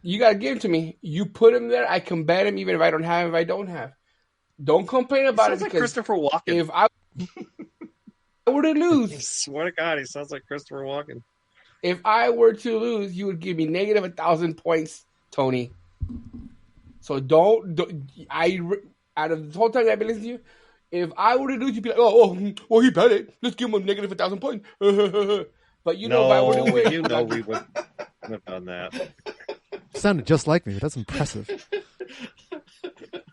you gotta give it to me. You put him there, I can bet him even if I don't have him, if I don't have. Don't complain about it because because Christopher Walken. If I were to lose, I swear to God, he sounds like Christopher Walken. If I were to lose, you would give me negative 1,000 points, Tony. So don't out of the whole time I've been listening to you, if I were to lose, you'd be like, well, he bet it. Let's give him a negative 1,000 points. But if I were to win, we would have done that. Sounded just like me, but that's impressive.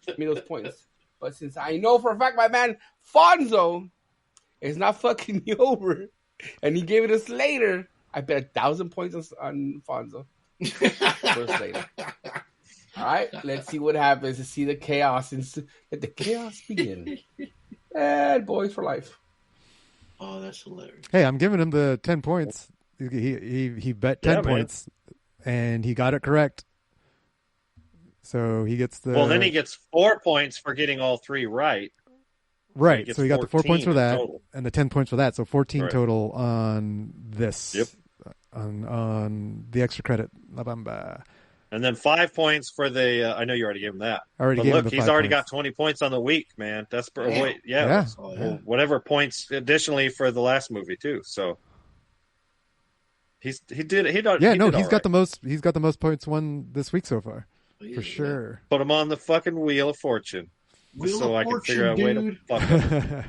Give me those points. But since I know for a fact my man Fonso is not fucking me over, and he gave it us later, I bet 1,000 points on Fonso. Later. All right, let's see what happens. To see the chaos and let the chaos begin. Bad boys for life. Oh, that's hilarious. Hey, I'm giving him the 10 points. He bet 10 points, and he got it correct. So he gets the... Well, then he gets 4 points for getting all 3 right. Right, so he got the 4 points for that, total. and the 10 points for that. So 14 right. total on this. Yep. On the extra credit. La Bamba. And then 5 points for the... I know you already gave him that. I already gave him the he's 5 already points. got 20 points on the week, man. Desperate. Yeah. Wait, Yeah. Whatever points additionally for the last movie too. So he's got the most. He's got the most points won this week so far, for sure. Put him on the fucking wheel of fortune. so I can figure out a way to fuck it.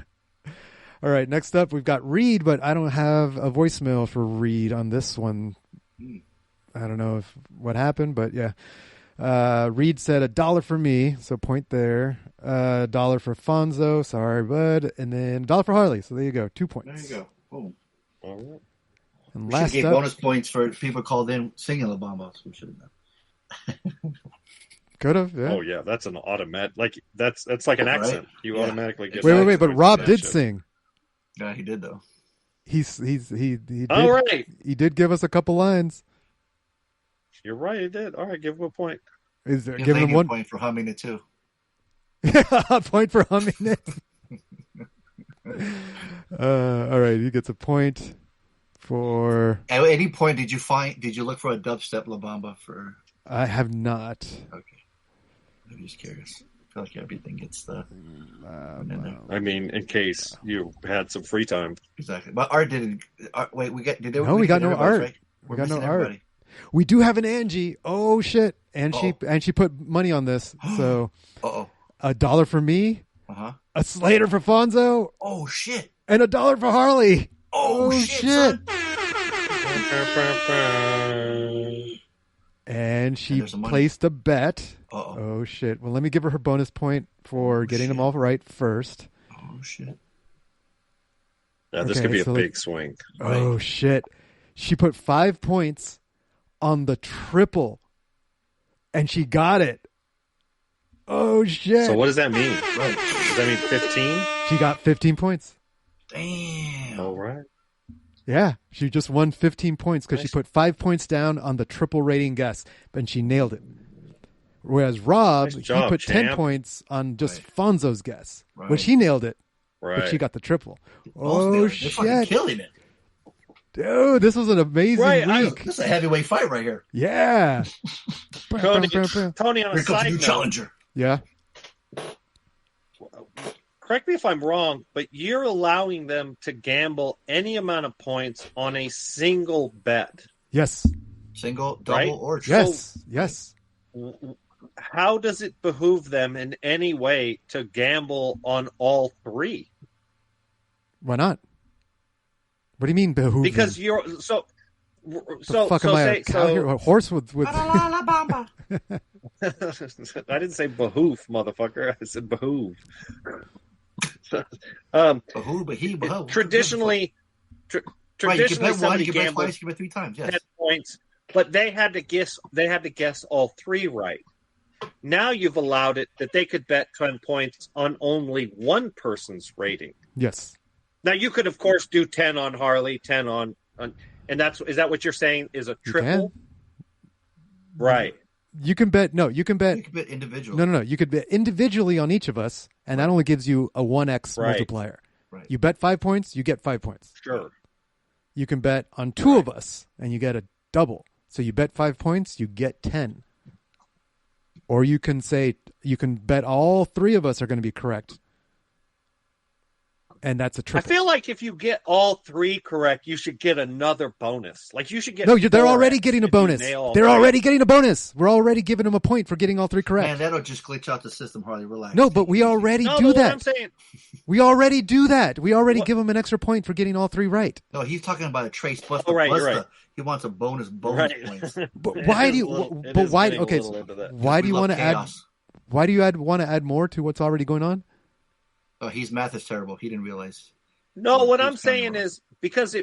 All right, next up we've got Reed, but I don't have a voicemail for Reed on this one. I don't know what happened, but yeah. Reed said $1 for me, so point there. $1 for Fonso, sorry, bud, and then $1 for Harley. So there you go, 2 points. There you go. Boom. All right. And We last should up, get bonus points for people called in singing La Bamba. We should have done. could have. Yeah. Oh yeah, that's an automatic. Like that's like an accent. You automatically get. Wait. But Rob did sing. Yeah, he did though. He did. All right. He did give us a couple lines. You're right. He did. All right, give him a point. Is there giving him one point for humming it too? A point for humming it. All right, he gets a point for. At any point, did you look for a dubstep La Bamba for? I have not. Okay, I'm just curious. I feel like everything gets the. I mean, in case you had some free time. Exactly, but Art didn't. Wait, we got. No, we got no Art. Right? We got no Art. We do have an Angie. Oh shit! And she put money on this. So $1 for me. A Slater for Fonso. Oh shit! And $1 for Harley. Oh shit! And she placed a bet. Oh shit! Well, let me give her bonus point for getting them all right first. Oh shit! Yeah, this could be a big swing. Oh shit! She put 5 points on the triple, and she got it. Oh shit! So what does that mean? Right. Does that mean 15? She got 15 points. Damn. All right. Yeah, she just won 15 points because she put 5 points down on the triple rating guess, and she nailed it. Whereas Rob, he put 10 points on just Fonso's guess, which he nailed it, but she got the triple. Oh shit! They're killing it. Dude, this was an amazing week. This is a heavyweight fight right here. Yeah. Tony, on a side note, challenger. Yeah. Correct me if I'm wrong, but you're allowing them to gamble any amount of points on a single bet. Yes. Single, double, or triple. So, yes. How does it behoove them in any way to gamble on all three? Why not? What do you mean behoove? Because them? you're so. Fuck am I a cow here? A horse with... I didn't say behoof, motherfucker. I said behoove. Traditionally, somebody gambles 3 times. Yes. 10 points, but they had to guess. They had to guess all 3 right. Now you've allowed it that they could bet 10 points on only one person's rating. Yes. Now you could, of course, do 10 on Harley, 10 on and is that what you're saying is a triple? Right. You can bet. No, you can bet. You can bet individually. No. You could bet individually on each of us, and that only gives you a 1x multiplier. Right. You bet 5 points, you get 5 points. Sure. You can bet on 2 of us, and you get a double. So you bet 5 points, you get 10. Or you can bet all 3 of us are going to be correct. And that's a triple. I feel like if you get all 3 correct, you should get another bonus. Like you should get. No, they're already getting a bonus. They're already getting a bonus. We're already giving them a point for getting all 3 correct. Man, that'll just glitch out the system, Harley. Relax. No, but we already do that. I'm saying, we already do that. We already give them an extra point for getting all 3 right. No, he's talking about a trace plus. Right. He wants a bonus points. But why do you? But why? Okay, why do you want to add? Why do you want to add more to what's already going on? Oh, his math is terrible. He didn't realize. No, what I'm saying is because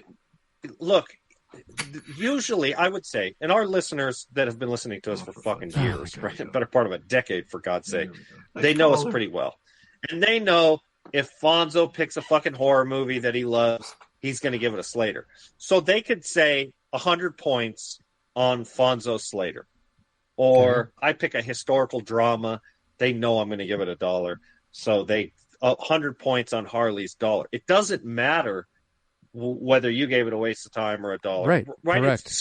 usually I would say, and our listeners that have been listening to us for fucking years, right? Better part of a decade, for God's sake, they know us pretty well. And they know if Fonso picks a fucking horror movie that he loves, he's going to give it a Slater. So they could say 100 points on Fonso Slater. Or I pick a historical drama, they know I'm going to give it $1. So they 100 points on Harley's $1. It doesn't matter whether you gave it a waste of time or $1. Right. Correct.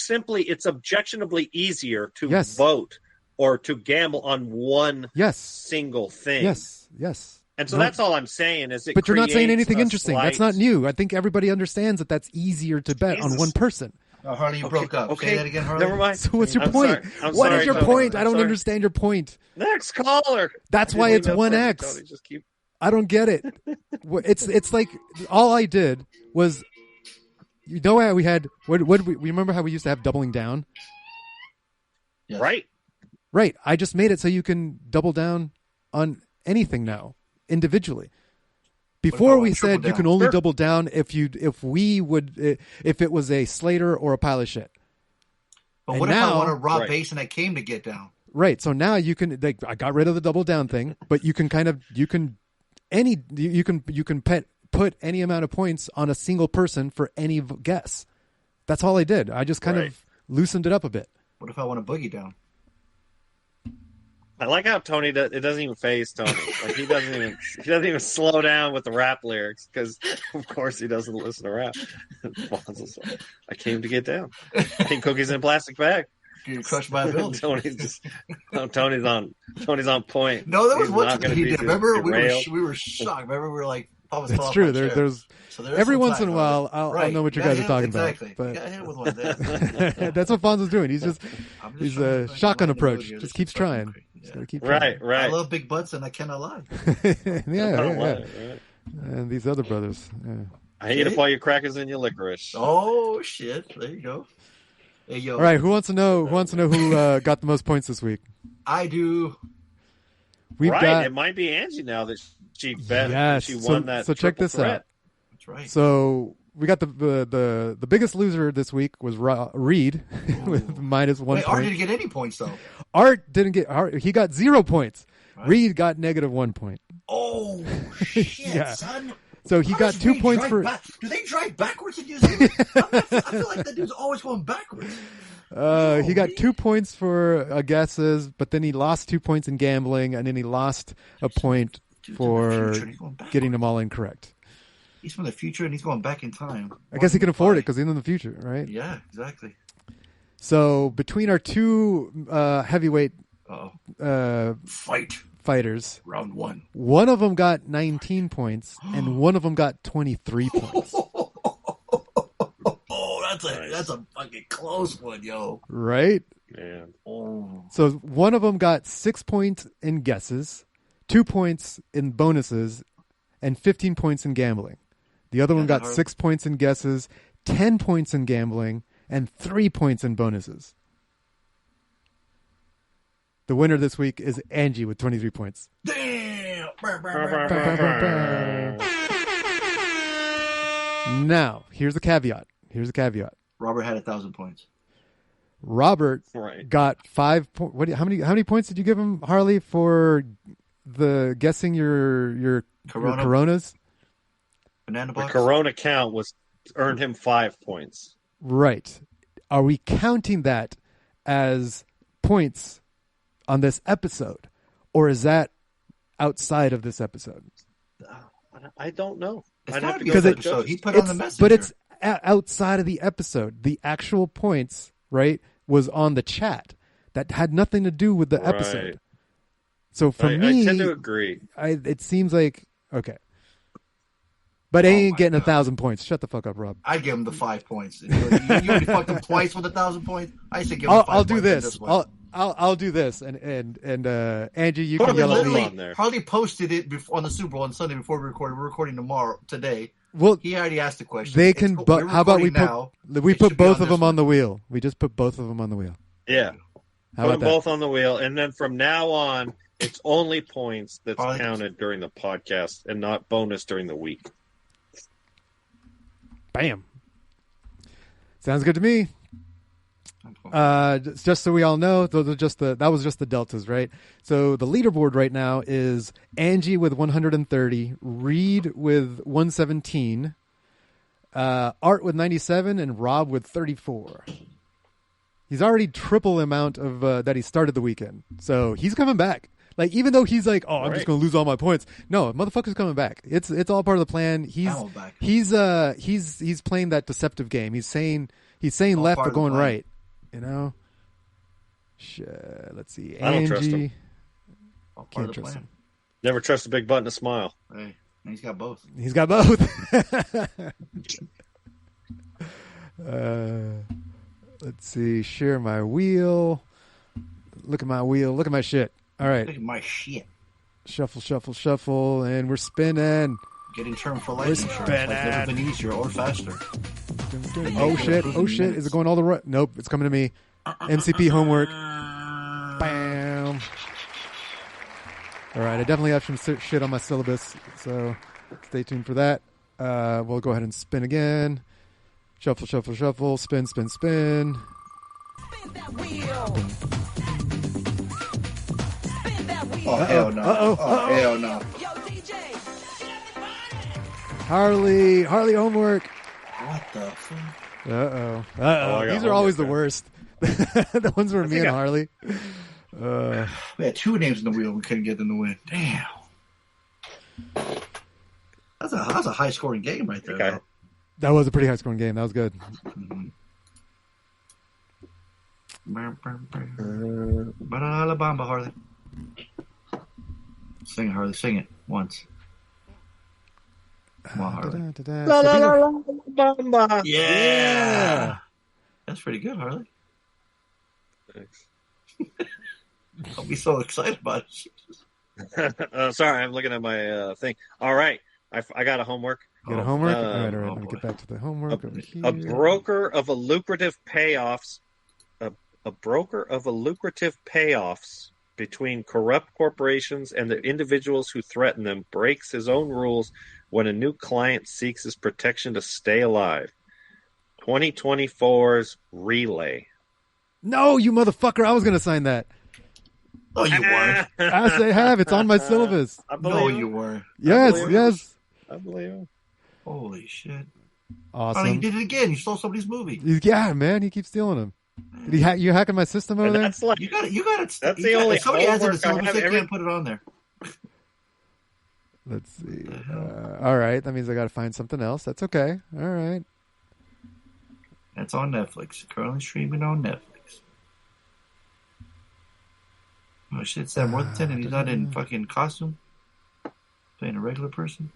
It's objectionably easier to vote or to gamble on one single thing. Yes. And so that's all I'm saying is but you're not saying anything interesting. That's not new. I think everybody understands that that's easier to bet on one person. Oh, Harley, you broke up. Okay. Say that again, Harley. Never mind. So what's your I'm point? sorry. What is your Tony. point? I don't sorry. understand your point. Next caller. That's why it's 1x. Tony, just keep... I don't get it. It's like all I did was, you know how we had, we remember how we used to have doubling down? Yes. Right. I just made it so you can double down on anything now individually. Before we said you can only double down if it was a Slater or a pile of shit. But and what now, if I want to rob base and I came to get down? Right. So now you can. I got rid of the double down thing, but you can put any amount of points on a single person for any guess. That's all I did. I just kind of loosened it up a bit. What if I want to boogie down? I like how Tony it doesn't even phase Tony. Like he doesn't even slow down with the rap lyrics because of course he doesn't listen to rap. I came to get down. I think cookies in a plastic bag. You're crushed by a building. Tony's on point. No, there was one thing he did. Remember we were shocked. Remember we were like, it's true. There's every once in a while I'll know what you guys are talking about. But got hit with one there. That's what Fonso's doing. He's a shotgun approach. Just keeps trying. Keep right. I love big butts and I cannot lie. yeah. And these other brothers. Yeah. I hate up all your crackers and your licorice. Oh shit! There you go. Hey yo. All right. Who wants to know? Who got the most points this week? I do. It might be Angie now that she bet. Yes. She won that. So check this out. That's right. So we got the biggest loser this week was Reed with -1 point. Art didn't get any points though. Art didn't get. He got 0 points. Right. Reed got -1 point. Oh shit, son! So he got 2 points for. Do they drive backwards in New Zealand? I feel like that dude's always going backwards. He got 2 points for guesses, but then he lost 2 points in gambling, and then he lost a point for getting them all incorrect. He's from the future, and he's going back in time. I guess he can afford it because he's in the future, right? Yeah, exactly. So between our two heavyweight fighters, round one, one of them got 19 points, and one of them got 23 points. That's a fucking close one, yo. Right? Man. Oh. So one of them got 6 points in guesses, 2 points in bonuses, and 15 points in gambling. The other one got 6 points in guesses, 10 points in gambling, and 3 points in bonuses. The winner this week is Angie with 23 points. Damn! Now, here's the caveat. Robert had 1,000 points. Robert got 5 points. How many points did you give him, Harley, for the guessing your Coronas? Banana box? The Corona count earned him 5 points. Right. Are we counting that as points on this episode, or is that outside of this episode? I don't know. Because he put on the messenger. But it's outside of the episode. The actual points, right, was on the chat. That had nothing to do with the episode. So for me, I tend to agree. It seems like okay. But he ain't getting 1,000 points. Shut the fuck up, Rob. I'd give him the 5 points. You already fucked him twice with 1,000 points. I should give him 5 points. I'll do this. I'll do this, and Angie, you can yell at me. Harley posted it on the Super Bowl on Sunday before we recorded. We're recording today. Well, he already asked the question. They can. But how about we put both of them on the wheel? We just put both of them on the wheel. Yeah, put them both on the wheel, and then from now on, it's only points that's counted during the podcast and not bonus during the week. Bam. Sounds good to me. Just so we all know, that was just the deltas, right? So the leaderboard right now is Angie with 130, Reed with 117, Art with 97, and Rob with 34. He's already triple the amount of that he started the weekend, so he's coming back. Like, even though he's like, oh, I'm just going to lose all my points. No, motherfucker's coming back. It's all part of the plan. He's playing that deceptive game. He's saying left but going right. You know? Let's see. I don't trust him. Can't trust him. Never trust a big button to smile. Hey, he's got both. Let's see. Share my wheel. Look at my wheel. Look at my shit. All right. Look at my shit. Shuffle, shuffle, shuffle, and we're spinning. Getting term for life insurance has never been easier or faster. Oh shit! Oh shit! Is it going all the right? Nope, it's coming to me. MCP homework. Bam. All right, I definitely have some shit on my syllabus, so stay tuned for that. We'll go ahead and spin again. Shuffle, shuffle, shuffle. Spin, spin, spin. Spin that wheel. Oh, hell no. Uh-oh. Hell no. Harley homework. What the fuck? These are always the worst. The ones were me and Harley. We had two names in the wheel. We couldn't get them to win. Damn. That's a high scoring game right there. Okay. That was a pretty high scoring game. That was good. Bamba, Harley. Sing it, Harley. Sing it once. Come on, Harley. La la la la Bamba. Yeah. That's pretty good, Harley. Thanks. Don't be so excited about it. Sorry, I'm looking at my thing. All right. I got a homework. You got a homework? All right. Let me get back to the homework over here. A broker of a lucrative payoffs. A broker of a lucrative payoffs between corrupt corporations and the individuals who threaten them breaks his own rules when a new client seeks his protection to stay alive. 2024's Relay. No, you motherfucker! I was going to sign that. Oh, you weren't. Yes, I have. It's on my syllabus. No, you weren't. Yes. I believe him. Holy shit! Awesome. Oh, you did it again. You stole somebody's movie. Yeah, man. He keeps stealing them. Did you hacking my system over there? That's like, You got it. That's the only somebody has it in the homework I syllabus. have They can't put it on there. Let's see. All right. That means I got to find something else. That's okay. All right. That's on Netflix. Currently streaming on Netflix. Oh shit! It's that more than 10, and he's not in fucking costume, playing a regular person.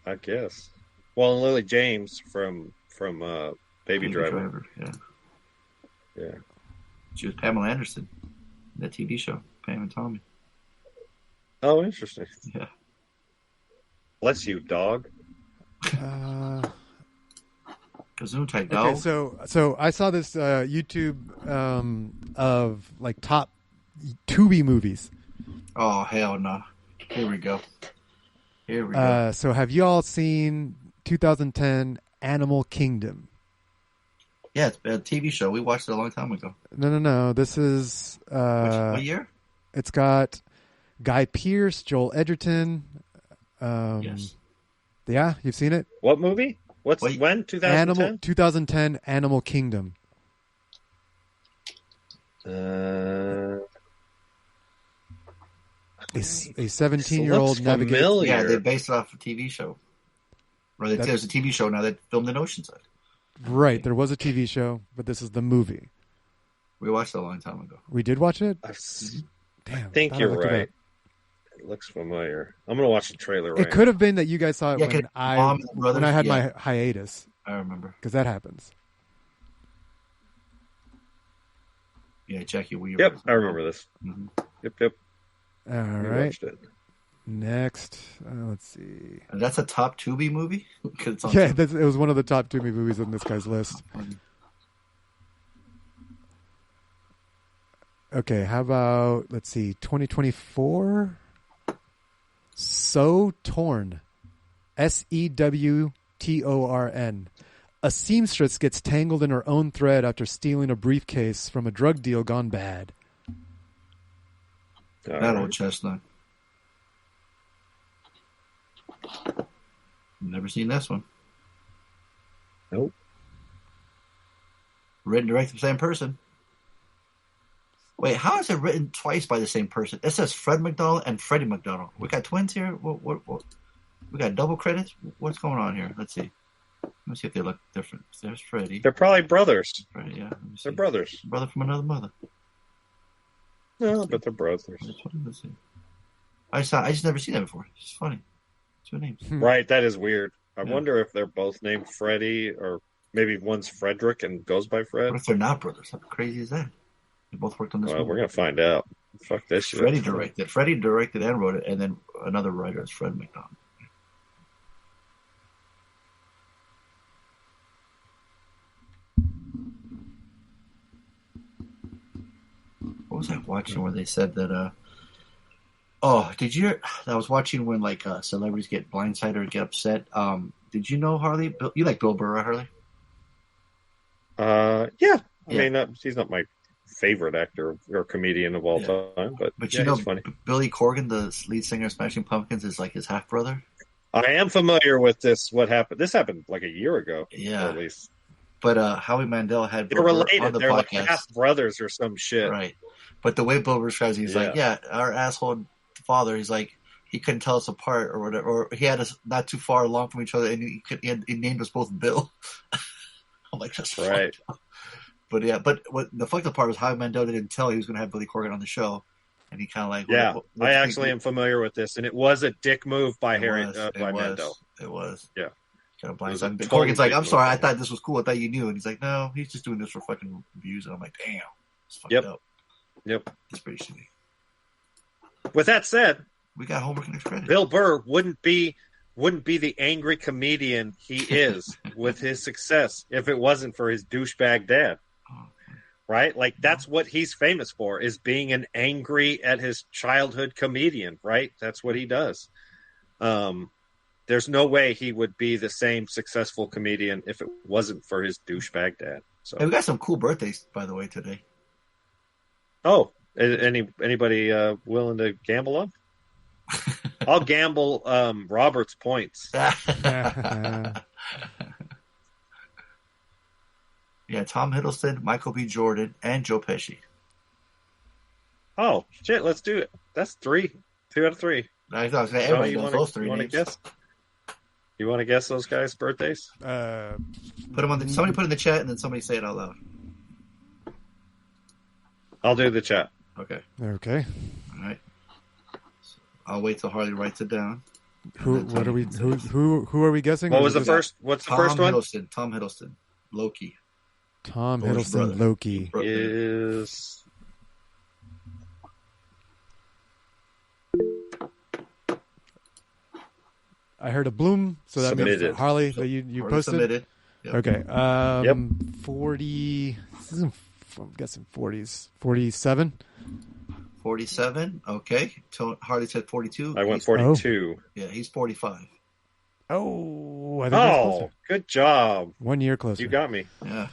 I guess. Well, and Lily James from Baby Driver. Yeah. She was Pamela Anderson in that TV show, Pam and Tommy. Oh, interesting. Yeah. Bless you, dog. Kazoo type dog. Okay, so I saw this YouTube of like top Tubi movies. Oh hell no! Here we go. So have you all seen 2010 Animal Kingdom? Yeah, it's a TV show. We watched it a long time ago. No. This is what year? It's got Guy Pearce, Joel Edgerton. Yes. Yeah, you've seen it. What movie? When? 2010? 2010 Animal Kingdom. A 17-year-old navigates. Yeah, they based it off a TV show. Right, there's a TV show now that filmed in Oceanside. Right, there was a TV show, but this is the movie. We watched it a long time ago. We did watch it? I think you're right. It looks familiar. I'm going to watch the trailer right It could have been that you guys saw it when I had my hiatus. I remember. Because that happens. Yeah, Jackie Weaver. Yep, I remember this. Mm-hmm. Yep. All right. Next, let's see. And that's a top Tubi movie? Yeah, it was one of the top Tubi movies on this guy's list. Okay, how about, let's see, 2024? So Torn. SEWTORN. A seamstress gets tangled in her own thread after stealing a briefcase from a drug deal gone bad. That old chestnut. Never seen this one. Nope. Written, directed by the same person. Wait, how is it written twice by the same person? It says Fred McDonald and Freddie McDonald. We got twins here? What? We got double credits? What's going on here? Let's see. Let's see if they look different. There's Freddie. They're probably brothers. Freddie, yeah. They're brothers. Brother from another mother. No, but they're brothers. Let's see. I just never seen that before. It's funny. Two names. Right, that is weird. I wonder if they're both named Freddie or Maybe one's Frederick and goes by Fred. What if they're not brothers? How crazy is that? They both worked on this movie. We're gonna find out. Fuck this shit. Freddie directed and wrote it, and then another writer is Fred McDonald. What was I watching where they said that? I was watching when like celebrities get blindsided or get upset. Did you know Harley? You like Bill Burr, right, Harley? Yeah. I mean, he's not my favorite actor or comedian of all time, but you know, he's funny. Billy Corgan, the lead singer of Smashing Pumpkins, is like his half brother. I am familiar with this. What happened? This happened like a year ago, yeah, at least. But Howie Mandel had they're related. on the They're podcast. Like half brothers or some shit, right? But the way Bill Burr describes, he's like, our asshole father. He's like, he couldn't tell us apart or whatever, or he had us not too far along from each other, and he named us both Bill. I'm like, that's right. But yeah, but what the fucked up part was Howie Mandel didn't tell he was going to have Billy Corgan on the show, and he kind of like, I actually am familiar with this, and it was a dick move by Mandel. It was, yeah. Kind of blindsided. Corgan's like, I'm sorry, I thought this was cool. I thought you knew, and he's like, no, he's just doing this for fucking views, and I'm like, damn, it's fucked up. Yep, it's pretty shitty. With that said, we got homework and credit. Bill Burr wouldn't be the angry comedian he is with his success if it wasn't for his douchebag dad. Right? Like, that's what he's famous for, is being an angry at his childhood comedian, right? That's what he does. There's no way he would be the same successful comedian if it wasn't for his douchebag dad. So we got some cool birthdays, by the way, today. Oh, anybody willing to gamble on? I'll gamble Robert's points. Yeah, Tom Hiddleston, Michael B. Jordan, and Joe Pesci. Oh, shit, let's do it. That's 3. 2 out of 3. I thought everybody knows those 3 names. Guess? You want to guess those guys' birthdays? Put them on somebody put in the chat, and then somebody say it out loud. I'll do the chat. Okay. All right. So I'll wait till Harley writes it down. Who are we guessing? What was the first? What's the first one? Tom Hiddleston. Loki. Tom Hiddleston, Loki is. I heard a bloom, so that submitted. means Harley that you posted. Submitted. Yep. Okay. Yep. 40. I'm guessing 40s. 47. 47. Okay. Harley said 42. I went 42. Yeah, he's 45. Oh, I think that's closer. Good job. 1 year closer. You got me. Yeah.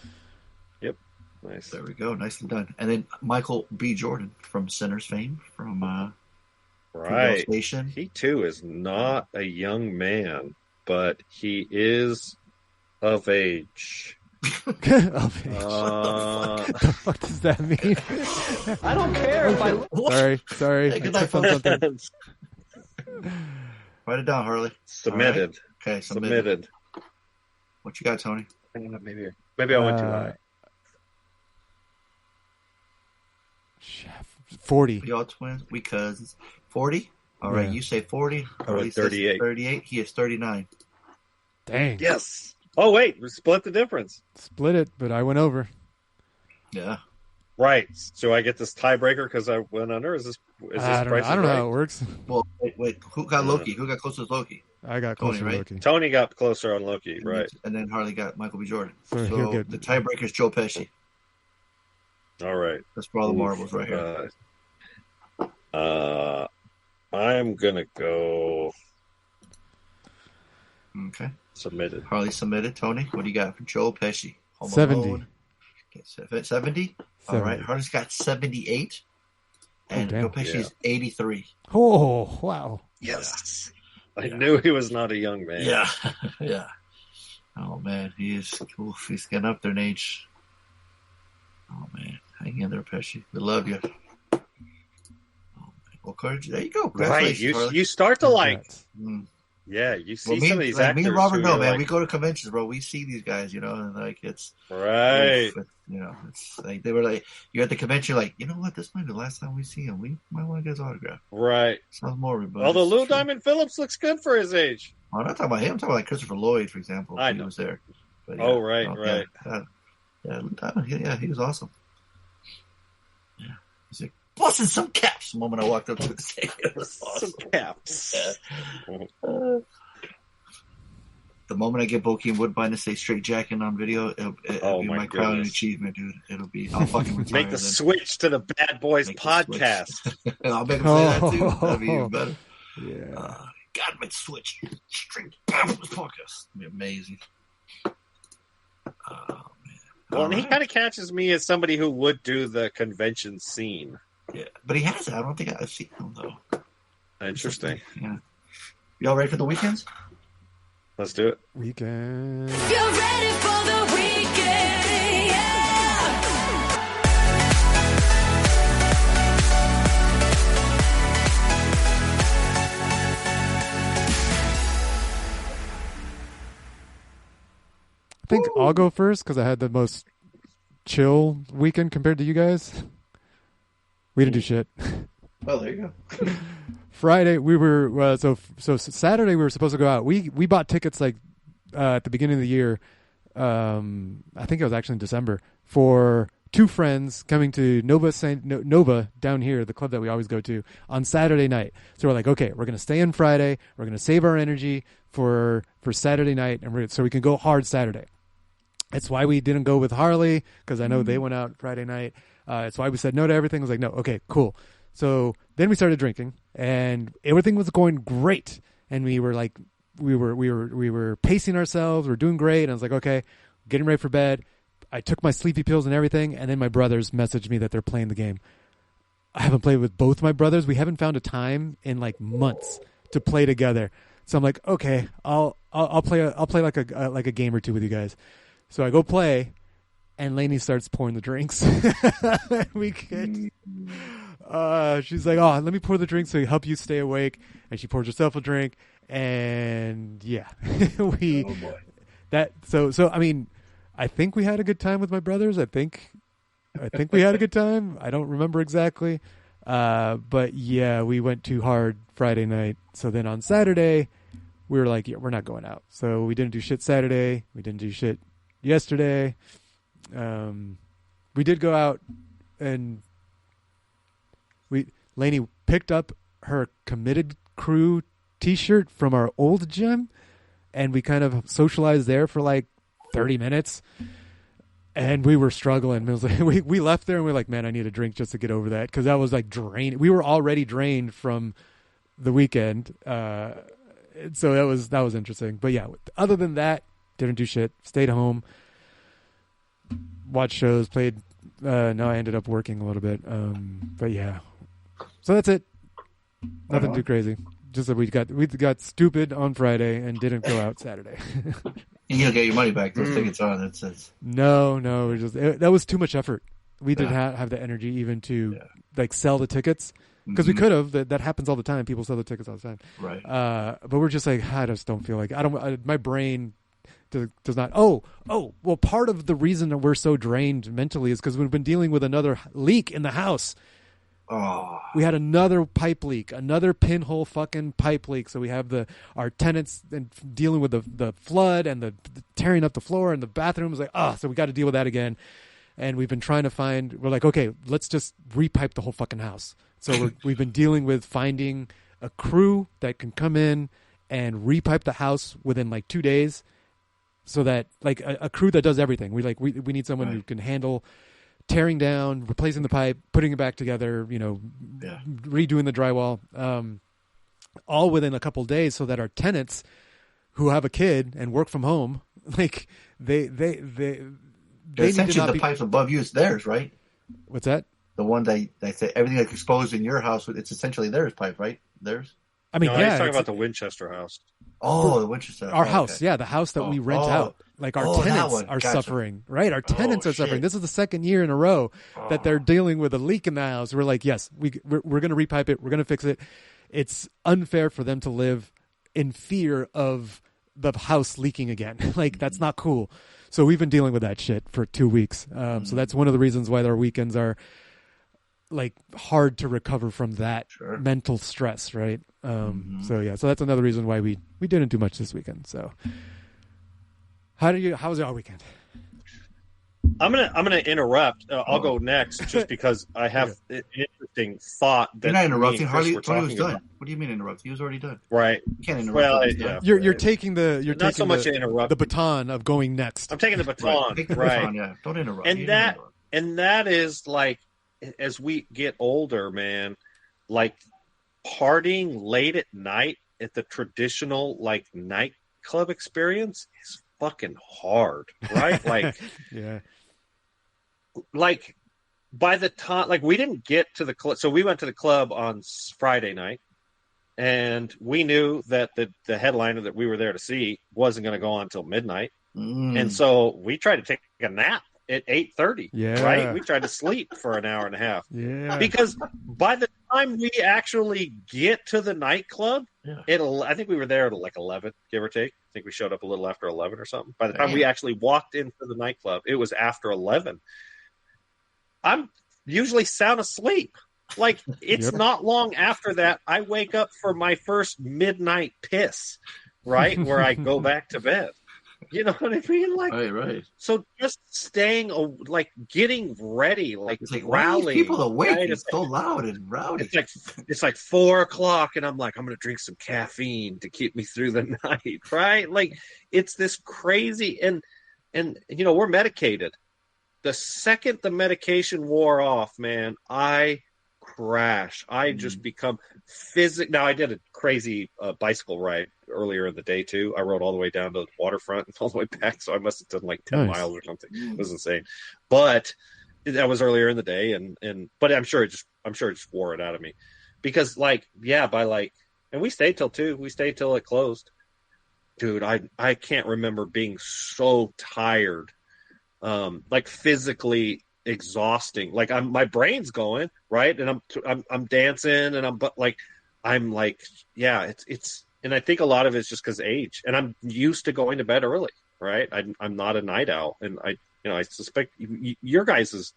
Yep. Nice. There we go. Nicely done. And then Michael B. Jordan from Sinners fame, from right. Station. He too is not a young man, but he is of age. What the fuck does that mean? I don't care if I. Sorry. Hey, I on something. Write it down, Harley. Submitted. Right. Okay, submitted. What you got, Tony? Maybe I went too high. 40. We all twins. We cousins. 40? All right, you say 40. I went 38. 38. He is 39. Dang. Yes. Oh, wait. We split the difference. Split it, but I went over. Yeah. Right. So I get this tiebreaker because I went under? Is this I don't know how it works. Well, wait. Who got Loki? Who got closest to Loki? I got closer to Loki. Tony got closer on Loki, right. And then Harley got Michael B. Jordan. So the tiebreaker is Joe Pesci. All right. That's for all the marbles right here. I'm going to go... Okay. Submitted. Harley submitted. Tony, what do you got for Joe Pesci? Home 70. Okay, 70? All right. Harley's got 78. And Joe Pesci's 83. Oh, wow. Yes. I knew he was not a young man. Yeah. Yeah. Oh, man. He is cool. He's getting up there in age. Oh, man. Hang in there, Pesci. We love you. Oh, man. Well, courage. There you go. Right. You start to like... Yeah, you see some of these actors. Me and Robert know, man. We go to conventions, bro. We see these guys, and like it's right. It's like they were like, you're at the convention, like, you know what? This might be the last time we see him. We might want to get his autograph. Right. Sounds morbid, but although Lou Diamond Phillips looks good for his age. I'm not talking about him. I'm talking about like Christopher Lloyd, for example. I know. He was there. But right. Yeah, he was awesome. Yeah, he's like busting some caps. The moment I walked up to the stage, it was awesome. Some caps. Yeah. The moment I get Bokeem Woodbine to say straight jacking on video, it'll be my crowning achievement, dude. I'll fucking retire. Make the switch to the Bad Boys podcast. I'll make him say that too. That'd be even better. Yeah. God, make switch. Straight Bad Boys podcast. It'd be amazing. Oh, man. Well, and he kind of catches me as somebody who would do the convention scene. Yeah, but he has it. I don't think I've seen him, though. Interesting. Yeah. Y'all ready for the weekends? Let's do it. Weekend. You're ready for the weekend, yeah. I think I'll go first because I had the most chill weekend compared to you guys. We didn't do shit. Well, there you go. Friday we were so Saturday we were supposed to go out. We bought tickets like at the beginning of the year. I think it was actually in December for two friends coming to Nova down here, the club that we always go to, on Saturday night. So we're like, okay, we're gonna stay in Friday. We're gonna save our energy for Saturday night, and so we can go hard Saturday. It's why we didn't go with Harley because I know they went out Friday night. It's why we said no to everything. I was like, no, okay, cool. So then we started drinking, and everything was going great. And we were like, we were pacing ourselves. We were doing great. And I was like, okay, getting ready for bed. I took my sleepy pills and everything, and then my brothers messaged me that they're playing the game. I haven't played with both my brothers. We haven't found a time in like months to play together. So I'm like, okay, I'll play like a game or two with you guys. So I go play, and Lainey starts pouring the drinks. We get. She's like, oh, let me pour the drink so help you stay awake. And she pours herself a drink, and yeah, Oh boy. So I mean, I think we had a good time with my brothers. I think we had a good time. I don't remember exactly, but yeah, we went too hard Friday night. So then on Saturday, we were like, yeah, we're not going out. So we didn't do shit Saturday. We didn't do shit yesterday. We did go out, and Lainey picked up her Committed Crew t-shirt from our old gym, and we kind of socialized there for like 30 minutes, and we were struggling. It was like, we left there and we were like, man, I need a drink just to get over that, because that was like drained. We were already drained from the weekend, so that was interesting. But yeah, other than that, didn't do shit. Stayed home, watched shows, played. No, I ended up working a little bit. But yeah, so that's it. Nothing too crazy. Just that we got stupid on Friday and didn't go out Saturday. You'll get your money back. Those tickets are. That's it. No, that was too much effort. We didn't have the energy even to like sell the tickets, because we could have. That happens all the time. People sell the tickets all the time. Right. But we're just like, I just don't feel like my brain does not. Oh, well, part of the reason that we're so drained mentally is because we've been dealing with another leak in the house. Oh. We had another pipe leak, another pinhole fucking pipe leak. So we have our tenants and dealing with the flood and the tearing up the floor and the bathroom. Was like, so we got to deal with that again. And we've been trying to we're like, okay, let's just repipe the whole fucking house. So we've been dealing with finding a crew that can come in and repipe the house within like 2 days. So that like a crew that does everything. We need someone who can handle tearing down, replacing the pipe, putting it back together, redoing the drywall, all within a couple of days, so that our tenants who have a kid and work from home, like they essentially the pipes above you is theirs, right? What's that? The one that say everything that's exposed in your house, it's essentially theirs pipe, right? Theirs. I mean, he's talking about the Winchester house. Oh, the Winchester. Our house, the house that we rent out. Like our tenants are suffering, right? Our tenants are suffering. This is the second year in a row that they're dealing with a leak in the house. We're like, yes, we're going to repipe it. We're going to fix it. It's unfair for them to live in fear of the house leaking again. Like, that's not cool. So we've been dealing with that shit for 2 weeks. So that's one of the reasons why our weekends are like hard to recover from that mental stress, right? So yeah, so that's another reason why we didn't do much this weekend. So How was your weekend? I'm gonna interrupt. I'll go next just because I have an interesting thought that You're not interrupting. me and Chris Harley, were Tony was talking done. about. What do you mean interrupt? He was already done. Right. You can't interrupt. Well, what he's yeah. done. You're taking the Not so much to interrupt. the baton of going next. I'm taking the baton. Take the right. baton, yeah. Don't interrupt. And You don't that interrupt. and that is like, as we get older, man, like partying late at night at the traditional like nightclub experience is fucking hard, right? Like, yeah. Like by the time, like we didn't get to the club, so we went to the club on Friday night, and we knew that the headliner that we were there to see wasn't going to go on until midnight, and so we tried to take a nap at 8:30. Yeah. Right, we tried to sleep for an hour and a half. Yeah. Because by the time we actually get to the nightclub, I think we were there at like 11, give or take. I think we showed up a little after 11 or something. By the time we actually walked into the nightclub, it was after 11. I'm usually sound asleep. Like, it's not long after that I wake up for my first midnight piss, right? Where I go back to bed. You know what I mean? Like, right. So just staying, like, getting ready, like, It's like, rallying. why are these people awake? Right? It's so loud and rowdy. It's like 4 o'clock, and I'm like, I'm going to drink some caffeine to keep me through the night, right? Like, it's this crazy, and you know, we're medicated. The second the medication wore off, man, I crash. I just become physical. Now, I did a crazy bicycle ride earlier in the day, too. I rode all the way down to the waterfront and all the way back, so I must have done like 10 miles or something. It was insane. But that was earlier in the day, but I'm sure it just wore it out of me. Because, like, and we stayed till 2. We stayed till it closed. Dude, I can't remember being so tired, like physically exhausting. Like, my brain's going right, and I'm dancing, and I'm like, yeah, it's, and I think a lot of it's just because age, and I'm used to going to bed early, right? I'm not a night owl, and I suspect your guys'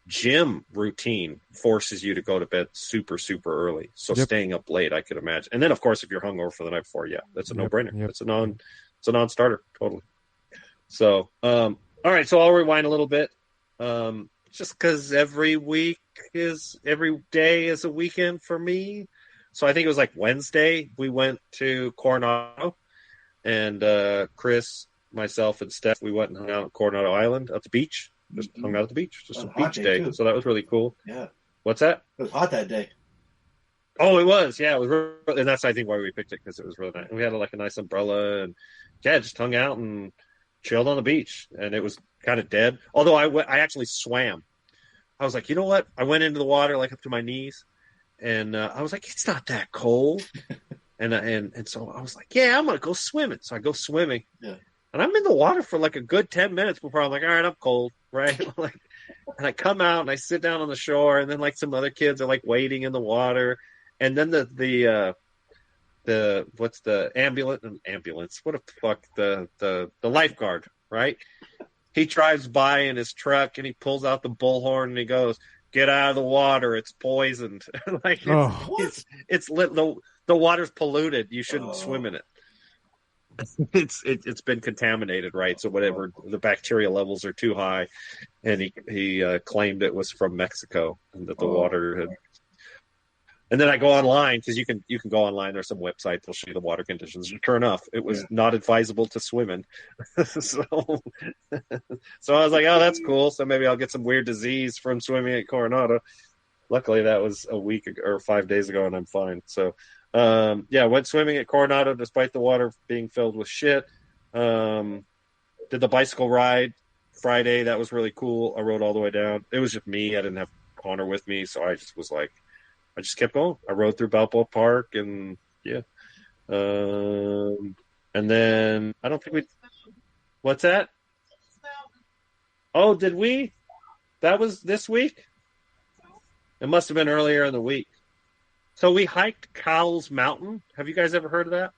gym routine forces you to go to bed super, super early. So staying up late, I could imagine. And then, of course, if you're hungover for the night before, that's a no-brainer. Yep. It's a non-starter, totally. So, all right, so I'll rewind a little bit. Just because every day is a weekend for me. So I think it was like Wednesday, we went to Coronado, and Chris, myself, and Steph, we went and hung out at Coronado Island at the beach. Just hung out at the beach. Just a beach day. So that was really cool. Yeah. What's that? It was hot that day. Oh, it was. Yeah, it was really, and that's, I think, why we picked it, because it was really nice. We had like a nice umbrella, and just hung out and chilled on the beach, and it was kind of dead. Although I actually swam. I was like, you know what? I went into the water like up to my knees, and I was like, it's not that cold. and so I was like, yeah, I'm gonna go swimming. So I go swimming. Yeah. And I'm in the water for like a good 10 minutes before I'm like, all right, I'm cold, right? Like, and I come out and I sit down on the shore, and then like some other kids are like wading in the water, and then the what's the ambulance? What the fuck, the lifeguard, right? He drives by in his truck, and he pulls out the bullhorn, and he goes, "Get out of the water! It's poisoned." Like, it's lit. The water's polluted. You shouldn't swim in it. It's been contaminated, right? So whatever, the bacteria levels are too high, and he claimed it was from Mexico, and that the water had. And then I go online, because you can go online. There's some website that'll show you the water conditions. Sure enough, it was not advisable to swim in. So I was like, oh, that's cool. So maybe I'll get some weird disease from swimming at Coronado. Luckily, that was a week or 5 days ago, and I'm fine. So, went swimming at Coronado despite the water being filled with shit. Did the bicycle ride Friday. That was really cool. I rode all the way down. It was just me. I didn't have Connor with me, so I just was like, I just kept going. I rode through Balboa Park, and and then I don't think we. What's that? Oh, did we? That was this week? It must have been earlier in the week. So we hiked Cowles Mountain. Have you guys ever heard of that?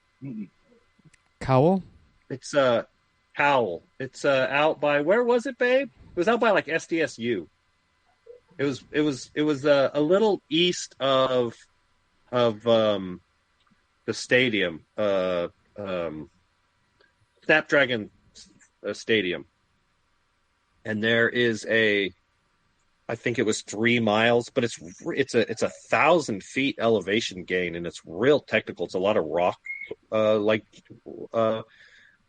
Cowell? It's Cowell. It's out by, where was it, babe? It was out by like SDSU. It was a little east of the stadium. Snapdragon Stadium, and there is I think it was 3 miles, but it's 1,000 feet elevation gain, and it's real technical. It's a lot of rock, but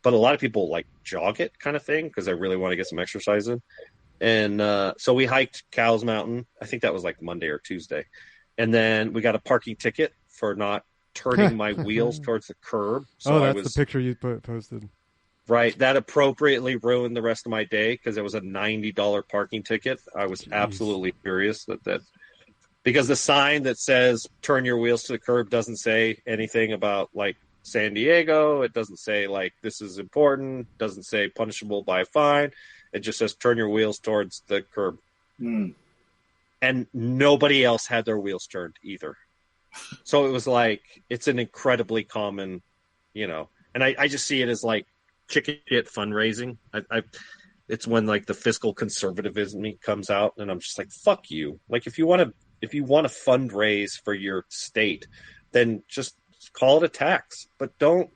a lot of people like jog it kind of thing because they really want to get some exercise in. And so we hiked Cows Mountain. I think that was like Monday or Tuesday, and then we got a parking ticket for not turning my wheels towards the curb. So that's the picture you posted. Right. That appropriately ruined the rest of my day because it was a $90 parking ticket. I was absolutely furious that because the sign that says turn your wheels to the curb doesn't say anything about like San Diego. It doesn't say like this is important. Doesn't say punishable by a fine. It just says turn your wheels towards the curb. And nobody else had their wheels turned either. So it was like, it's an incredibly common, and I just see it as like chicken shit fundraising. It's when like the fiscal conservatism comes out, and I'm just like, fuck you. Like if you want to fundraise for your state, then just call it a tax, but don't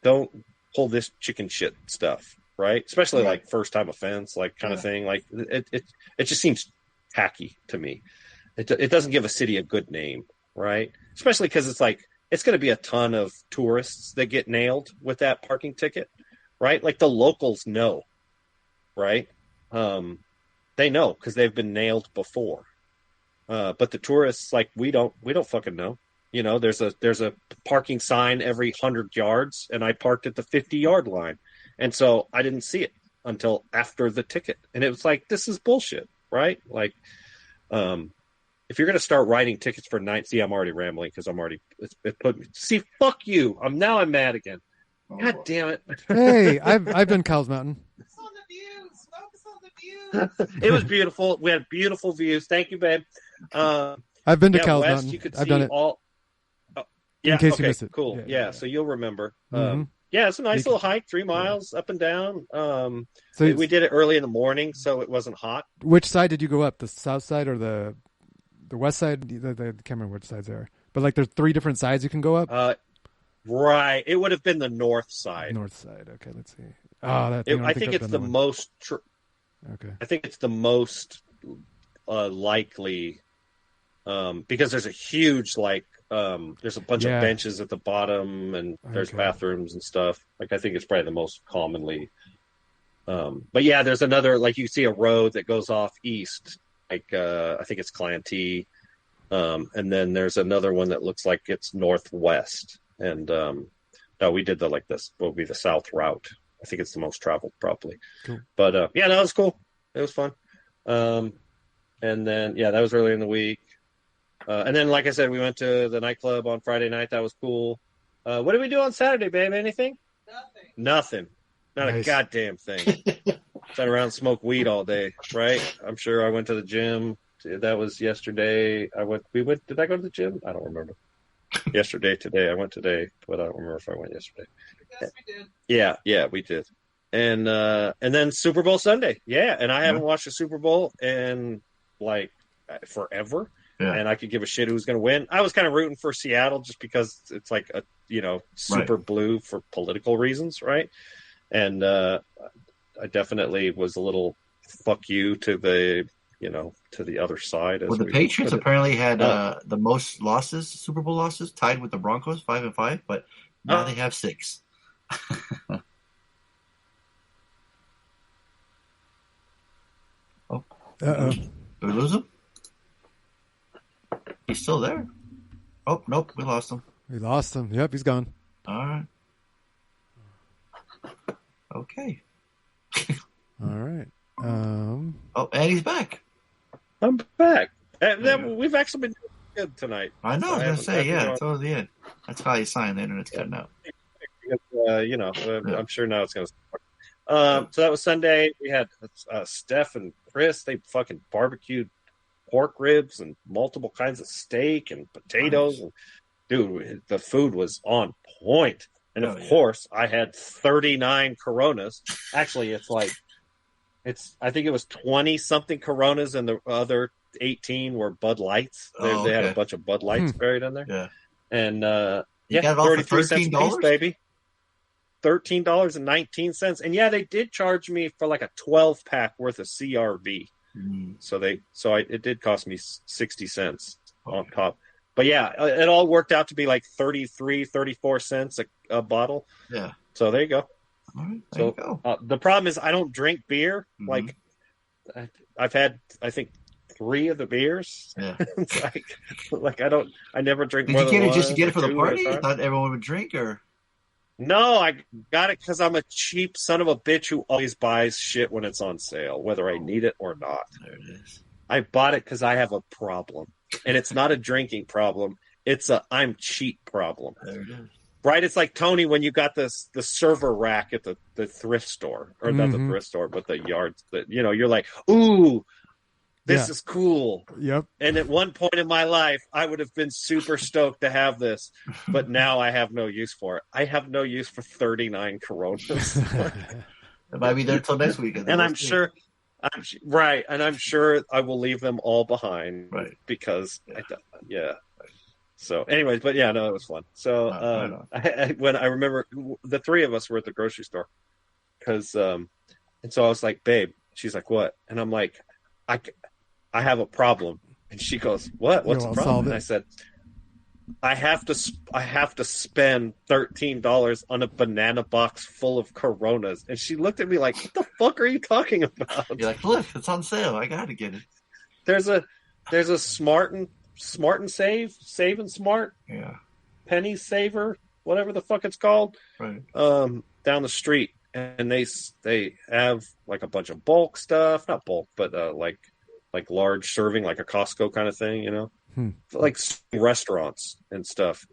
pull this chicken shit stuff, right? Especially like first time offense, like kind of thing. Like it just seems tacky to me. It doesn't give a city a good name. Right. Especially because it's like, it's going to be a ton of tourists that get nailed with that parking ticket. Right. Like the locals know. Right. They know because they've been nailed before. But the tourists, like, we don't fucking know. There's a parking sign every 100 yards, and I parked at the 50-yard line. And so I didn't see it until after the ticket. And it was like, this is bullshit. Right. Like, if you're going to start writing tickets for night, see, I'm already rambling because it put me. See, fuck you. I'm mad again. God damn it. Hey, I've been Cows Mountain. Focus on the views. Focus on the views. It was beautiful. We had beautiful views. Thank you, babe. I've been to Cows Mountain. You could I've see done it. Yeah. In case you missed it. Cool. Yeah. So you'll remember. Mhm. Yeah, it's a nice little hike, 3 miles up and down. So we did it early in the morning, so it wasn't hot. Which side did you go up? The south side or the west side? I can't remember which sides they are. But like there's 3 different sides you can go up? Right. It would have been the north side. North side. Okay, let's see. I think it's the most. Okay. I think it's the most likely because there's a huge there's a bunch of benches at the bottom and there's bathrooms and stuff. Like I think it's probably the most commonly. But yeah, there's another you see a road that goes off east. I think it's Clintee. And then there's another one that looks like it's northwest. And no, we did this will be the south route. I think it's the most traveled probably. Cool. But it was cool. It was fun. And then that was earlier in the week. And then like I said, we went to the nightclub on Friday night. That was cool. What did we do on Saturday, babe? Anything? Nothing. Not a goddamn thing. Sat around and smoked weed all day, right? I'm sure I went to the gym. That was yesterday. Did I go to the gym? I don't remember. Today. I went today, but I don't remember if I went yesterday. Yes, we did. Yeah, we did. And then Super Bowl Sunday. Yeah, and I haven't watched the Super Bowl in forever. Yeah. And I could give a shit who's going to win. I was kind of rooting for Seattle just because it's like a super blue for political reasons, right? And I definitely was a little fuck you to the to the other side. Well, the Patriots apparently had the most losses, Super Bowl losses, tied with the Broncos, 5-5, but now they have 6. Oh, did we lose him? He's still there. Oh, nope, we lost him. We lost him. Yep, he's gone. All right. Okay. All right. Oh, and he's back. I'm back. We've actually been doing good tonight. I know. I was going to say, towards the end. That's how you sign. The internet's cutting out. I'm sure now it's going to start. So that was Sunday. We had Steph and Chris. They fucking barbecued pork ribs and multiple kinds of steak and potatoes. And, dude, the food was on point. And of course, I had 39 Coronas. Actually, I think it was 20 something Coronas, and the other 18 were Bud Lights. They had a bunch of Bud Lights buried in there. Yeah. And you got it all for $13? Piece, baby. $13.19. And yeah, they did charge me for like a 12-pack worth of CRV. It did cost me 60 cents on top. But yeah, it all worked out to be like 34 cents a bottle. Yeah. So there you go. All right, there you go. The problem is I don't drink beer. Mhm. Like I've had, I think, 3 of the beers. Yeah. It's like I never drink Did more you than get it one just to get it for or the 2 at a party? I time. thought everyone would drink, or No, I got it because I'm a cheap son of a bitch who always buys shit when it's on sale, whether I need it or not. There it is. I bought it because I have a problem. And it's not a drinking problem. It's a I'm cheap problem. There it is. Right? It's like Tony when you got the server rack at the thrift store. Or not the thrift store, but the yards. You're like, ooh, this is cool. Yep. And at one point in my life, I would have been super stoked to have this. But now I have no use for it. I have no use for 39 Coronas. It might be there till next weekend. And I'm sure I will leave them all behind. Right. Because, So, anyways, but yeah, no, it was fun. So, when I remember the 3 of us were at the grocery store. Because, and so I was like, babe, she's like, what? And I'm like, I have a problem. And she goes, what? What's the problem? And I said, I have to spend $13 on a banana box full of Coronas. And she looked at me like, what the fuck are you talking about? You're like, look, it's on sale. I got to get it. There's a Smart and Save and Smart. Yeah. Penny Saver, whatever the fuck it's called. Right. Down the street. And they have like a bunch of bulk stuff, not bulk, but like large serving, like a Costco kind of thing, like restaurants and stuff.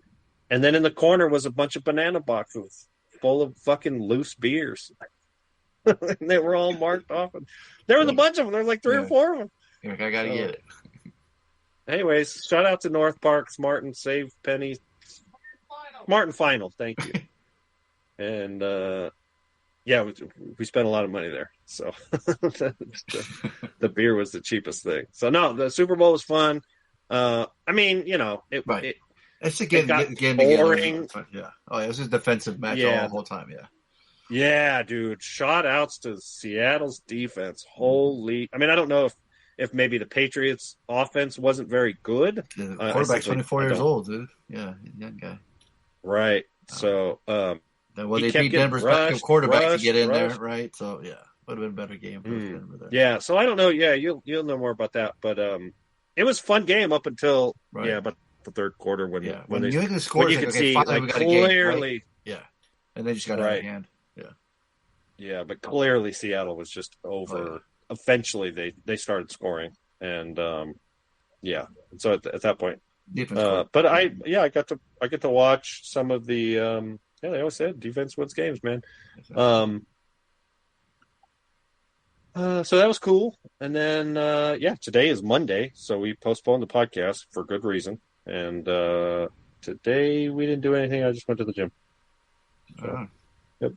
And then in the corner was a bunch of banana boxes full of fucking loose beers. And they were all marked off. And there was a bunch of them. There was like 3 or 4 of them. You're like, I gotta get it. Anyways, shout out to North Park, Smart and Save, Penny, Smart and Final. Thank you. And yeah, we spent a lot of money there. So the beer was the cheapest thing. So no, the Super Bowl was fun. I mean, it's a game boring. Yeah. Oh, yeah, it was a defensive match all the whole time. Yeah. Yeah, dude. Shout outs to Seattle's defense. Holy! I mean, I don't know if maybe the Patriots' offense wasn't very good. The quarterback's 24 years old, dude. Yeah, young guy. Right. So. Well, they beat Denver's quarterback to get in there, right? So yeah, would have been a better game. Yeah, so I don't know. Yeah, you'll know more about that, but it was a fun game up until about the third quarter when New England scores, you could see finally like, we got a game, clearly, right? And they just got out of hand. Yeah, but clearly Seattle was just over. Eventually, they started scoring, and so at that point, but I got to watch some of the. Yeah, they always said defense wins games, man. So that was cool. And then, today is Monday, so we postponed the podcast for good reason. And today we didn't do anything. I just went to the gym. So, yep.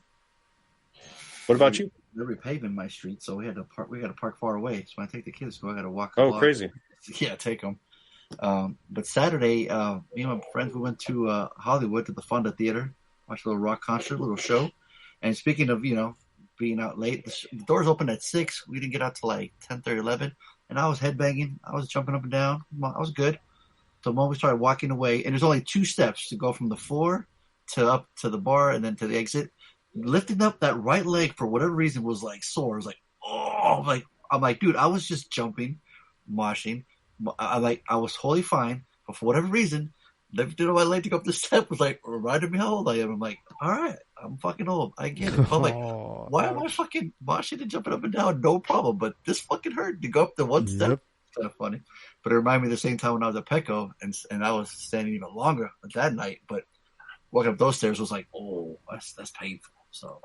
What about you? They're repaving my street, so we got to park far away. So when I take the kids, I got to walk. Oh, crazy! Yeah, take them. But Saturday, me and my friends, we went to Hollywood to the Fonda Theater. Watched a little rock concert, a little show. And speaking of, being out late, the doors opened at 6. We didn't get out till like 10:30, 11. And I was headbanging. I was jumping up and down. I was good. So when we started walking away, and there's only 2 steps to go from the floor to up to the bar and then to the exit. Lifting up that right leg for whatever reason was like sore. It was like, oh, I'm like, dude, I was just jumping, moshing. I was totally fine. But for whatever reason, lifted up my leg to go up the step was like reminded me how old I am. I'm like, all right, I'm fucking old. I get it. I'm like, why am I fucking moshing and jumping up and down? No problem. But this fucking hurt to go up the one step. It's kind of funny. But it reminded me of the same time when I was at Petco and I was standing even longer that night. But walking up those stairs was like, oh, that's painful. So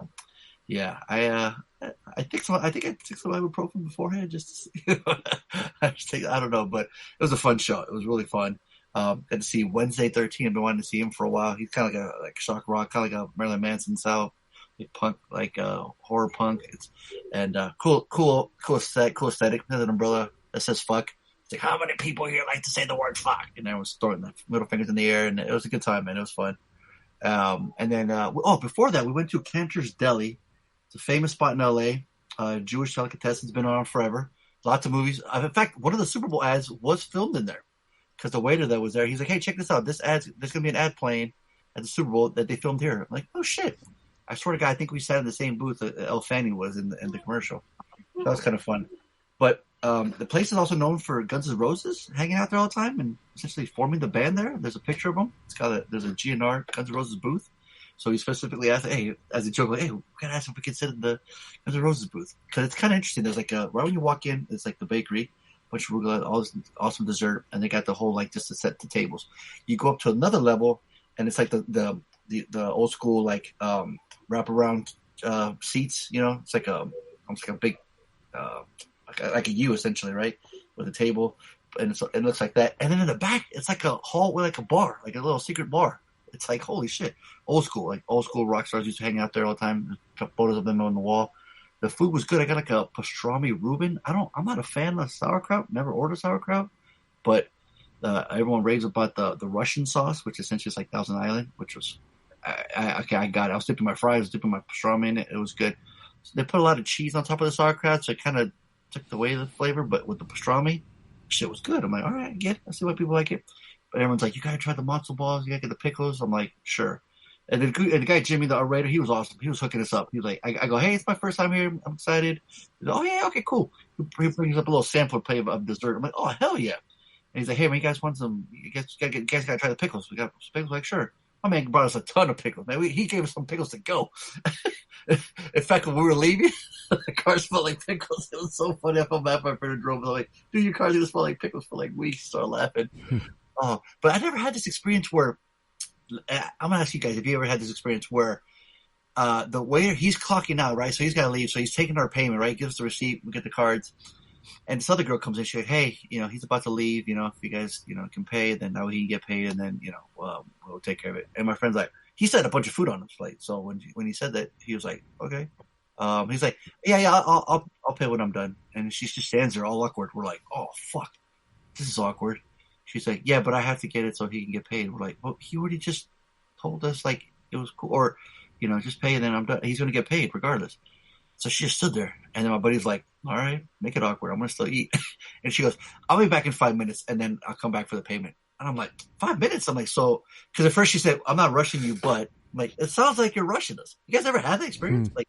yeah, I think I took some ibuprofen beforehand just I don't know, but it was a fun show. It was really fun. Got to see Wednesday 13. I've been wanting to see him for a while. He's kind of like shock rock, kind of like a Marilyn Manson style, punk, like horror punk. Cool aesthetic. Has an umbrella that says "fuck." It's like, how many people here like to say the word "fuck"? And everyone's throwing the middle fingers in the air, and it was a good time, man. It was fun. And then, before that, we went to Cantor's Deli. It's a famous spot in L.A. Jewish delicatessen, been around forever. Lots of movies. In fact, one of the Super Bowl ads was filmed in there because the waiter that was there, he's like, "Hey, check this out. There's going to be an ad playing at the Super Bowl that they filmed here." I'm like, "Oh shit!" I swear to God, I think we sat in the same booth that Elle Fanning was in the commercial. That was kind of fun. But the place is also known for Guns N' Roses hanging out there all the time and essentially forming the band there. There's a picture of them. There's a GNR Guns N' Roses booth. So he specifically asked, hey, as a joke, like, hey, we gotta ask if we can sit in the Guns N' Roses booth because it's kind of interesting. There's like right when you walk in, it's like the bakery, bunch of arugula, all this awesome dessert, and they got the whole like just to set the tables. You go up to another level, and it's like the old school like wraparound seats. You know, it's like almost like a big like a U essentially, right, with a table, and it looks like that. And then in the back, it's like a hall with like a bar, like a little secret bar. It's like, holy shit, old school rock stars used to hang out there all the time. Took photos of them on the wall. The food was good. I got like a pastrami Reuben. I'm not a fan of sauerkraut. Never ordered sauerkraut, but everyone raves about the Russian sauce, which essentially is like Thousand Island, which was I got it. I was dipping my fries, dipping my pastrami in it. It was good. So they put a lot of cheese on top of the sauerkraut, so it kind of took away the flavor. But with the pastrami, shit was good. I'm like, all right, I get it. I see why people like it. But everyone's like, you gotta try the matzo balls, you gotta get the pickles. I'm like, sure. And the guy Jimmy, the orator, he was awesome. He was hooking us up. He was like, I go, hey, it's my first time here. I'm excited. He's like, oh yeah, okay, cool. He brings up a little sampler plate of dessert. I'm like, oh hell yeah. And he's like, hey man, you guys want some? You guys gotta try the pickles. We got some pickles. I'm like, sure. My man brought us a ton of pickles. Man, he gave us some pickles to go. In fact, when we were leaving, the car smelled like pickles. It was so funny. I felt bad for my friend who drove. I was like, dude, your car's gonna smell like pickles for like weeks. Started laughing. But I never had this experience where I'm gonna ask you guys if you ever had this experience where the waiter, he's clocking out, right? So he's got to leave. So he's taking our payment, right? Gives us the receipt. We get the cards. And this other girl comes in. She's like, hey, he's about to leave. If you guys, can pay, then now he can get paid. And then, we'll take care of it. And my friend's like, he said a bunch of food on his plate. So when he said that, he was like, okay. He's like, yeah, I'll pay when I'm done. And she just stands there all awkward. We're like, oh, fuck. This is awkward. She's like, yeah, but I have to get it so he can get paid. We're like, well, he already just told us like it was cool, or just pay and then I'm done. He's going to get paid regardless. So she just stood there, and then my buddy's like, all right, make it awkward. I'm going to still eat. And she goes, I'll be back in 5 minutes, and then I'll come back for the payment. And I'm like, 5 minutes? I'm like, so because at first she said, I'm not rushing you, but I'm like, it sounds like you're rushing us. You guys ever had that experience? Like,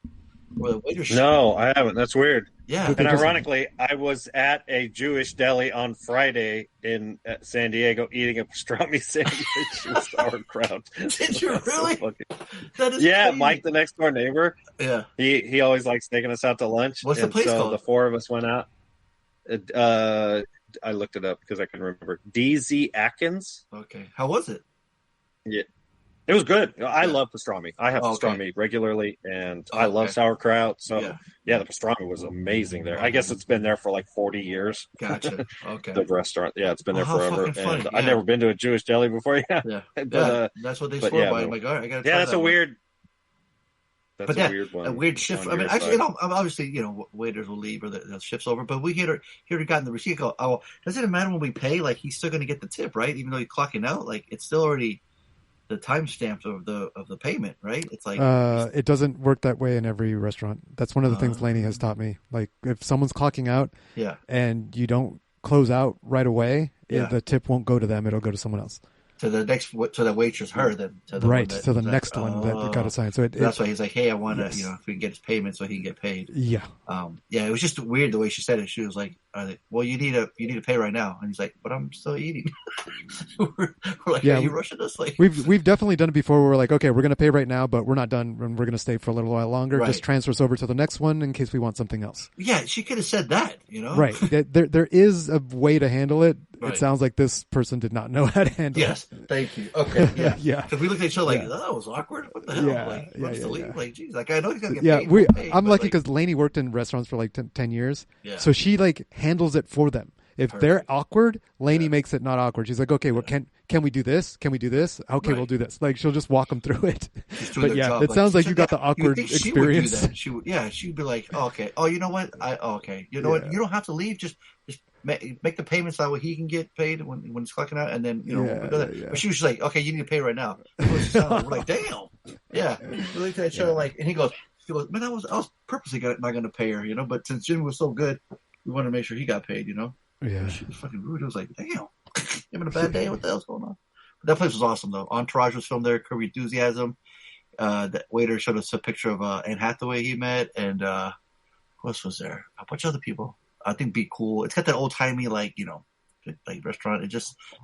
where the waiter? No, I haven't. That's weird. Yeah. And ironically, I was at a Jewish deli on Friday in San Diego eating a pastrami sandwich with sauerkraut. Did you really? So that is yeah, crazy. Mike, the next door neighbor. Yeah. He always likes taking us out to lunch. What's the place so called? The four of us went out. I looked it up because I can remember. DZ Atkins. Okay. How was it? Yeah. It was good. I love pastrami. I have pastrami regularly, and I love sauerkraut. So, yeah, the pastrami was amazing there. I guess it's been there for like 40 years. Gotcha. Okay. The restaurant. Yeah, it's been there forever. Funny. And I've never been to a Jewish deli before. Yeah. But, that's what they swore by. I'm like, all right, I got to try that's that a one. weird. That's a weird one. A weird shift. I mean, actually, obviously, waiters will leave or the shift's over. But we here gotten the receipt. Go, oh, doesn't it matter when we pay? Like, he's still going to get the tip, right? Even though he's clocking out, like it's still already the timestamp of the payment, right? It's like it doesn't work that way in every restaurant. That's one of the things Lainey has taught me. Like if someone's clocking out, and you don't close out right away, the tip won't go to them. It'll go to someone else. To the waitress, her then to the right one to the next one that got assigned. So that's why he's like, hey, I want to, if we can get his payment so he can get paid. Yeah. It was just weird the way she said it. She was like, well, you need to pay right now, and he's like, but I'm still eating. we're like, are you rushing us? Like we've definitely done it before. Where we're like, okay, we're going to pay right now, but we're not done, and we're going to stay for a little while longer. Right. Just transfer us over to the next one in case we want something else. Yeah, she could have said that, Right. There is a way to handle it. Right. It sounds like this person did not know how to handle it. Yes, thank you. Okay, yeah. Yeah. Because we looked at each other like, that was awkward. What the hell? Like, geez, like I know he's gonna get paid. Yeah, I'm lucky because Lainey worked in restaurants for like 10 years. Yeah. So she like handles it for them. If they're awkward, Lainey makes it not awkward. She's like, okay, well, can we do this? Can we do this? Okay, we'll do this. Like she'll just walk them through it. But yeah, job. it sounds like you got the awkward experience. She would do that. She'd be like, oh, okay. Oh, you know what? Okay. You know what? You don't have to leave. Just make the payments that way he can get paid when it's collecting out, and then we'll go there. yeah. But she was like, "Okay, you need to pay right now." We're like, "Damn, yeah." We looked at each other like, and he goes, "Man, I was purposely not going to pay her, But since Jimmy was so good, we wanted to make sure he got paid, Yeah. And she was fucking rude. It was like, "Damn, having a bad day. What the hell's going on?" But that place was awesome, though. Entourage was filmed there. Curb Enthusiasm. The waiter showed us a picture of Anne Hathaway he met, and who else was there? A bunch of other people. I think Be Cool. It's got that old timey like restaurant. It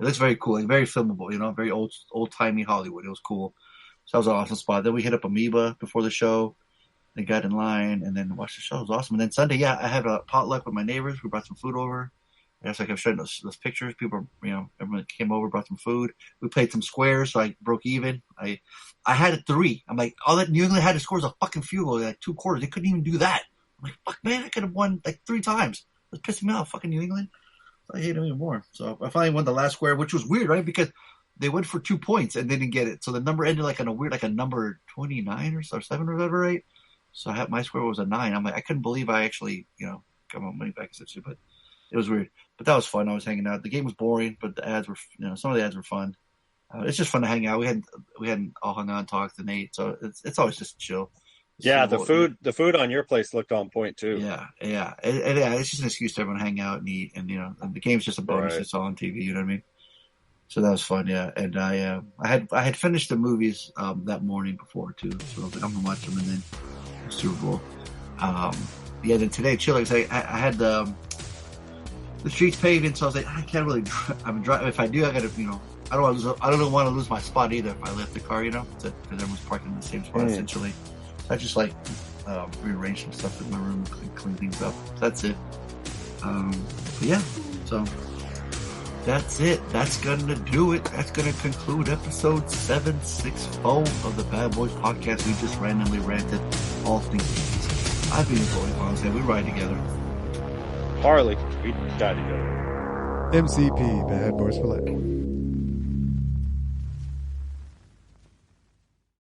looks very cool, like very filmable. Very old timey Hollywood. It was cool. So that was an awesome spot. Then we hit up Amoeba before the show. They got in line and then watched the show. It was awesome. And then Sunday, I had a potluck with my neighbors. We brought some food over. And that's like I'm showing those pictures. People, everyone came over, brought some food. We played some squares, so I broke even. I had a 3. I'm like, all that New England had to score was a fucking field goal, like 2 quarters. They couldn't even do that. I'm like, fuck, man, I could have won like 3 times. It was pissing me off, fucking New England. I hate them even more. So I finally won the last square, which was weird, right? Because they went for 2 points and they didn't get it. So the number ended like on a weird, like a number 29 or 7 or whatever, right? So my square was a 9. I'm like, I couldn't believe I actually, got my money back essentially, but it was weird. But that was fun. I was hanging out. The game was boring, but the ads were, some of the ads were fun. It's just fun to hang out. We hadn't all hung out and talked and ate, so it's always just chill. Yeah, the food on your place looked on point too. Yeah. It's just an excuse to everyone hang out and eat, and and the game's just a bonus. Right. It's all on TV. You know what I mean? So that was fun. Yeah, and I had finished the movies that morning before too, so I was like, I'm gonna watch them, and then Super Bowl. Then today, chill. Like I had the streets paved, and so I was like, I can't really. I'm driving. If I do, I gotta. I don't want to lose my spot either if I left the car. Because everyone's parking in the same spot essentially. I just rearrange some stuff in my room, clean things up. That's it. So that's it. That's gonna do it. That's gonna conclude episode 764 of the Bad Boys Podcast. We just randomly ranted all things. I've been Boy Fonso. We ride together. Harley, we die together. MCP, Bad Boys for Life.